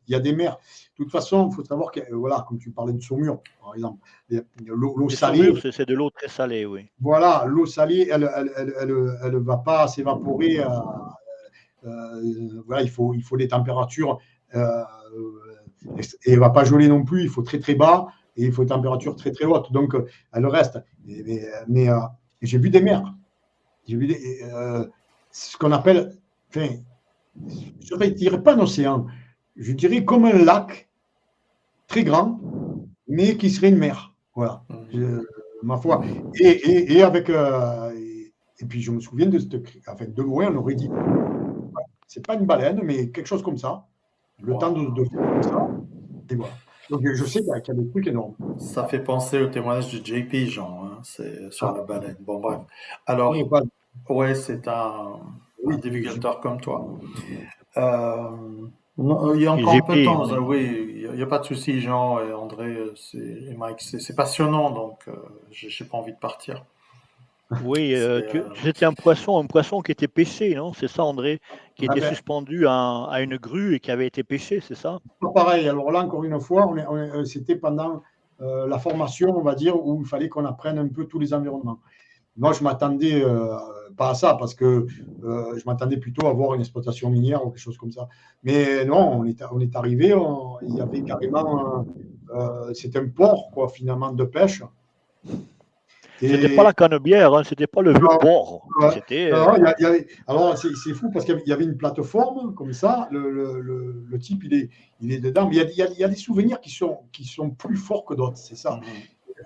B: y a des mers. De toute façon, il faut savoir que, comme tu parlais de saumure, par exemple, l'eau salée.
A: C'est de l'eau très salée, oui.
B: Voilà, l'eau salée, elle ne va pas s'évaporer. Il faut des températures. Et elle ne va pas geler non plus, il faut très très bas. Et il faut une température très très haute, donc elle reste. Mais j'ai vu des mers. J'ai vu ce qu'on appelle, je ne dirais pas un océan, je dirais comme un lac très grand, mais qui serait une mer. Voilà, ma foi. Et avec et puis je me souviens de loin, on aurait dit, c'est pas une baleine, mais quelque chose comme ça. Le temps de faire comme ça. Et voilà. Donc, je sais qu'il y a des trucs énormes.
C: Ça fait penser au témoignage de JP Jean, hein, c'est sur la baleine. Bon, bref. Alors, c'est un divulgateur comme toi. Non, il y a encore un peu de temps. Oui, il n'y a pas de souci, Jean et André et Mike. C'est passionnant, donc je n'ai pas envie de partir.
A: Oui, c'était un poisson qui était pêché, non? C'est ça, André? Qui était suspendu à une grue et qui avait été pêché, c'est ça?
B: Pareil. Alors là, encore une fois, c'était pendant la formation, on va dire, où il fallait qu'on apprenne un peu tous les environnements. Moi, je ne m'attendais pas à ça parce que je m'attendais plutôt à voir une exploitation minière ou quelque chose comme ça. Mais non, on est arrivé, il y avait carrément, c'était un port, quoi, finalement, de pêche.
A: C'était pas la canebière, hein, c'était pas le vieux port.
B: Alors, c'est fou parce qu'il y avait une plateforme comme ça, le type, il est dedans. Mais il y a des souvenirs qui sont plus forts que d'autres, c'est ça.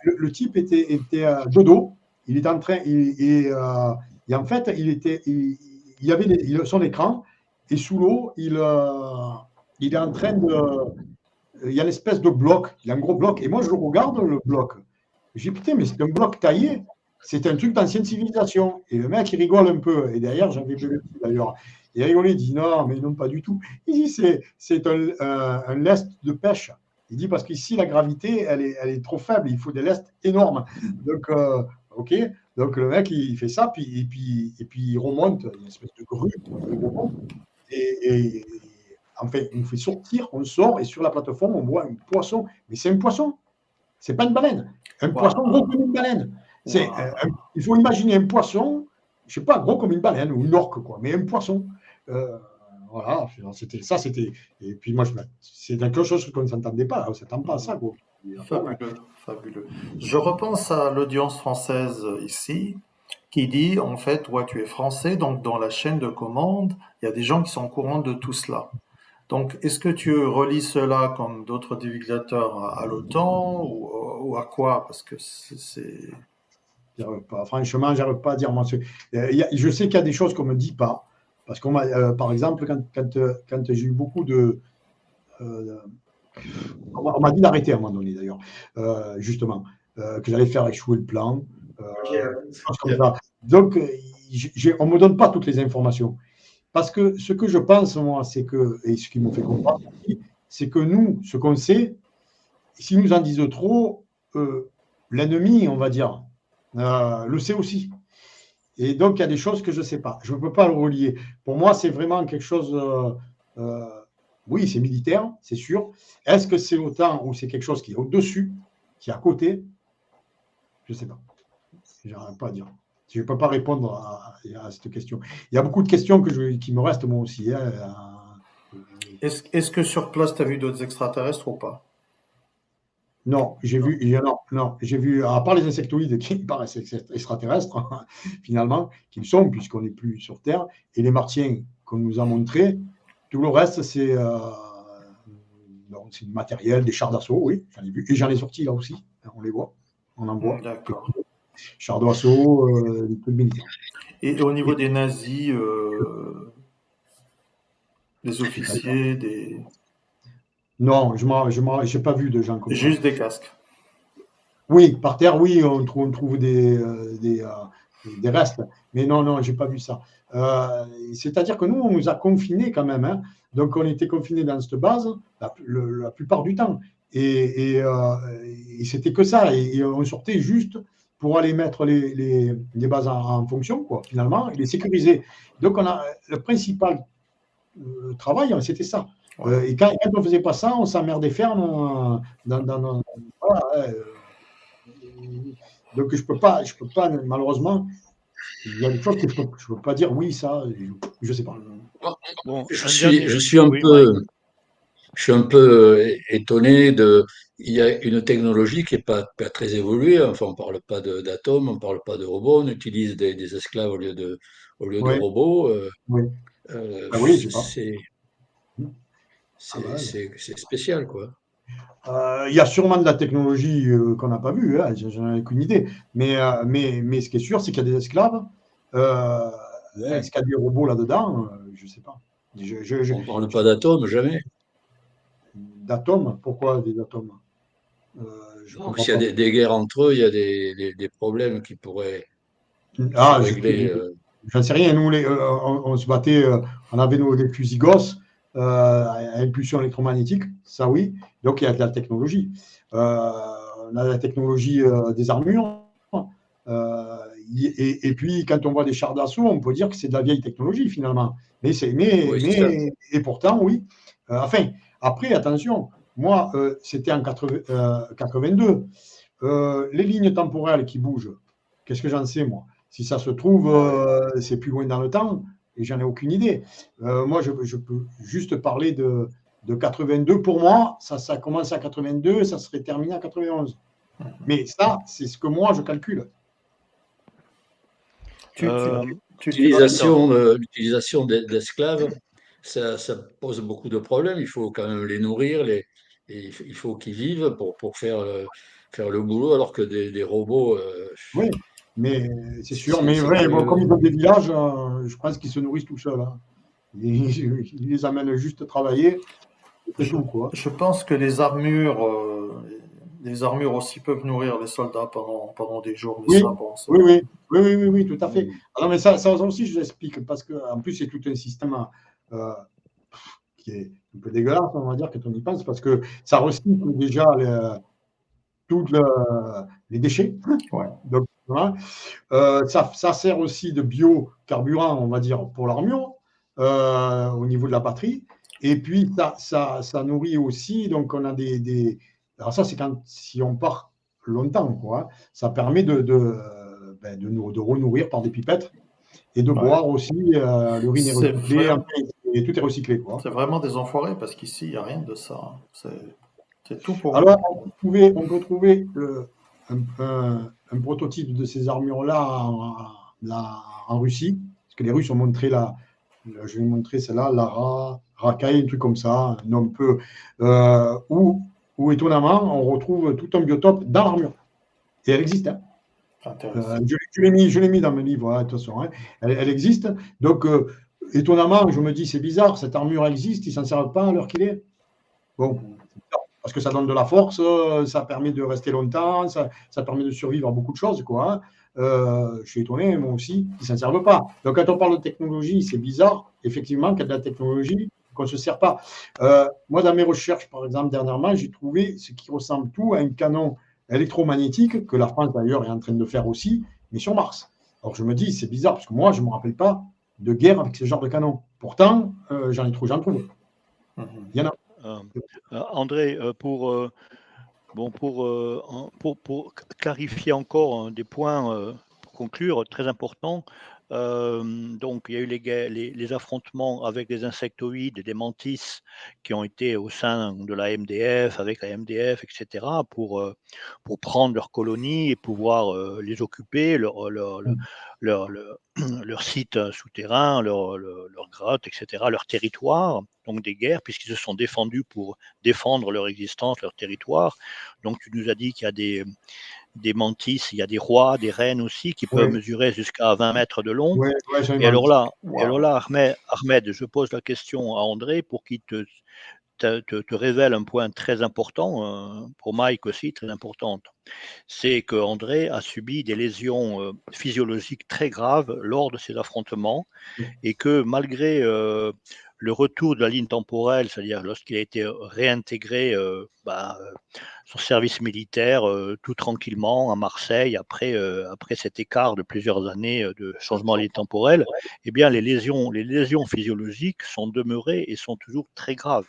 B: Le type était de dos, il est en train, et en fait, il y avait son écran, et sous l'eau, il est en train il y a une espèce de bloc, il y a un gros bloc, et moi je regarde le bloc. J'ai dit, putain, mais c'est un bloc taillé. C'est un truc d'ancienne civilisation. Et le mec, il rigole un peu. Et derrière, j'avais vu d'ailleurs. Il rigolait, il dit, non, mais non, pas du tout. Il dit, c'est un lest de pêche. Il dit parce qu'ici, la gravité, elle est trop faible. Il faut des lestes énormes. Donc, OK. Donc, le mec, il fait ça, puis il remonte. Il y a une espèce de grue. Il remonte. Et en fait, il nous fait sortir. On sort. Et sur la plateforme, on voit un poisson. Mais c'est un poisson. C'est pas une baleine. Un poisson gros comme une baleine. Il faut imaginer un poisson, je sais pas, gros comme une baleine ou une orque, quoi, mais un poisson. Voilà, c'était. Et puis moi, c'est quelque chose qu'on ne s'entendait pas. On ne s'attend pas à ça, quoi.
C: Fabuleux, fabuleux. Je repense à l'audience française ici qui dit, en fait, toi, tu es français, donc dans la chaîne de commande, il y a des gens qui sont au courant de tout cela. Donc, est-ce que tu relis cela comme d'autres navigateurs à l'OTAN ou à quoi? Parce que c'est...
B: Franchement, j'arrive pas à dire. Moi, je sais qu'il y a des choses qu'on ne me dit pas. Parce qu'on par exemple, quand j'ai eu beaucoup de... on m'a dit d'arrêter à un moment donné, d'ailleurs, justement, que j'allais faire échouer le plan. Comme ça. Donc, on ne me donne pas toutes les informations. Parce que ce que je pense, moi, c'est que, et ce qui me fait comprendre, c'est que nous, ce qu'on sait, s'ils nous en disent trop, l'ennemi, on va dire, le sait aussi. Et donc, il y a des choses que je ne sais pas. Je ne peux pas le relier. Pour moi, c'est vraiment quelque chose... oui, c'est militaire, c'est sûr. Est-ce que c'est l'OTAN ou c'est quelque chose qui est au-dessus, qui est à côté? Je ne sais pas. Je n'arrive pas à dire. Je ne peux pas répondre à cette question. Il y a beaucoup de questions qui me restent, moi aussi.
C: Est-ce que sur place, tu as vu d'autres extraterrestres ou pas?
B: Non, j'ai vu, à part les insectoïdes qui paraissent extraterrestres, finalement, qui le sont, puisqu'on n'est plus sur Terre, et les martiens qu'on nous a montrés, tout le reste, c'est du matériel, des chars d'assaut, oui, j'en ai vu, et j'en ai sorti là aussi, on les voit, on en voit.
C: D'accord.
B: Chars d'assaut, des trucs militaires.
C: Et au niveau des nazis, des officiers, des...
B: Non, je n'ai pas vu de gens comme ça.
C: Juste des casques.
B: Oui, par terre, oui, on trouve des restes. Mais non, je n'ai pas vu ça. C'est-à-dire que nous, on nous a confinés quand même. Hein. Donc, on était confinés dans cette base la plupart du temps. Et c'était que ça. Et on sortait juste pour aller mettre les bases en fonction, quoi, finalement, et les sécuriser. Donc, le principal travail, c'était ça. Et quand on ne faisait pas ça, on s'emmerdait ferme voilà, donc je peux pas, malheureusement, il y a des choses que je peux pas dire oui, ça, je sais pas.
E: Bon, je suis un peu étonné il y a une technologie qui n'est pas très évoluée. Enfin, on parle pas d'atomes, on parle pas de robots, on utilise des esclaves au lieu de robots.
B: Oui, je sais pas.
E: C'est spécial, quoi.
B: Il y a sûrement de la technologie qu'on n'a pas vue, hein, j'en ai aucune idée. Mais ce qui est sûr, c'est qu'il y a des esclaves. Est-ce qu'il y a des robots là-dedans? Je ne sais pas.
E: On ne parle pas d'atomes, jamais.
B: D'atomes? Pourquoi des atomes?
E: S'il y a des guerres entre eux, il y a des problèmes qui pourraient se régler.
B: J'en sais rien. Nous, on se battait, on avait des fusils Gauss à impulsion électromagnétique, ça oui. Donc il y a de la technologie. On a la technologie des armures. Et puis quand on voit des chars d'assaut, on peut dire que c'est de la vieille technologie finalement. Et pourtant, oui. Enfin, après, attention, moi, c'était en 82. Les lignes temporelles qui bougent, qu'est-ce que j'en sais, moi? Si ça se trouve, c'est plus loin dans le temps, et j'en ai aucune idée. Moi, je peux juste parler de 82. Pour moi, ça commence à 82, ça serait terminé à 91. Mais ça, c'est ce que moi, je calcule.
E: L'utilisation d'esclaves, ça pose beaucoup de problèmes. Il faut quand même les nourrir, il faut qu'ils vivent pour faire le boulot, alors que des robots...
B: oui, mais c'est sûr. Mais vrai, comme ils ont des villages, je pense qu'ils se nourrissent tout seuls. Hein. Ils les amènent juste travailler. C'est tout, quoi.
C: Je pense que les armures aussi peuvent nourrir les soldats pendant des jours.
B: Oui, oui, tout à fait. Alors, mais ça aussi, je l'explique, parce qu'en plus, c'est tout un système qui est un peu dégueulasse, on va dire, quand on y pense, parce que ça recycle déjà tous les déchets.
C: Ouais.
B: Donc, voilà. Ça sert aussi de biocarburant, on va dire, pour l'armure, au niveau de la batterie. Et puis, ça nourrit aussi, donc on a alors ça, c'est si on part longtemps, quoi. Ça permet de renourrir par des pipettes et de boire aussi. L'urine est recyclée, et tout est recyclé, quoi.
C: C'est vraiment des enfoirés, parce qu'ici, il n'y a rien de ça. C'est tout pour
B: Alors, on peut trouver un prototype de ces armures-là en Russie, parce que les Russes ont montré je vais montrer celle-là, la Rakai, un truc comme ça, un homme peu, où étonnamment, on retrouve tout un biotope dans l'armure. Et elle existe. Hein. Je l'ai mis dans mes livres, hein, de toute façon. Hein. Elle existe. Donc, étonnamment, je me dis, c'est bizarre, cette armure existe, ils ne s'en servent pas à l'heure qu'il est. Bon, parce que ça donne de la force, ça permet de rester longtemps, ça permet de survivre à beaucoup de choses, quoi. Hein. Je suis étonné, moi aussi, ils ne s'en servent pas. Donc, quand on parle de technologie, c'est bizarre, effectivement, qu'il y a de la technologie qu'on ne se sert pas. Moi, dans mes recherches, par exemple, dernièrement, j'ai trouvé ce qui ressemble tout à un canon électromagnétique, que la France, d'ailleurs, est en train de faire aussi, mais sur Mars. Alors, je me dis, c'est bizarre, parce que moi, je ne me rappelle pas de guerre avec ce genre de canon. Pourtant, j'en trouve. Il y en a.
A: André, pour clarifier encore des points pour conclure, très importants. Donc, il y a eu les affrontements avec des insectoïdes et des mantis qui ont été au sein de la MDF, avec la MDF, etc., pour prendre leurs colonies et pouvoir les occuper, leur site souterrain, leur grotte, etc., leur territoire, donc des guerres, puisqu'ils se sont défendus pour défendre leur existence, leur territoire. Donc, tu nous as dit qu'il y a des mantis, il y a des rois, des reines aussi, qui peuvent mesurer jusqu'à 20 mètres de long. Et alors là, Ahmed, je pose la question à André pour qu'il te révèle un point très important, pour Mike aussi, très importante. C'est que André a subi des lésions physiologiques très graves lors de ces affrontements et que malgré le retour de la ligne temporelle, c'est-à-dire lorsqu'il a été réintégré son service militaire tout tranquillement à Marseille après cet écart de plusieurs années de changement de ligne temporelle, eh bien les lésions physiologiques sont demeurées et sont toujours très graves.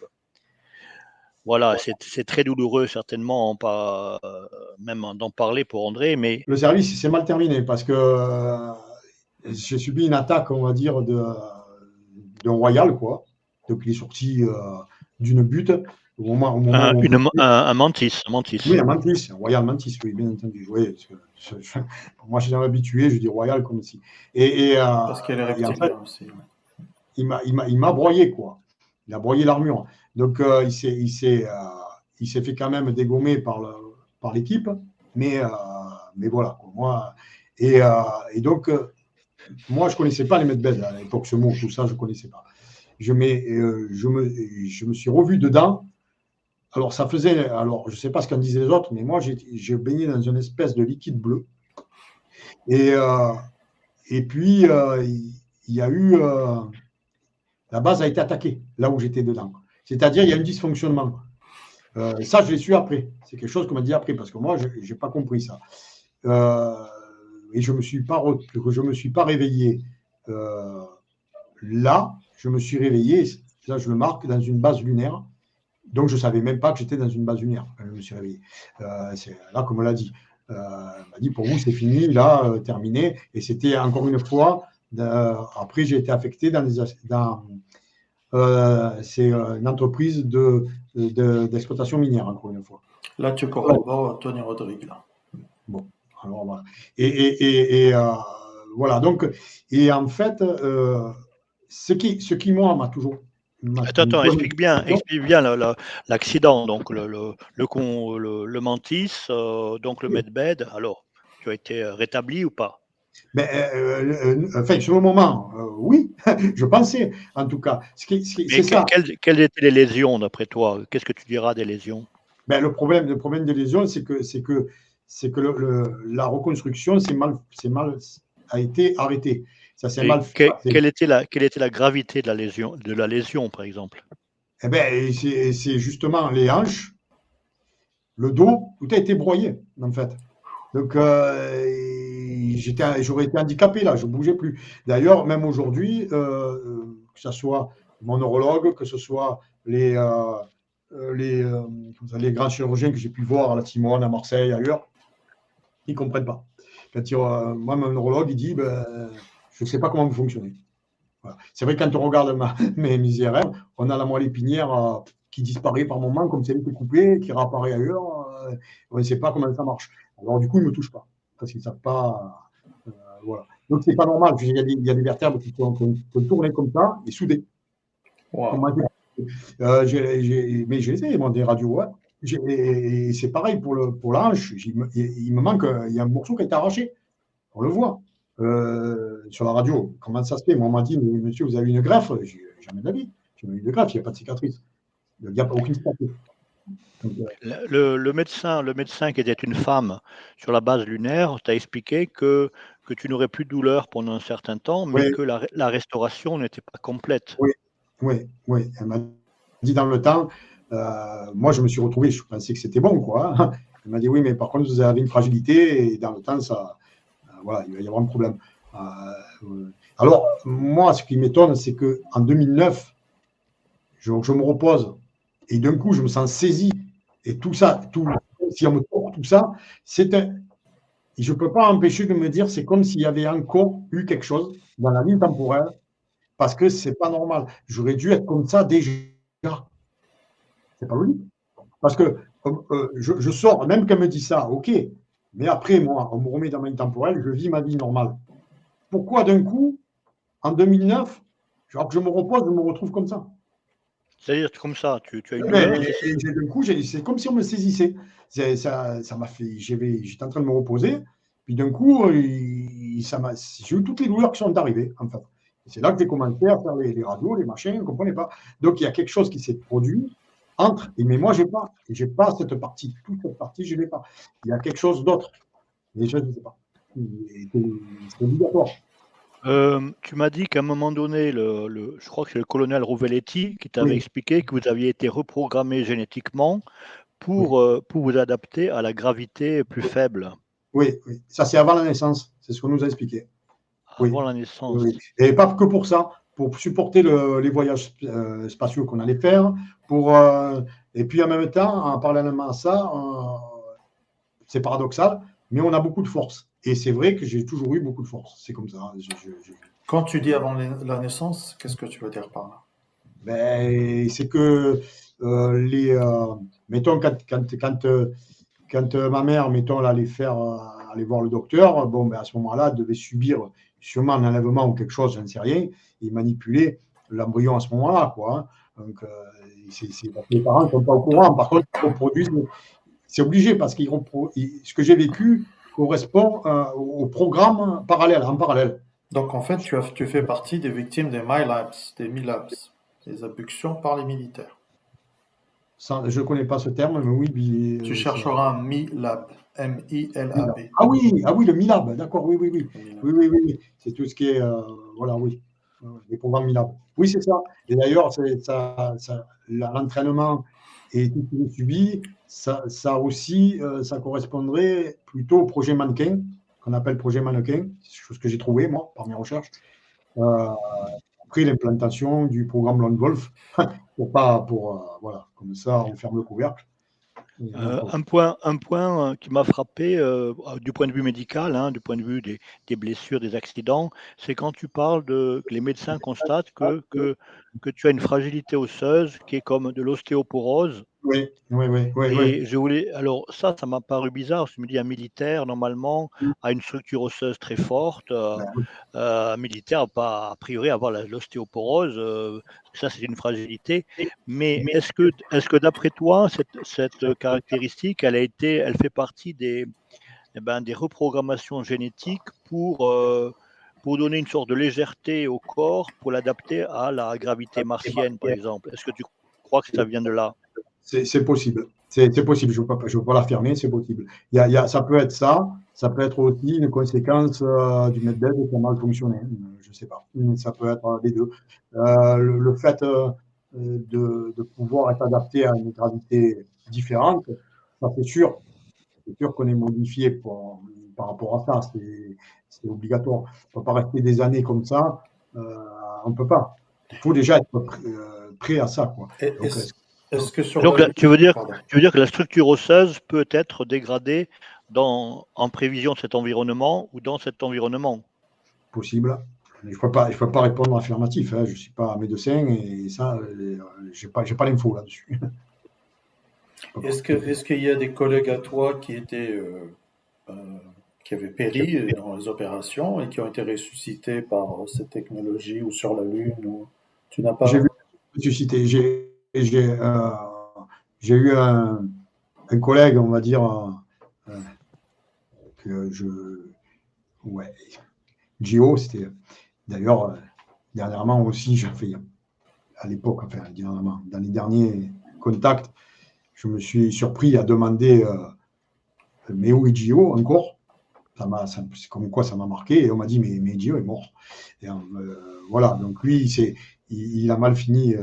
A: Voilà, c'est très douloureux certainement, même d'en parler pour André, mais...
B: Le service s'est mal terminé parce que j'ai subi une attaque, on va dire, d'un royal, quoi. Donc il est sorti d'une butte au moment où
A: un mantis.
B: Oui, un mantis, un royal mantis, oui, bien entendu. Oui, moi, je suis habitué, je dis royal comme si.
C: Parce qu'elle est reptilienne aussi. Ouais.
B: Il m'a broyé, quoi. Il a broyé l'armure. Donc, il s'est fait quand même dégommer par l'équipe. Mais voilà, quoi. Moi, et donc, moi, je ne connaissais pas les Medved à l'époque, ce mot, tout ça, je ne connaissais pas. Je me suis revu dedans. Alors, je ne sais pas ce qu'en disaient les autres, mais moi, j'ai baigné dans une espèce de liquide bleu. Et puis, il y a eu... la base a été attaquée, là où j'étais dedans. C'est-à-dire, il y a un dysfonctionnement. Ça, je l'ai su après. C'est quelque chose qu'on m'a dit après, parce que moi, je n'ai pas compris ça. Et je ne me suis pas réveillé là. Je me suis réveillé, là, je le marque, dans une base lunaire. Donc, je ne savais même pas que j'étais dans une base lunaire quand je me suis réveillé. C'est là qu'on me l'a dit. On m'a dit, pour vous, c'est fini, là, terminé. Et c'était encore une fois, après, j'ai été affecté c'est une entreprise d'exploitation minière, encore une fois.
C: Là, tu corrobores Tony Rodrigue, là.
B: Bon, alors voilà. Et voilà, donc, et en fait, ce qui moi, m'a toujours...
A: Attends, explique bien l'accident, donc le mantis, donc le Medved. Alors, tu as été rétabli ou pas?
B: Mais, enfin, sur le moment, oui, je pensais, en tout cas.
A: Mais quelles étaient les lésions, d'après toi? Qu'est-ce que tu diras des lésions?
B: Ben, le problème des lésions, c'est que la reconstruction a été arrêtée. Ça s'est mal fait.
A: Quelle était la gravité de la lésion, par exemple?
B: Eh ben, c'est justement les hanches, le dos, tout a été broyé, en fait. Donc, j'aurais été handicapé là, je ne bougeais plus. D'ailleurs, même aujourd'hui, que ce soit mon neurologue, que ce soit les grands chirurgiens que j'ai pu voir à la Timone, à Marseille, ailleurs, ils ne comprennent pas. Moi, mon neurologue, il dit je ne sais pas comment vous fonctionnez. Voilà. C'est vrai que quand on regarde mes IRM, on a la moelle épinière qui disparaît par moment, comme si elle était coupée, qui réapparaît ailleurs. On ne sait pas comment ça marche. Alors, du coup, ils ne me touchent pas. Parce qu'ils ne savent pas. Voilà. Donc, ce n'est pas normal. Il y a des vertèbres qui sont tournées comme ça et soudées. Wow. Mais j'ai essayé, des radios. Ouais. Et c'est pareil pour la hanche. Il me manque, il y a un morceau qui a été arraché. On le voit. Sur la radio, comment ça se fait? Moi, on m'a dit, mais monsieur, vous avez une greffe? J'ai jamais de la vie. J'ai jamais eu de greffe, il n'y a pas de cicatrice. Il n'y a aucune cicatrice.
A: Le médecin qui était une femme sur la base lunaire t'a expliqué que tu n'aurais plus de douleur pendant un certain temps, mais que la restauration n'était pas complète.
B: Oui. Elle m'a dit dans le temps, moi je me suis retrouvé, je pensais que c'était bon, quoi. Elle m'a dit, oui, mais par contre, vous avez une fragilité et dans le temps, ça, voilà, il va y avoir un problème. Alors, moi, ce qui m'étonne, c'est qu'en 2009, je me repose et d'un coup, je me sens saisi et tout ça, si on me toque tout ça, je ne peux pas empêcher de me dire, c'est comme s'il y avait encore eu quelque chose dans la ligne temporelle parce que ce n'est pas normal. J'aurais dû être comme ça déjà. C'est pas logique. Parce que je sors, même qu'elle me dit ça, ok, mais après, moi, on me remet dans ma ligne temporelle, je vis ma vie normale. Pourquoi d'un coup, en 2009, alors que je me repose, je me retrouve comme ça?
A: C'est-à-dire comme ça, tu as une douleur.
B: D'un coup, c'est comme si on me saisissait. Ça m'a fait. J'étais en train de me reposer, puis d'un coup, j'ai eu toutes les douleurs qui sont arrivées, en fait. C'est là que j'ai commencé à faire les radios, les machins, je ne comprenais pas. Donc, il y a quelque chose qui s'est produit entre. Mais moi, je n'ai pas cette partie. Toute cette partie, je ne l'ai pas. Il y a quelque chose d'autre. Mais je ne sais pas. C'est obligatoire.
A: Tu m'as dit qu'à un moment donné, je crois que c'est le colonel Rovelletti qui t'avait expliqué que vous aviez été reprogrammé génétiquement pour vous adapter à la gravité plus faible.
B: Oui. Ça c'est avant la naissance, c'est ce qu'on nous a expliqué.
A: Avant la naissance.
B: Oui. Et pas que pour ça, pour supporter les voyages spatiaux qu'on allait faire, et puis en même temps, en parallèlement à ça, c'est paradoxal, mais on a beaucoup de force. Et c'est vrai que j'ai toujours eu beaucoup de force. C'est comme ça.
C: Quand tu dis avant la naissance, qu'est-ce que tu veux dire par là?
B: C'est que mettons, quand ma mère, mettons, elle allait aller voir le docteur, à ce moment-là, elle devait subir sûrement un enlèvement ou quelque chose, je ne sais rien, et manipuler l'embryon à ce moment-là, quoi. Donc, les parents ne sont pas au courant. Par contre, ils reproduisent, c'est obligé parce que ce que j'ai vécu correspond au programme en parallèle.
C: Donc, en fait, tu fais partie des victimes des MILABs, des abductions par les militaires.
B: Je ne connais pas ce terme, mais oui.
C: Tu chercheras un MILAB, M-I-L-A-B.
B: Ah oui, le MILAB, d'accord, oui. Oui. C'est tout ce qui est, les programmes MILAB. Oui, c'est ça. Et d'ailleurs, l'entraînement et tout ce que j'ai subi, ça aussi, ça correspondrait plutôt au projet mannequin, qu'on appelle projet mannequin, c'est ce que j'ai trouvé, moi, par mes recherches. Après l'implantation du programme Lone Wolf, voilà, comme ça, on ferme le couvercle.
A: Un point qui m'a frappé du point de vue médical, du point de vue des blessures, des accidents, c'est quand tu parles que les médecins constatent que tu as une fragilité osseuse qui est comme de l'ostéoporose.
B: Oui.
A: Et je voulais, alors ça m'a paru bizarre. Je me dis, un militaire, normalement, a une structure osseuse très forte. Un militaire n'a pas, a priori, avoir l'ostéoporose. Ça, c'est une fragilité. Mais est-ce que d'après toi, cette caractéristique, elle fait partie des reprogrammations génétiques pour donner une sorte de légèreté au corps, pour l'adapter à la gravité martienne, par exemple? Est-ce que tu crois que ça vient de là?
B: C'est possible. C'est possible. Je ne veux pas l'affirmer, c'est possible. Ça peut être ça. Ça peut être aussi une conséquence du meddev qui a mal fonctionné. Je ne sais pas. Ça peut être les deux. Le fait de pouvoir être adapté à une gravité différente. Ça, c'est sûr. C'est sûr qu'on est modifié par rapport à ça. C'est obligatoire. On ne peut pas rester des années comme ça. On ne peut pas. Il faut déjà être prêt à ça, quoi.
C: Est-ce que sur
A: donc, tu veux dire que la structure osseuse peut être dégradée en prévision de cet environnement ou dans cet environnement?
B: Possible. Je ne peux pas répondre affirmatif. Hein. Je ne suis pas médecin et ça, je n'ai pas l'info là-dessus.
C: Est-ce qu'il y a des collègues à toi qui avaient péri dans les opérations et qui ont été ressuscités par cette technologie ou sur la Lune ou... Tu n'as pas...
B: J'ai vu ressusciter. J'ai eu un collègue, on va dire, Gio, c'était d'ailleurs dernièrement aussi, j'ai fait à l'époque, enfin dernièrement, dans les derniers contacts, je me suis surpris à demander mais où est Gio encore? C'est comme quoi ça m'a marqué et on m'a dit mais Gio est mort. Et, voilà, donc lui il a mal fini,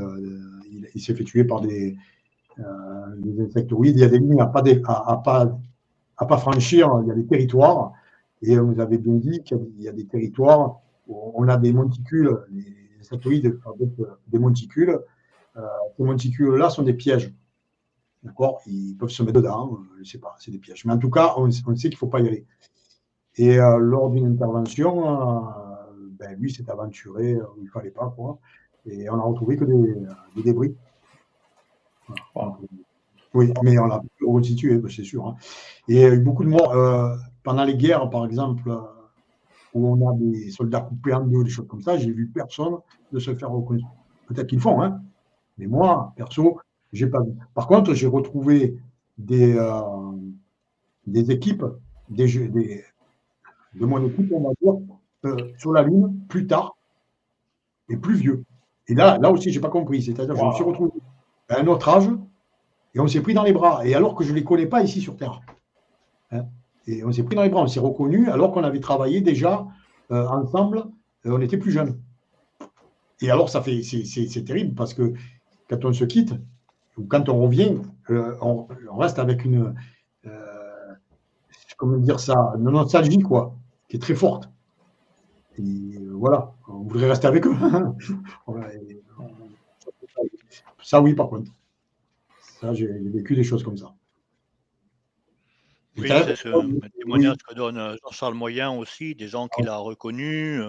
B: il s'est fait tuer par des insectoïdes. Il y a des lignes à pas franchir, il y a des territoires. Et on nous avait bien dit qu'il y a des territoires où on a des monticules, les insectoïdes fabriquent des monticules. Ces monticules-là sont des pièges. D'accord? Ils peuvent se mettre dedans, je ne sais pas, c'est des pièges. Mais en tout cas, on sait qu'il ne faut pas y aller. Et lors d'une intervention, lui s'est aventuré où il ne fallait pas, quoi. Et on n'a retrouvé que des débris. Voilà. Donc, oui, mais on l'a pu reconstituer, c'est sûr. Hein. Et il y a eu beaucoup de morts. Pendant les guerres, par exemple, où on a des soldats coupés en deux, des choses comme ça, j'ai vu personne de se faire reconnaître. Peut-être qu'ils le font, hein. Mais moi, perso, j'ai pas vu. Par contre, j'ai retrouvé des équipes, de mon équipe, on va dire, sur la Lune, plus tard, et plus vieux. Et là aussi, j'ai pas compris. C'est-à-dire, je me suis retrouvé à un autre âge, et on s'est pris dans les bras. Et alors que je ne les connais pas ici sur Terre. Hein. Et on s'est pris dans les bras, on s'est reconnus, alors qu'on avait travaillé déjà ensemble, on était plus jeunes. Et alors, c'est terrible, parce que quand on se quitte, ou quand on revient, on reste avec une, comment dire ça, une nostalgie, quoi, qui est très forte. Et voilà, on voudrait rester avec eux. Ça, oui, par contre. Ça, j'ai vécu des choses comme ça.
A: Oui, c'est un témoignage que donne Jean-Charles Moyen aussi, des gens qu'il a reconnus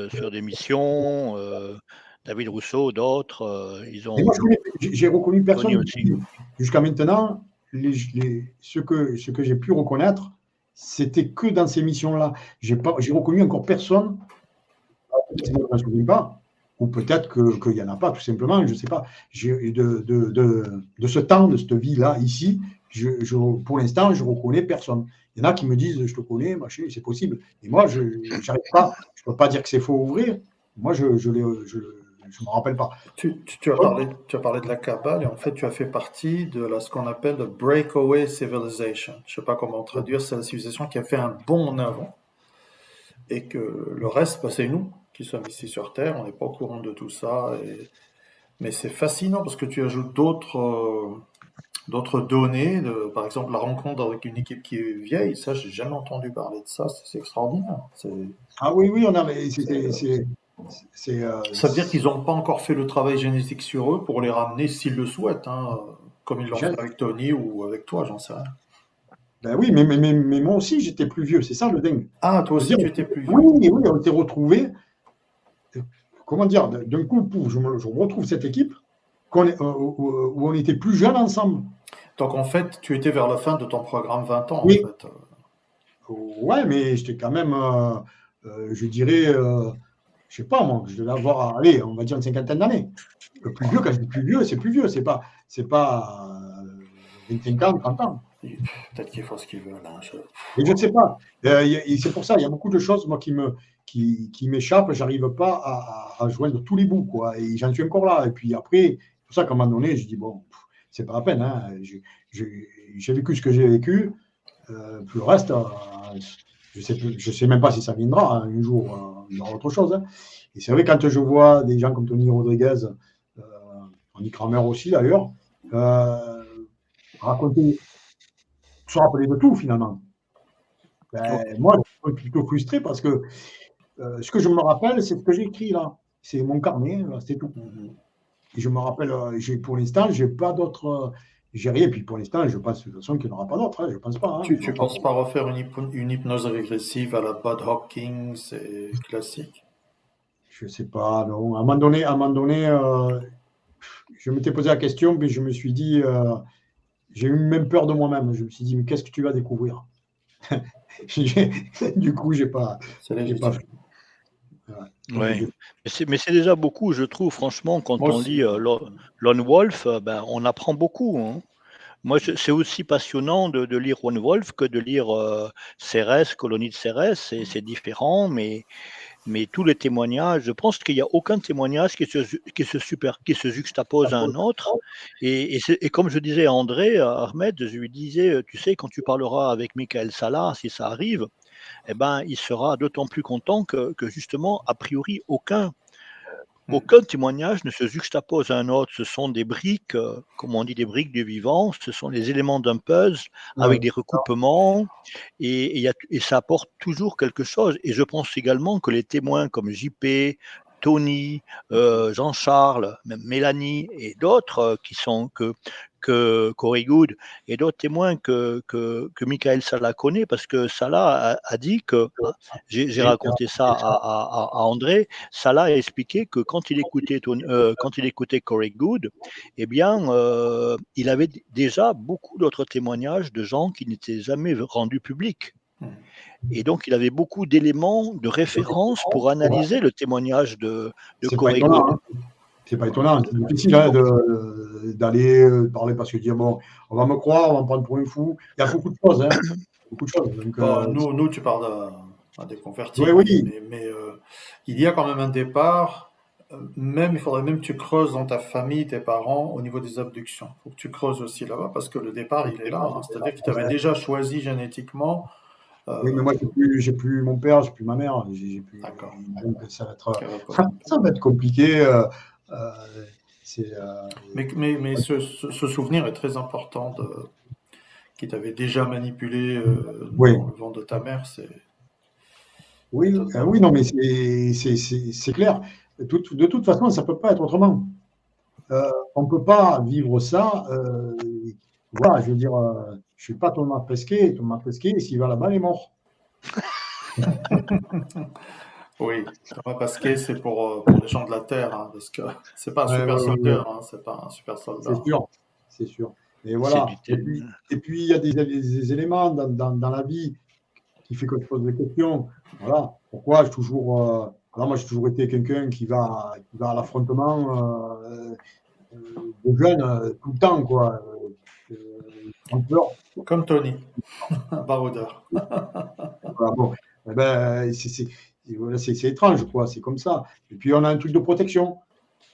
A: sur des missions, David Rousseau, d'autres.
B: J'ai reconnu personne aussi. Jusqu'à maintenant, ce que j'ai pu reconnaître, c'était que dans ces missions-là. J'ai reconnu encore personne. Je ne me souviens pas. Ou peut-être qu'il n'y en a pas, tout simplement, je ne sais pas. De ce temps, de cette vie-là, ici, pour l'instant, je ne reconnais personne. Il y en a qui me disent, je te connais, machin, c'est possible. Et moi, je n'arrive pas, je ne peux pas dire que c'est faux ouvrir. Moi, je ne me rappelle pas.
C: Tu as parlé de la Kabbale, et en fait, tu as fait partie de ce qu'on appelle le Breakaway Civilization. Je ne sais pas comment traduire, c'est la civilisation qui a fait un bond en avant. Et que le reste, c'est nous qui sommes ici sur Terre, on n'est pas au courant de tout ça. Mais c'est fascinant parce que tu ajoutes d'autres données, par exemple la rencontre avec une équipe qui est vieille, ça, j'ai jamais entendu parler de ça, c'est extraordinaire.
B: Ah oui, on avait.
C: Ça veut dire qu'ils n'ont pas encore fait le travail génétique sur eux pour les ramener s'ils le souhaitent, hein, comme ils l'ont fait avec Tony ou avec toi, j'en sais rien.
B: Ben oui, mais moi aussi, j'étais plus vieux, c'est ça le dingue.
C: Ah, toi aussi, tu étais plus vieux.
B: Oui, on s'est retrouvés. Comment dire, d'un coup, je retrouve cette équipe où on était plus jeunes ensemble.
C: Donc en fait, tu étais vers la fin de ton programme 20 ans,
B: oui.
C: en fait.
B: Ouais, mais j'étais quand même, je dirais, je sais pas moi, je devais avoir, allez, on va dire une cinquantaine d'années. Le plus vieux, quand je dis plus vieux, c'est plus vieux, c'est pas 25 ans, 30 ans.
C: Peut-être qu'ils font ce qu'ils veulent. Hein,
B: je ne sais pas. C'est pour ça, il y a beaucoup de choses, moi, qui m'échappent. Je n'arrive pas à joindre tous les bouts, quoi. Et j'en suis encore là. Et puis après, c'est pour ça qu'à un moment donné, je dis, bon, c'est pas la peine. Hein. J'ai vécu ce que j'ai vécu. Puis le reste, je sais même pas si ça viendra. Hein. Un jour, il y aura autre chose. Hein. Et c'est vrai, quand je vois des gens comme Tony Rodriguez Andy Kramer aussi d'ailleurs, raconter, se rappeler de tout finalement. Moi, je suis plutôt frustré parce que ce que je me rappelle, c'est ce que j'ai écrit là. C'est mon carnet, là, c'est tout. Et je me rappelle, pour l'instant, j'ai pas d'autres. J'ai rien. Puis pour l'instant, je pense de toute façon qu'il n'y en aura pas d'autres. Je pense pas.
C: Tu ne penses pas refaire une hypnose régressive à la Bob Hopkins classique?
B: Je sais pas. Non. À un moment donné, je m'étais posé la question, mais je me suis dit, j'ai eu même peur de moi-même. Je me suis dit, mais qu'est-ce que tu vas découvrir? Du coup, j'ai pas fait.
A: Ouais. Mais c'est déjà beaucoup, je trouve, franchement, quand on lit Lone Wolf, on apprend beaucoup. Hein. Moi, c'est aussi passionnant de lire Lone Wolf que de lire Cérès, Colonie de Cérès. C'est différent, mais tous les témoignages, je pense qu'il n'y a aucun témoignage qui se juxtapose à un autre. Et comme je disais à André, à Ahmed, je lui disais, tu sais, quand tu parleras avec Michael Salah, si ça arrive, eh ben, il sera d'autant plus content que justement, a priori, aucun témoignage ne se juxtapose à un autre. Ce sont des briques, comme on dit, des briques du vivant. Ce sont les éléments d'un puzzle avec des recoupements et ça apporte toujours quelque chose. Et je pense également que les témoins comme JP, Tony, Jean-Charles, même Mélanie et d'autres qui sont que Corey Good et d'autres témoins que Michael Salah connaît, parce que Salah a dit que, j'ai raconté ça à André, Salah a expliqué que quand il écoutait Corey Good, eh bien, il avait déjà beaucoup d'autres témoignages de gens qui n'étaient jamais rendus publics. Et donc, il avait beaucoup d'éléments de référence pour analyser le témoignage de Corey Good.
B: C'est pas étonnant, c'est difficile d'aller parler parce que dire bon, on va me croire, on va me prendre pour un fou. Il y a beaucoup de choses. Donc,
C: nous, tu parles à des convertis.
B: Oui.
C: Mais il y a quand même un départ. Il faudrait même que tu creuses dans ta famille, tes parents, au niveau des abductions. Il faut que tu creuses aussi là-bas parce que le départ, il est là. Hein. C'est-à-dire qu'ils t'avaient déjà choisi génétiquement.
B: Oui, mais moi, j'ai plus mon père, j'ai plus ma mère.
C: D'accord.
B: Donc, ça va être compliqué.
C: Mais ce souvenir est très important qui t'avait déjà manipulé dans le ventre de ta mère.
B: Oui, non, mais c'est clair. De toute façon, ça ne peut pas être autrement. On ne peut pas vivre ça. Voilà, je veux dire, je ne suis pas Thomas Pesquet. Thomas Pesquet, s'il va là-bas, il est mort.
C: Oui, Thomas Pesquet, c'est pour les gens de la Terre, hein, parce que c'est pas un super soldat. Hein, c'est pas un super soldat.
B: C'est sûr. Et voilà. Et puis, il y a des éléments dans la vie qui fait que je pose des questions. Voilà. Pourquoi moi, j'ai toujours été quelqu'un qui va à l'affrontement de jeunes tout le temps, quoi.
C: Comme Tony, baroudeur.
B: Voilà, bon. C'est étrange, quoi. C'est comme ça. Et puis, on a un truc de protection.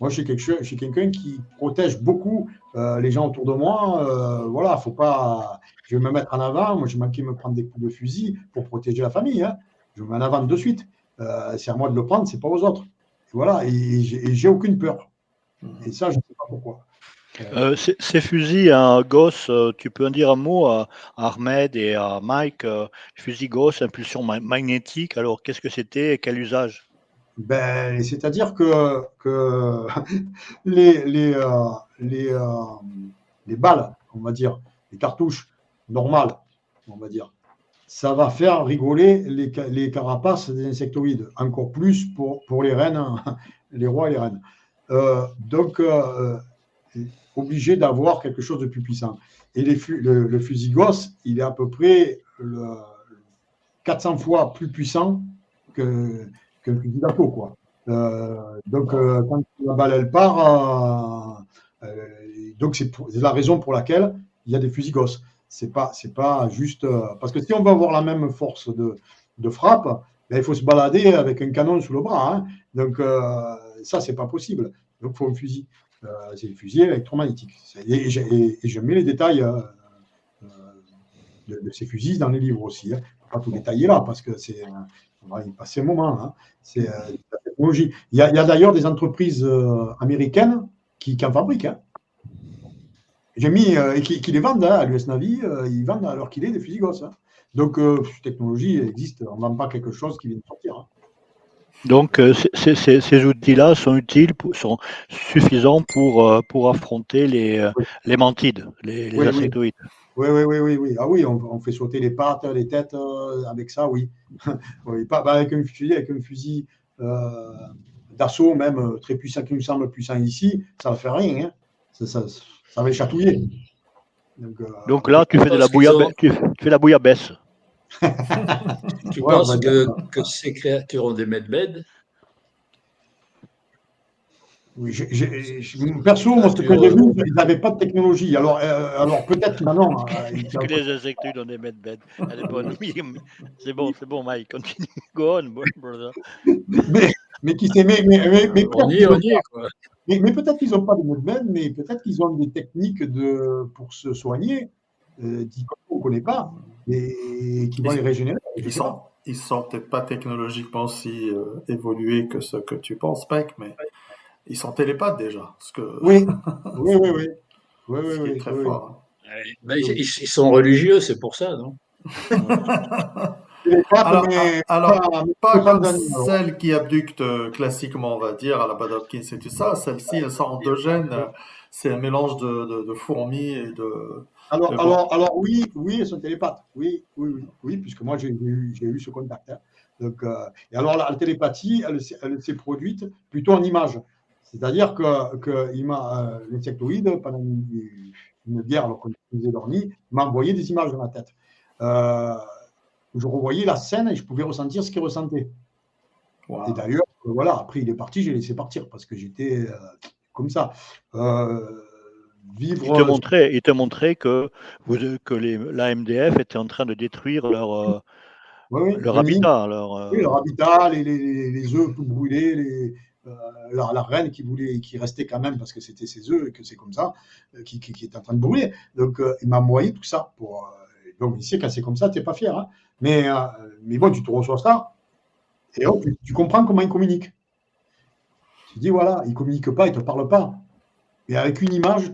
B: Moi, je suis quelqu'un qui protège beaucoup les gens autour de moi. Voilà, faut pas. Je vais me mettre en avant. Moi, j'ai manqué de me prendre des coups de fusil pour protéger la famille. Hein. Je me mets en avant de suite. C'est à moi de le prendre, c'est pas aux autres. Et voilà, et j'ai aucune peur. Et ça, je ne sais pas pourquoi.
A: Ces fusils à Gauss, tu peux en dire un mot à Ahmed et à Mike. Fusil Gauss, impulsion magnétique. Alors, qu'est-ce que c'était et quel usage?
B: C'est-à-dire que les balles, on va dire, les cartouches normales, on va dire, ça va faire rigoler les carapaces des insectoïdes, encore plus pour les reines, les rois et les reines. Donc, obligé d'avoir quelque chose de plus puissant. Et le fusil Gauss, il est à peu près 400 fois plus puissant qu'un fusil d'assaut, quoi. Donc, quand la balle elle part, donc c'est la raison pour laquelle il y a des fusils Gauss. C'est pas juste parce que si on veut avoir la même force de frappe, il faut se balader avec un canon sous le bras. Hein. Donc ça, c'est pas possible. Donc, il faut un fusil. C'est le fusil électromagnétique. Et je mets les détails de ces fusils dans les livres aussi. Hein. Pas tout détailler là parce que on va y passer un moment. Hein. C'est la technologie. Il y a d'ailleurs des entreprises américaines qui en fabriquent. Hein. J'ai mis, et qui les vendent à l'US Navy, ils vendent alors qu'il est des fusils Gauss. Hein. Donc, technologie existe, on ne vend pas quelque chose qui vient de sortir. Hein.
A: Donc, ces outils-là sont suffisants pour affronter les mantides, les insectoïdes.
B: Oui. Ah oui, on fait sauter les pattes, les têtes avec ça, oui. Oui, avec un fusil d'assaut, même très puissant, qui nous semble puissant ici, ça ne fait rien. Hein. Ça va les chatouiller.
A: Donc là, tu fais de la bouillabaisse. Tu fais la bouillabaisse.
E: Tu penses que ces créatures ont des medbeds?
B: Oui, perso, moi, ce que j'ai vu, ils n'avaient pas de technologie. Alors peut-être maintenant.
A: Est-ce que les insectoïdes ont des medbeds? Elle est bonne. C'est bon, Mike, continue. Go on, brother.
B: Mais qui sait, mais
E: on y est, quoi.
B: Mais peut-être qu'ils n'ont pas de medbed, mais peut-être qu'ils ont des techniques pour se soigner, qu'on ne connaît pas, et qui vont les régénérer.
C: Ils ne sont peut-être pas technologiquement si évolués que ce que tu penses, mec, mais ils sont télépathes déjà.
B: Oui.
C: Ce qui est très fort.
E: Ben, ils sont religieux, c'est pour ça, non?
C: Alors, pas comme celles qui abductent classiquement, on va dire, à la Bad Hopkins et tout ça. Celles-ci, elles sont endogènes. C'est un mélange de fourmis et de...
B: Alors oui, elles sont télépathes. Oui, puisque moi, j'ai eu ce contact. Hein. Donc, et alors, la télépathie, elle s'est produite plutôt en image. C'est-à-dire que l'insectoïde, pendant une guerre, alors qu'on faisait dormir, m'a envoyé des images dans ma tête. Je revoyais la scène et je pouvais ressentir ce qu'il ressentait. Wow. Et d'ailleurs, voilà, après il est parti, j'ai laissé partir parce que j'étais comme ça.
A: Il te montrait que la MDF était en train de détruire leur habitat.
B: Leur habitat, les œufs tout brûlés, la reine qui restait quand même parce que c'était ses œufs et que c'est comme ça, qui est en train de brûler. Donc, il m'a envoyé tout ça. Donc, ici, quand c'est comme ça, tu n'es pas fier. Hein. Mais bon, tu te reçois ça et tu comprends comment ils communiquent. Tu dis, voilà, ils ne communiquent pas, ils ne te parlent pas. Et avec une image,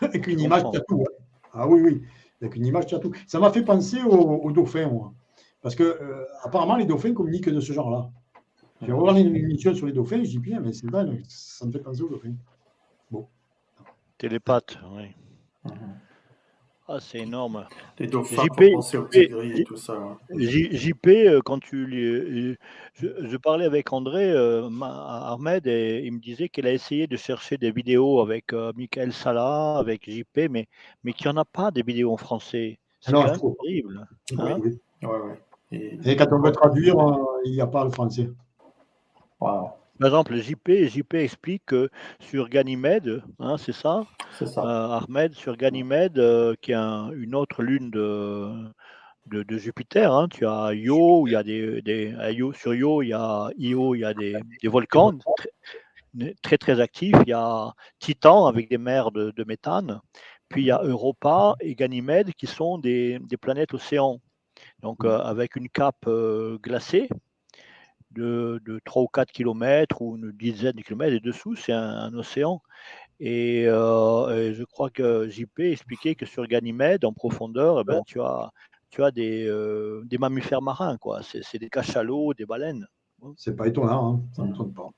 B: avec une image, tu as tout. Hein. Ah oui. Avec une image, tu as tout. Ça m'a fait penser aux dauphins, moi. Parce que, apparemment, les dauphins communiquent de ce genre-là. J'ai regardé une émission sur les dauphins, je dis bien, mais c'est dingue, ça me fait penser aux dauphins. Bon.
A: Télépathe, oui. Ah, c'est énorme.
C: Les dauphins, pour penser aux tigris et tout ça.
A: JP, quand je parlais avec André Ahmed, et il me disait qu'elle a essayé de chercher des vidéos avec Michael Salah, avec JP, mais qu'il n'y en a pas des vidéos en français. C'est quand même terrible. Hein?
B: Oui. Et quand on veut traduire, il n'y a pas le français.
C: Wow.
A: Par exemple, JP explique que sur Ganymède, hein, c'est ça, Ahmed, sur Ganymède, qui est une autre lune de Jupiter, hein, tu as Io, il y a sur Io, il y a des volcans très actifs, il y a Titan avec des mers de méthane, puis il y a Europa et Ganymède qui sont des planètes océans, donc avec une cape glacée de 3 ou 4 kilomètres ou une dizaine de kilomètres, et dessous, c'est un océan. Et je crois que JP expliquait que sur Ganymède, en profondeur, tu as des mammifères marins, quoi. C'est des cachalots, des baleines.
B: C'est pas étonnant, hein. Ça ne m'étonne pas.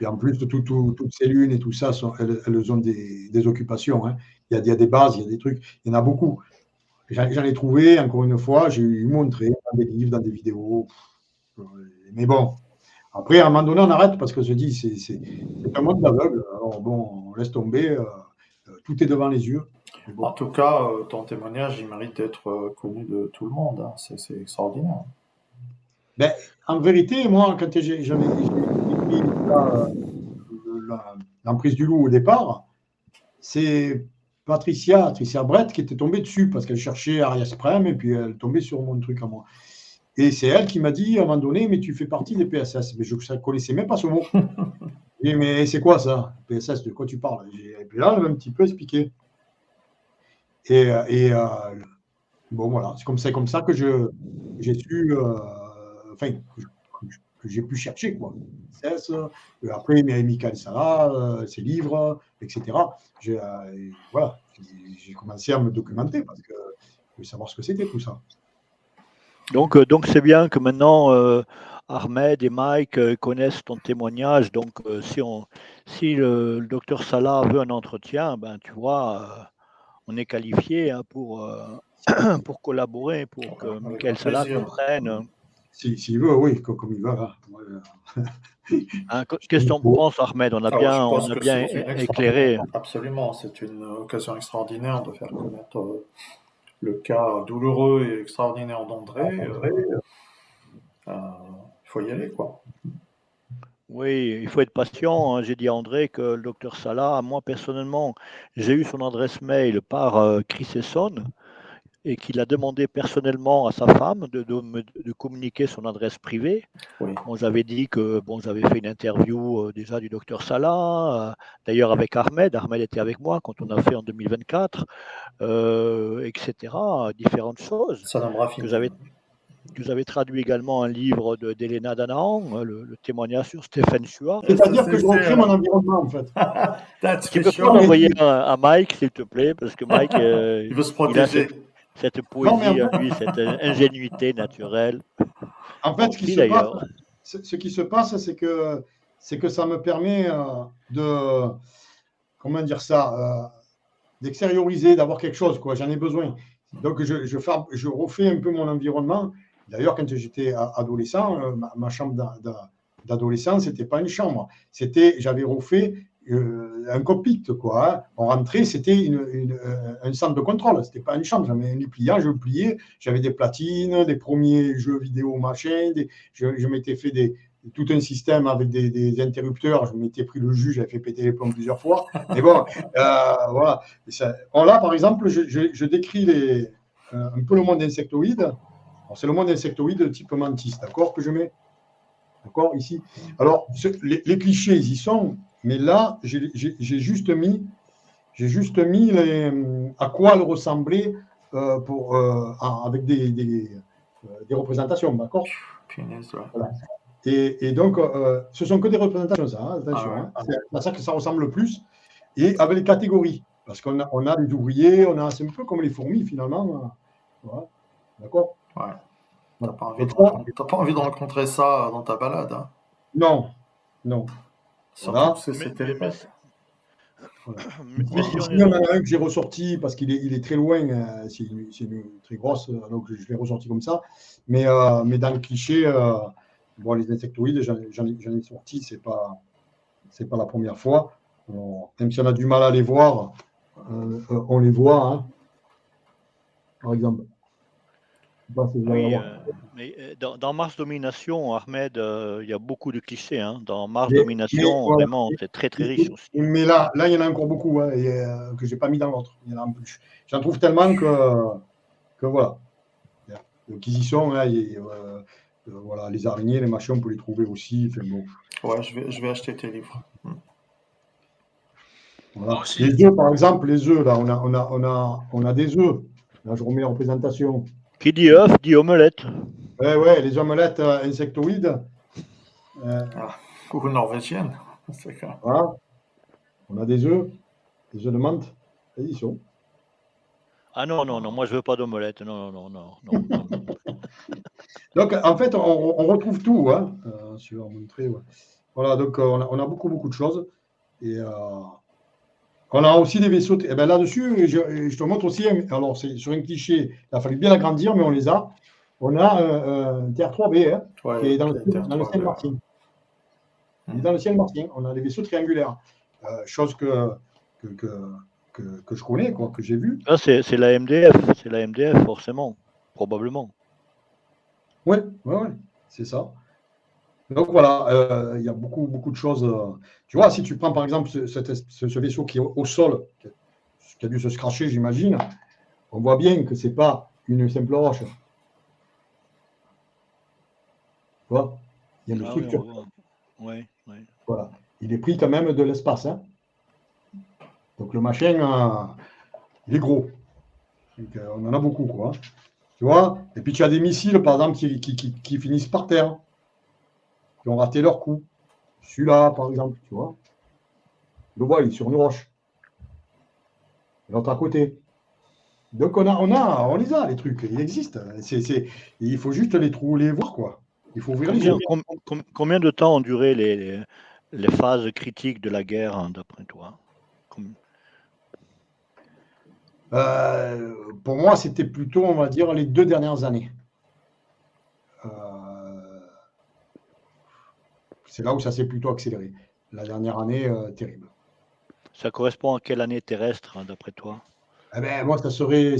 B: Et en plus, toutes ces lunes et tout ça, elles ont des occupations. Hein. Il y a des bases, il y a des trucs. Il y en a beaucoup. J'en ai trouvé, encore une fois, j'ai eu montré dans des livres, dans des vidéos. Mais bon, après, à un moment donné, on arrête parce que je dis, c'est un monde d'aveugle. Alors bon, on laisse tomber, tout est devant les yeux.
C: Bon. En tout cas, ton témoignage, il mérite d'être connu de tout le monde. Hein. C'est extraordinaire.
B: Ben, en vérité, moi, quand j'avais écrit l'emprise du loup au départ, c'est Patricia Brett qui était tombée dessus parce qu'elle cherchait Arias Prem et puis elle tombait sur mon truc à moi. Et c'est elle qui m'a dit à un moment donné, mais tu fais partie des PSS. Mais je ne connaissais même pas ce mot. J'ai dit, mais c'est quoi ça, PSS, de quoi tu parles? Et puis là, elle m'a un petit peu expliqué. Et bon, voilà, c'est comme ça que j'ai su, enfin, que j'ai pu chercher, quoi. Après, Michael Salah, ses livres, etc. Voilà, j'ai commencé à me documenter parce que je voulais savoir ce que c'était tout ça.
A: Donc c'est bien que maintenant Ahmed et Mike connaissent ton témoignage. Donc si le docteur Salah veut un entretien, ben tu vois, on est qualifié pour collaborer, pour que Michael Salah comprenne.
B: S'il veut, oui, comme il veut.
A: Qu'est-ce que tu en penses, Ahmed? On a bien éclairé.
C: Absolument, c'est une occasion extraordinaire de faire connaître le cas douloureux et extraordinaire d'André. Il faut y aller, quoi.
A: Oui, il faut être patient. Hein. J'ai dit à André que le docteur Salah, moi personnellement, j'ai eu son adresse mail par Chris Esson et qu'il a demandé personnellement à sa femme de communiquer son adresse privée.
C: Oui.
A: Bon, j'avais dit que j'avais fait une interview déjà du docteur Salah, d'ailleurs avec Ahmed. Ahmed était avec moi quand on a fait en 2024, etc. Différentes choses.
C: Salam Rafi.
A: Que j'avais traduit également un livre d'Elena Danaan, le témoignage sur Stéphane Suard.
B: C'est-à-dire que je recrée mon environnement, en fait.
A: Tu peux pas l'envoyer à Mike, s'il te plaît, parce que Mike,
C: il veut se protéger.
A: Il a cette poésie en lui, cette ingénuité naturelle.
B: En fait, ce qui se passe, c'est que ça me permet de, comment dire ça, d'extérioriser, d'avoir quelque chose, quoi. J'en ai besoin. Donc, je refais un peu mon environnement. D'ailleurs, quand j'étais adolescent, ma chambre d'adolescent, c'était pas une chambre. J'avais refait un cockpit, quoi. Hein. On rentrait, c'était un centre de contrôle. C'était pas une chambre. J'avais un lit pliant, je le pliais. J'avais des platines, des premiers jeux vidéo, machin. Je m'étais fait tout un système avec des interrupteurs. Je m'étais pris le jus, j'avais fait péter les plombs plusieurs fois. Mais bon, voilà. Là, par exemple, je décris un peu le monde insectoïde. C'est le monde insectoïde type mantis, d'accord, que je mets. D'accord, ici. Alors, les clichés, ils y sont, mais là, j'ai juste mis à quoi elle ressemblait avec des représentations, d'accord. Voilà. Et donc, ce sont que des représentations, ça, hein, attention. Hein. C'est à ça que ça ressemble le plus. Et avec les catégories, parce qu'on a les ouvriers, c'est un peu comme les fourmis, finalement. Voilà. D'accord.
C: Ouais. T'as pas envie de rencontrer ça dans ta balade, hein?
B: Non.
C: Surtout
B: voilà.
C: que c'est télépathe.
B: Voilà. Il y en a un que j'ai ressorti parce qu'il est très loin, c'est une très grosse, donc je l'ai ressorti comme ça. Mais dans le cliché, les insectoïdes, j'en ai sorti, c'est pas la première fois. Alors, même si on a du mal à les voir, on les voit, hein. Par exemple.
A: Oui, mais dans Mars Domination, Ahmed, il y a beaucoup de clichés. Hein. Dans Mars Domination, vraiment, c'est très très riche aussi.
B: Mais là, il y en a encore beaucoup hein, que je n'ai pas mis dans l'autre. Il y en a en plus. J'en trouve tellement que voilà. Donc ils y sont. Hein, voilà, les araignées, les machins, on peut les trouver aussi. Enfin, bon.
C: Ouais, je vais acheter tes livres.
B: Voilà. Les œufs, par exemple, les œufs, là, on a des œufs. Là, je remets en représentation.
A: Qui dit œuf, dit omelette.
B: Ouais, les omelettes insectoïdes.
C: Ou norvégienne.
B: Voilà. On a des œufs de menthe. Et ils sont.
A: Ah non, moi je veux pas d'omelette. Non.
B: Donc, en fait, on retrouve tout. Hein, je vais vous montrer. Ouais. Voilà, donc on a beaucoup de choses. Et on a aussi des vaisseaux. Et bien là-dessus, je te montre aussi. Alors, c'est sur un cliché. Il a fallu bien l'agrandir, mais on les a. On a un TR3B hein, qui est dans le ciel martien. Il est dans le ciel martien. On a des vaisseaux triangulaires. Chose que je connais, quoi, que j'ai vu.
A: Ah, c'est la MDF. C'est la MDF, forcément. Probablement.
B: Ouais, c'est ça. Donc voilà, il y a beaucoup de choses. Tu vois, si tu prends par exemple ce vaisseau qui est au sol, qui a dû se scratcher, j'imagine, on voit bien que ce n'est pas une simple roche. Tu vois, il y a une structure.
A: Oui.
B: Voilà. Il est pris quand même de l'espace. Hein. Donc le machin, il est gros. Donc, on en a beaucoup, quoi. Tu vois. Et puis tu as des missiles, par exemple, qui finissent par terre. Tu qui ont raté leur coup. Celui-là, par exemple, tu vois. Le vois, il est sur une roche. L'autre à côté. Donc on les a, les trucs, ils existent. Il faut juste les trouver, les voir, quoi. Il faut ouvrir les yeux.
A: Combien de temps ont duré les phases critiques de la guerre, hein, d'après toi?
B: Pour moi, c'était plutôt, on va dire, les 2 dernières années. C'est là où ça s'est plutôt accéléré. La dernière année, terrible.
A: Ça correspond à quelle année terrestre, hein, d'après toi?
B: Eh ben, moi, ça serait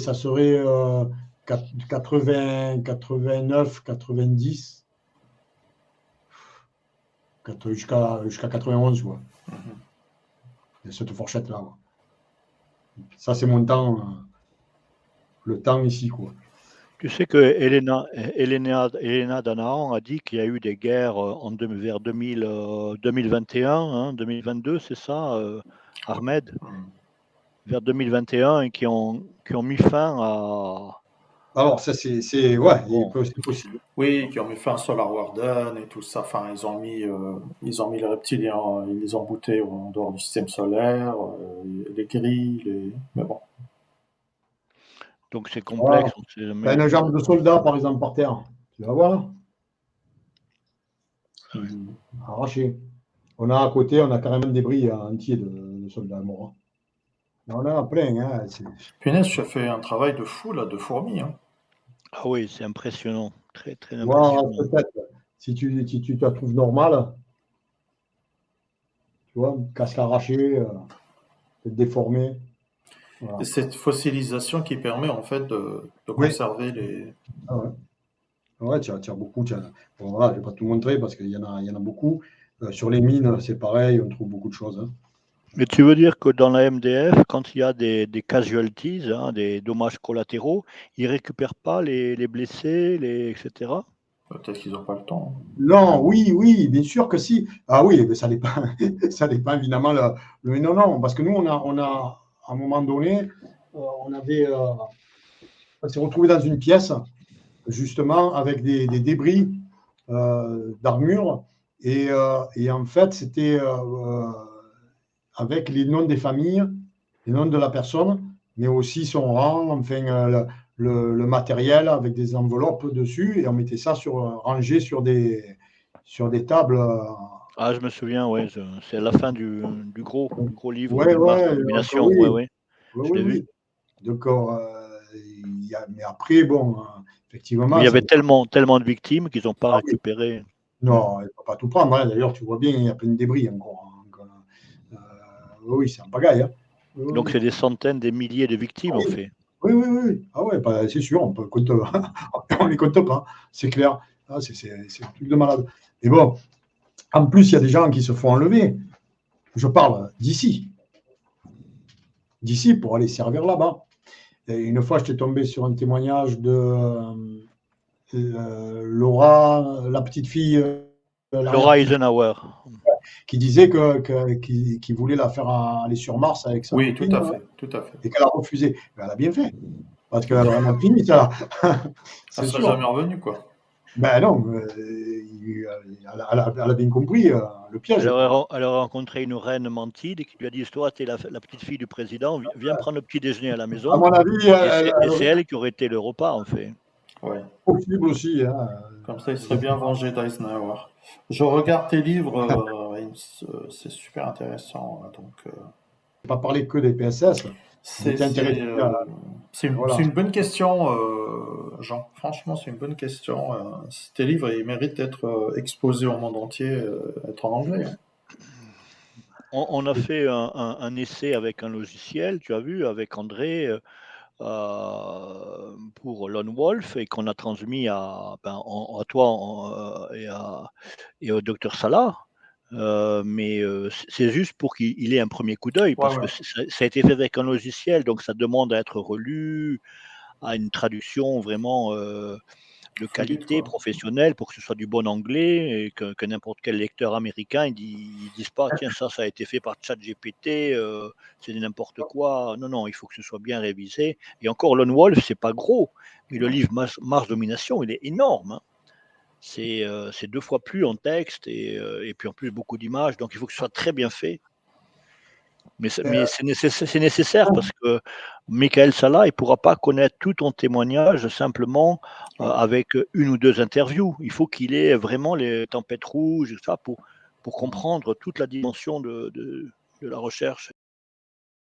B: 80, 89, 90, jusqu'à 91, quoi. Et cette fourchette-là. Quoi. Ça, c'est mon temps, le temps ici, quoi.
A: Tu sais que Elena Danaan a dit qu'il y a eu des guerres vers 2021, hein, 2022, c'est ça, Ahmed? Vers 2021 et qui ont mis fin à...
B: Alors, ça, c'est possible.
C: Oui, qui ont mis fin à Solar Warden et tout ça. Enfin, ils ont mis les reptiliens, ils les ont boutés en dehors du système solaire, les grilles, mais bon.
A: Donc c'est complexe.
B: Voilà. T'as une jambe de soldat, par exemple, par terre. Tu vas voir. Arraché. On a à côté, on a carrément des débris entiers de soldats morts. On en a plein. Hein.
C: Punaise, je fais un travail de fou, là, de fourmi. Hein.
A: Ah oui, c'est impressionnant. Très, très impressionnant.
B: Peut-être, si tu te trouves normal, tu vois, casque arraché, peut-être déformé.
C: Voilà. Et cette fossilisation qui permet, en fait, de conserver les...
B: Ah ouais. Ouais, tu as beaucoup. Bon, voilà, je ne vais pas tout montrer parce qu'il y en a beaucoup. Sur les mines, c'est pareil, on trouve beaucoup de choses. Hein.
A: Mais tu veux dire que dans la MDF, quand il y a des casualties, hein, des dommages collatéraux, ils ne récupèrent pas les blessés, etc.
C: Peut-être qu'ils n'ont pas le temps.
B: Non, oui, bien sûr que si. Ah oui, mais ça dépend, ça dépend évidemment. Non, parce que nous, on a à un moment donné, on s'est retrouvé dans une pièce, justement, avec des débris d'armure. Et en fait, c'était avec les noms des familles, les noms de la personne, mais aussi son rang, enfin, le matériel avec des enveloppes dessus. Et on mettait ça rangé sur des tables.
A: Ah, je me souviens, oui. C'est la fin du gros livre
B: Ouais,
A: de Mars Domination. Oui. Je l'ai vu.
B: Donc, mais après, bon, effectivement.
A: Mais il y avait tellement de victimes qu'ils n'ont pas récupéré.
B: Non, il ne faut pas tout prendre. Hein. D'ailleurs, tu vois bien, il y a plein de débris encore. Oui, c'est un pagaille. Hein.
A: Donc, c'est des centaines, des milliers de victimes, en fait.
B: Oui. Ah ouais, c'est sûr, on ne les compte pas, c'est clair. Ah, c'est un truc de malade. Et bon, en plus, il y a des gens qui se font enlever. Je parle d'ici. D'ici pour aller servir là-bas. Et une fois, j'étais tombé sur un témoignage de Laura, la petite fille.
A: Laura Eisenhower.
B: Qui disait qu'il voulait la faire aller sur Mars avec sa
C: copine.
B: Oui, tout à fait. Et qu'elle a refusé. Mais elle a bien fait. Parce qu'elle a vraiment fini, ça.
C: Elle ne serait jamais revenue, quoi.
B: Ben non, elle a bien compris le piège.
A: Elle aurait rencontré une reine mantide qui lui a dit: toi, tu es la petite fille du président, viens prendre le petit déjeuner à la maison.
B: À mon avis,
A: et c'est elle qui aurait été le repas, en fait.
C: Ouais.
B: Possible aussi. Hein.
C: Comme ça, il serait bien vengé d'Eisenhower. Je regarde tes livres, c'est super intéressant. Donc,
B: pas parler que des PSS.
C: C'est une bonne question, Jean. Franchement, c'est une bonne question. Tes livres, ils méritent d'être exposés au monde entier, être en anglais. Hein.
A: On a fait un essai avec un logiciel, tu as vu, avec André, pour Lone Wolf, et qu'on a transmis à toi et au docteur Salah. Mais c'est juste pour qu'il ait un premier coup d'œil, parce que ça a été fait avec un logiciel, donc ça demande à être relu, à une traduction vraiment de qualité professionnelle pour que ce soit du bon anglais et que n'importe quel lecteur américain ils disent pas tiens ça a été fait par ChatGPT, c'est n'importe quoi. Non, il faut que ce soit bien révisé. Et encore, Lone Wolf, c'est pas gros, mais le livre Mars Domination, il est énorme. Hein. c'est 2 fois plus en texte et puis en plus beaucoup d'images, donc il faut que ce soit très bien fait. Mais c'est nécessaire parce que Michael Salla, il ne pourra pas connaître tout ton témoignage simplement avec 1 ou 2 interviews. Il faut qu'il ait vraiment les tempêtes rouges, tout ça, pour comprendre toute la dimension de la recherche.